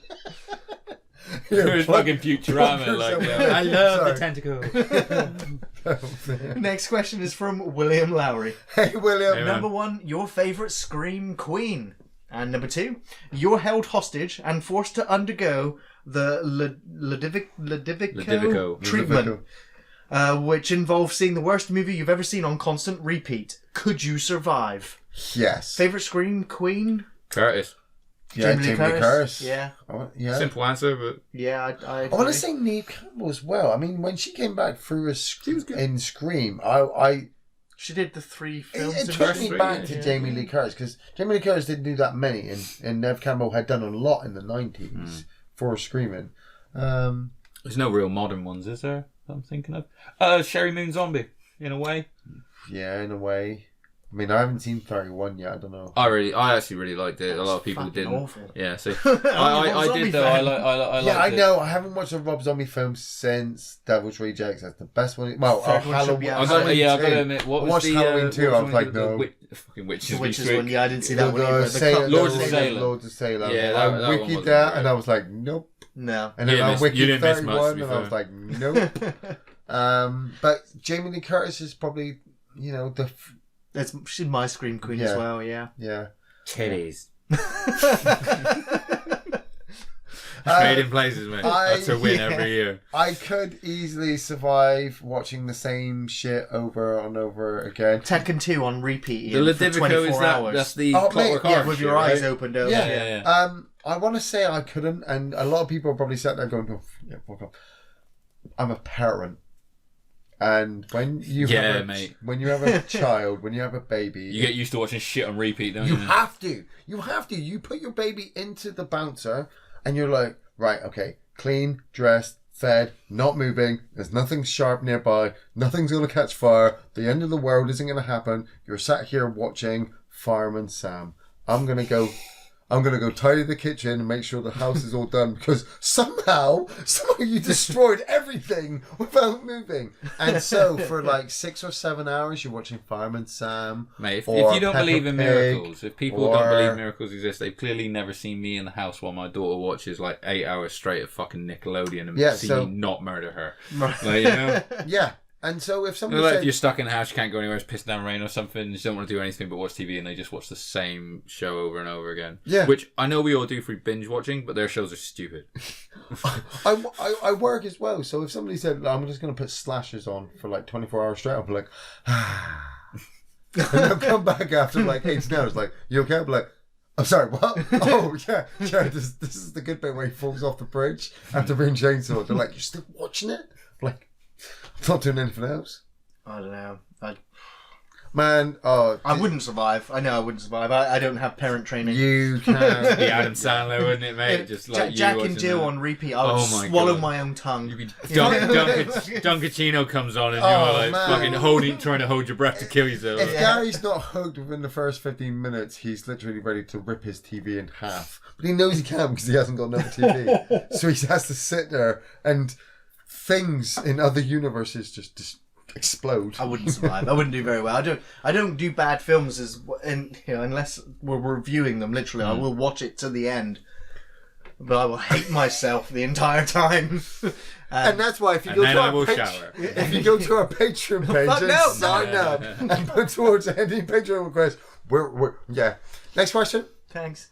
It's fucking Futurama. Like, I love the tentacle. Next question is from William Lowry. Hey, William. Hey, man. Number 1, your favourite Scream queen. And number 2, you're held hostage and forced to undergo the Ludovico treatment, which involves seeing the worst movie you've ever seen on constant repeat. Could you survive? Yes. Favourite Scream queen? Curtis. Yeah, Jamie Lee Curtis. Yeah. Yeah. Simple answer, but Yeah, I I want to say Neve Campbell as well. I mean, when she came back through in Scream, She did the 3 films. it in took Scream. me back to Jamie Lee Curtis, because Jamie Lee Curtis didn't do that many, and Neve Campbell had done a lot in the 90s for Screaming. there's no real modern ones, is there? That I'm thinking of. Sherry Moon Zombie, in a way. Yeah, in a way. I mean, I haven't seen 31 yet. I don't know. I actually really liked it. A lot of people fucking didn't. awful. Yeah, so I'm a I zombie did though. fan. I Yeah, I liked it. know. I haven't watched a Rob Zombie film since Devil's Rejects. That's the best one. Well, Third one should Halloween. be out. I got to Halloween admit, what I was watched the Halloween 2. what I was like, the no. fucking witches. Which is Week. one? Yeah, I didn't see that one The either. Salem, Lords of Salem. Lords of Salem. Yeah, I that one wikid wasn't that, great. and I was like, nope. No. And then You I didn't miss- you wikid didn't miss much, 31, to be and I was fair. like, nope. But Jamie Lee Curtis is probably, She's my Scream queen as well, yeah. yeah. Titties. Trading places, mate. That's a win every year. I could easily survive watching the same shit over and over again. Tekken 2 on repeat The Ian, for Ludovico 24 is that? hours. That's the Oh, Clockwork mate, yeah, Orange with shit, your eyes right? opened over. Yeah. I want to say I couldn't, and a lot of people are probably sat there going, oh, yeah, fuck off. I'm a parent. And when you have a child, when you have a baby, You get used to watching shit on repeat, don't you? you have to. You put your baby into the bouncer, and you're like, right, okay, clean, dressed, fed, not moving. There's nothing sharp nearby. Nothing's gonna catch fire. The end of the world isn't gonna happen. You're sat here watching Fireman Sam. I'm gonna go tidy the kitchen and make sure the house is all done, because somehow you destroyed everything without moving. And so for like 6 or 7 hours, you're watching Fireman Sam. Mate, if or you don't Peppa believe in Pig, miracles, if people don't or- believe miracles exist, they've clearly never seen me in the house while my daughter watches like 8 hours straight of fucking Nickelodeon and Yeah, see so- me not murder her. Like, you know? Yeah. And so if somebody Like if said, you're stuck in the house, you can't go anywhere, it's pissing down rain or something, you don't want to do anything but watch TV, and they just watch the same show over and over again. Yeah. Which I know we all do through binge watching, but their shows are stupid. I work as well, so if somebody said, I'm just going to put slashers on for like 24 hours straight, I'll be like, and they'll come back after like 18 hours, like, you okay? I'll be like, I'm sorry, what? Oh, yeah, this is the good bit where he falls off the bridge after being chainsawed. They're like, you're still watching it? I'm like, I'm not doing anything else. I don't know. I wouldn't survive. I know I wouldn't survive. I don't have parent training. You can. The Adam Sandler, wouldn't it, mate? Just like Jack you and Jill that. on repeat. I would Oh my swallow God. my own tongue. You'd be Dunkachino comes on and you're like man. fucking trying to hold your breath to kill yourself. If Gary's not hooked within the first 15 minutes, he's literally ready to rip his TV in half. But he knows he can because he hasn't got another TV. So he has to sit there, and things in other universes just explode. I wouldn't survive. I wouldn't do very well. I don't do bad films unless we're reviewing them. Literally, I will watch it to the end. but I will hate myself the entire time. And that's why if you go to our if you go to our Patreon page and sign up and put towards any Patreon request, we're Next question. Thanks.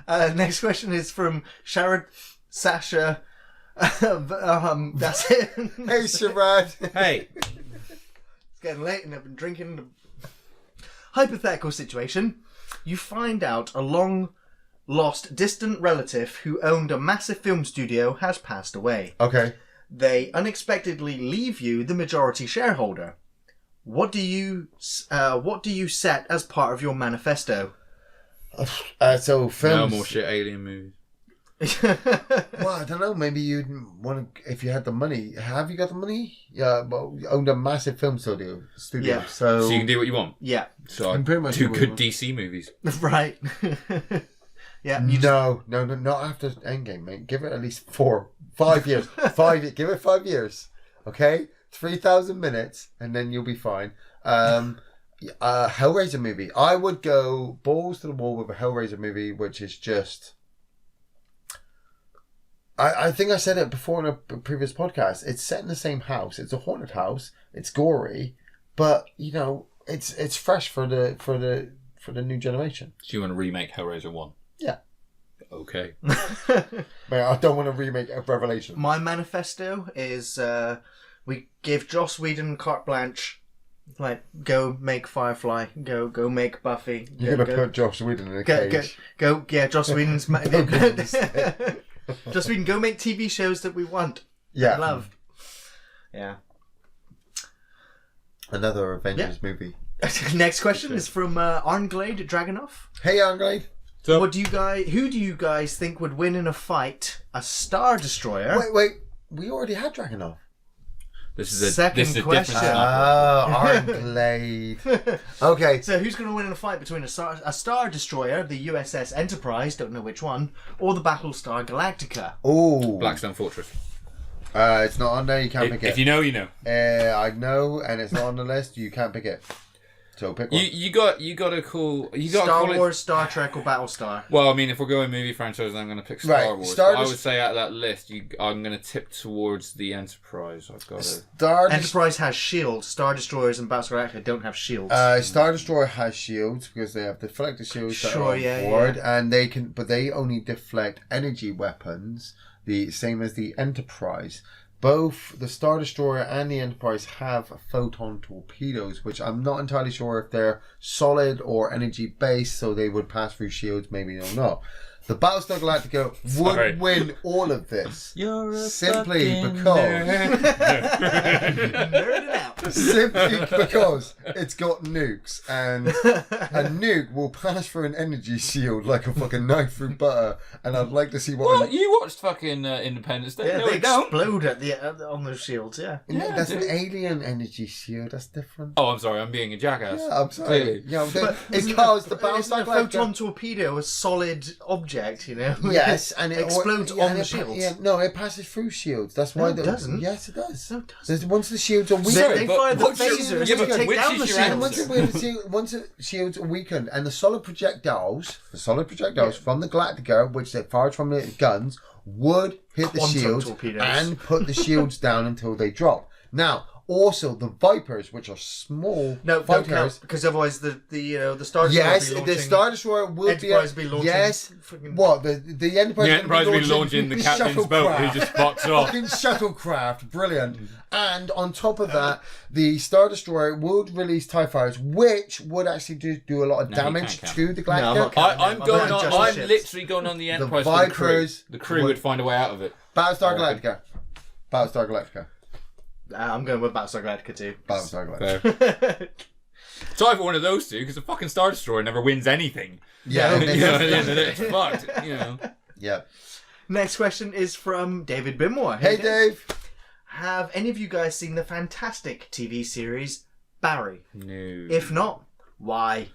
Next question is from Sharad Sasha. That's it. Hey, Sharad. Hey. It's getting late and I've been drinking. Hypothetical situation. You find out a long-lost distant relative who owned a massive film studio has passed away. Okay. They unexpectedly leave you the majority shareholder. What do you set as part of your manifesto? So films. No more shit alien movies. Well, I don't know. Maybe you'd want to, if you had the money. Have you got the money? Yeah, well, you owned a massive film studio. Yeah. So you can do what you want. Yeah. So And pretty much two you good would. DC movies. Right. Yeah. No, not after Endgame, mate. Give it at least 5 years. Give it 5 years. Okay, 3,000 minutes, and then you'll be fine. Hellraiser movie. I would go balls to the wall with a Hellraiser movie, which is just. I think I said it before in a previous podcast. It's set in the same house. It's a haunted house. It's gory, but it's fresh for the new generation. So you want to remake Hellraiser 1? Yeah. Okay. But I don't want to remake Revelation. My manifesto is we give Joss Whedon carte blanche. Like, go make Firefly. Go make Buffy. You're gonna put Joss Whedon in a cage. Yeah, Joss Whedon's. Joss Whedon, go make TV shows that we want. Yeah. Love. Yeah. Another Avengers movie. Next question is from Arnglade Dragonov. Hey, Arnglade. So, Who do you guys think would win in a fight? A Star Destroyer? Wait. We already had Dragonov. this is a Second different question. sniper. Arnglade. Okay. So who's going to win in a fight between a Star Destroyer, the USS Enterprise, don't know which one, or the Battlestar Galactica? Oh. Blackstone Fortress. It's not on there. You can't pick it. If you know, you know. I know, and it's not on the list. You can't pick it. So pick one. You got to call. You got Star to call Wars, Star Trek, or Battlestar? Well, I mean, if we're going movie franchise, I'm going to pick Star Right, Wars. Star But I Des- would say out of that list, I'm going to tip towards the Enterprise. I've got to. Star Enterprise has shields. Star Destroyers and Battlestar Galactica don't have shields. Star Destroyer has shields because they have deflector shields that Sure, are on yeah, board, yeah. and but they only deflect energy weapons, the same as the Enterprise. Both the Star Destroyer and the Enterprise have photon torpedoes, which I'm not entirely sure if they're solid or energy based, so they would pass through shields, maybe or not. The Battlestar Galactica would win all of this. You're a simply fucking because Nerding out. simply because it's got nukes, and a nuke will pass through an energy shield like a fucking knife through butter. And I'd like to see what. Well, you watched fucking Independence Day. Yeah, no, they we don't. explode on those shields, yeah. That's dude. an alien energy shield. That's different. Oh, I'm sorry. I'm being a jackass. Yeah, I'm sorry. Clearly. It's because the Isn't Battlestar a photon Galactica. torpedo a solid object, Yes, and it explodes yeah, on and the it shields. Yeah, no, it passes through shields. That's why No, it doesn't. Yes, it does. No, it doesn't. There's, once the shields are weakened, They fire the what shield- phasers yeah, to but take which down is the your shields. answer? once the shields are weakened, and the solid projectiles from the Galactica, which they fired from the guns, would hit the Quantum shields torpedoes. and put the shields down until they drop. Now, also the Vipers, which are small No, don't fighters. count, because otherwise the Star Destroyer Yes, will be the launching, Star Destroyer will Enterprise will be launching. Yes. Freaking, What the Enterprise? The Enterprise will be launching the captain's boat who just fucks off. Fucking shuttlecraft, brilliant. And on top of that, the Star Destroyer would release TIE fighters, which would actually do a lot of No, you damage can't count to the No, I'm Galactica. not counting. I'm I'm going not on. just I'm ships. literally going on the Enterprise. for the crew. Vipers The crew would find a way out of it. Battlestar I reckon. Galactica. Battlestar Galactica. I'm going with Battlestar Galactica too. Battlestar Galactica. Fair. So I've one of those two because the fucking Star Destroyer never wins anything. Yeah. You know, at the end of it, it's fucked. You know. Yeah. Next question is from David Bimore. Hey, Dave. Have any of you guys seen the fantastic TV series Barry? No. If not, why?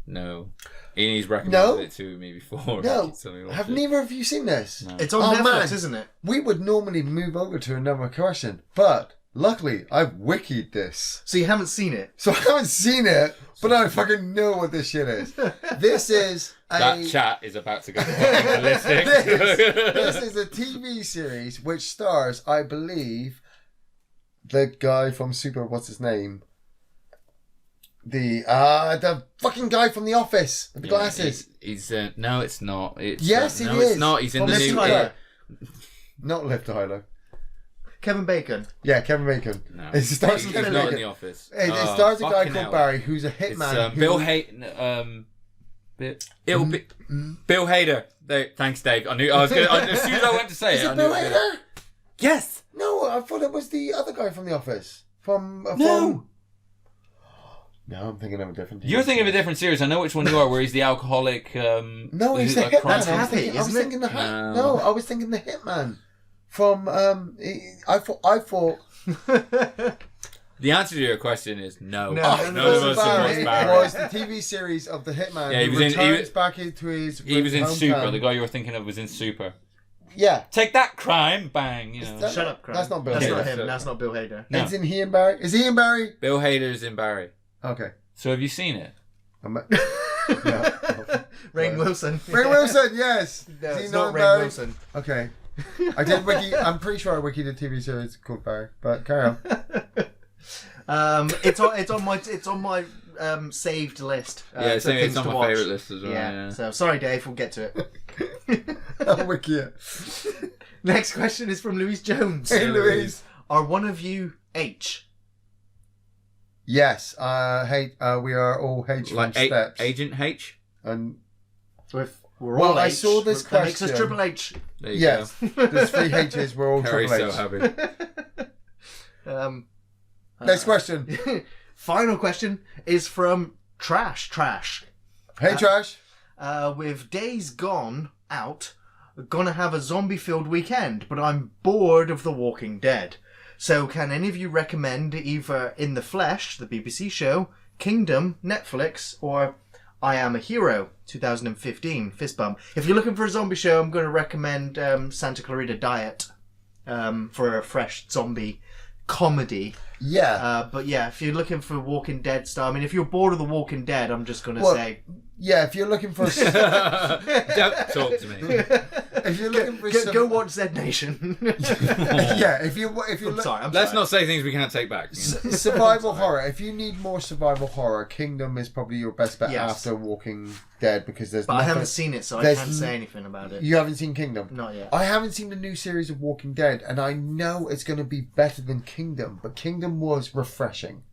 No. Ian's recommended No. it to me before. No. So we watched Have it. neither of you seen this? No. It's on Oh, Netflix, man. isn't it? We would normally move over to another question, but luckily, I've wikied this. So you haven't seen it? So I haven't seen it, but I fucking know what this shit is. This is that chat is about to go fucking ballistic. this is a TV series which stars, I believe, the guy from Super. What's his name? The fucking guy from The Office with the glasses. He's no, it's not. It's yes, no, it is. It's not. He's in from the Liv new. Tyler. Not Liv Tyler. Kevin Bacon. Yeah, Kevin Bacon. No, It stars he's Kevin not Bacon. in The Office. It stars a guy fucking called hell. Barry who's a It's hitman. Bill Bill Hader. Thanks, Dave. I knew. I was gonna. As soon as I went to say Is it, it I Bill knew Hader? Yes. No, I thought it was the other guy from The Office. No. No, I'm thinking of a different. You're thinking of a different series. I know which one you are. Where he's the alcoholic. No, he's the hitman. That's I was Happy, thinking, isn't it? thinking the No. No, I was thinking the hitman from. I thought. The answer to your question is no. No. Oh, None of us have watched It Barry. was the TV series of the hitman. Yeah, he who was in- returns back into his. He was in hometown. Super. The guy you were thinking of was in Super. Yeah, Take that, crime! Bang! You know. that- Shut up, Craig. That's not Bill That's Hader. not him. So- That's not Bill Hader. No. It's in he and Barry. Is he and Barry? Bill Hader's in Barry. Okay. So have you seen it? Yeah. Rainn Wilson. Ray Wilson, yes. No, Is he it's not not Rainn Barry? Wilson. Okay. I did wiki. I'm pretty sure I wikied a TV series called Barry, but carry on. It's on my saved list. Yeah, for it's things on to my watch. favourite list as well. Yeah. Yeah. So sorry, Dave. We'll get to it. I'll wiki it. Next question is from Louise Jones. Hey, Louise. Are one of you H? Yes. We are all H from Like Steps. Agent H. And With we're Well, all I H. saw this That makes us question. Triple H. There you yes, there's 3 H's. We're all go. Harry's Triple so H. happy. Next question. Final question is from Trash. Hey, Trash. With Days Gone out, gonna have a zombie-filled weekend, but I'm bored of The Walking Dead. So can any of you recommend either In the Flesh, the BBC show, Kingdom, Netflix, or I Am a Hero, 2015, fist bump. If you're looking for a zombie show, I'm going to recommend Santa Clarita Diet for a fresh zombie comedy. Yeah. But yeah, if you're looking for Walking Dead style, I mean, if you're bored of The Walking Dead, I'm just going to Well, say... Yeah, if you're looking for... Don't talk to me. if you're looking for... Go watch Z Nation. Yeah, if you're I'm sorry. Let's not say things we can't take back. Survival horror. If you need more survival horror, Kingdom is probably your best bet Yes. after Walking Dead because there's But I nothing... haven't seen it, so I there's can't say anything about it. You haven't seen Kingdom? Not yet. I haven't seen the new series of Walking Dead, and I know it's going to be better than Kingdom, but Kingdom was refreshing.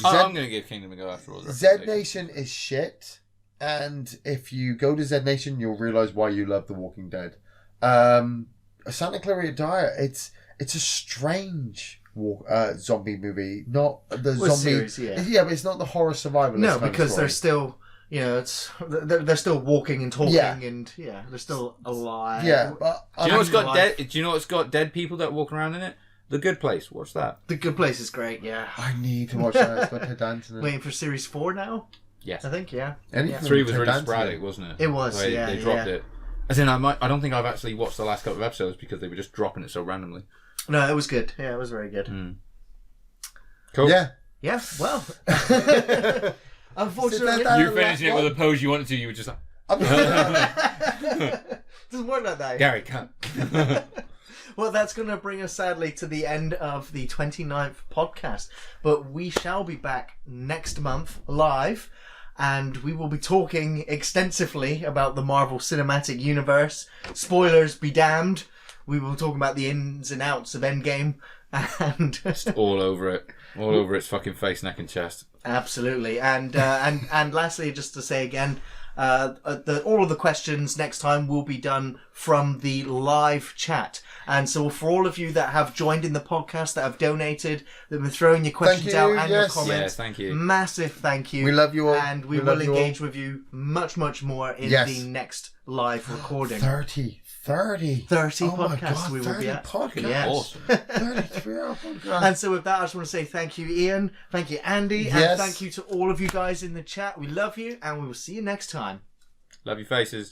I'm going to give Kingdom a go after all. Z Nation is shit, and if you go to Z Nation, you'll realise why you love The Walking Dead. Santa Clarita Diet, it's a strange zombie movie, not the Well, zombie. series, yeah. Yeah, but it's not the horror survivalist. No, kind of because they're story. still, they're still walking and talking, Yeah. and they're still alive. Yeah, but Do you know what's got Life. dead? Do you know what's got dead people that walk around in it? The Good Place. Watch that. The Good Place is great. Yeah. I need to watch that. It's got Ted Danson in it. Waiting for series 4 now. Yes. I think. Yeah. Anything 3 with was Ted really Danson sporadic, in. wasn't it? It was, They, yeah, They dropped yeah. it. As in, I don't think I've actually watched the last couple of episodes because they were just dropping it so randomly. No, it was good. Yeah, it was very good. Cool. Yeah. Yeah. Well. Unfortunately, You finished it with a pose you wanted to. You were just like, doesn't work like that. Gary, come. Well, that's going to bring us sadly to the end of the 29th podcast. But we shall be back next month live, and we will be talking extensively about the Marvel Cinematic Universe. Spoilers be damned. We will talk about the ins and outs of Endgame, and All over it. All over its fucking face, neck, and chest. absolutely. And lastly, just to say again, all of the questions next time will be done from the live chat. And so for all of you that have joined in the podcast, that have donated, that have been throwing your questions you, out and your yes. comments, Yes, thank you. massive thank you. We love you all. And we We will love you all. engage with you much, much more in Yes. the next live recording. 30 30 oh my podcasts God, we will 30 be at. podcasts. Yes. Awesome. 33-hour podcast. And so with that, I just want to say thank you, Ian. Thank you, Andy. Yes. And thank you to all of you guys in the chat. We love you, and we will see you next time. Love your faces.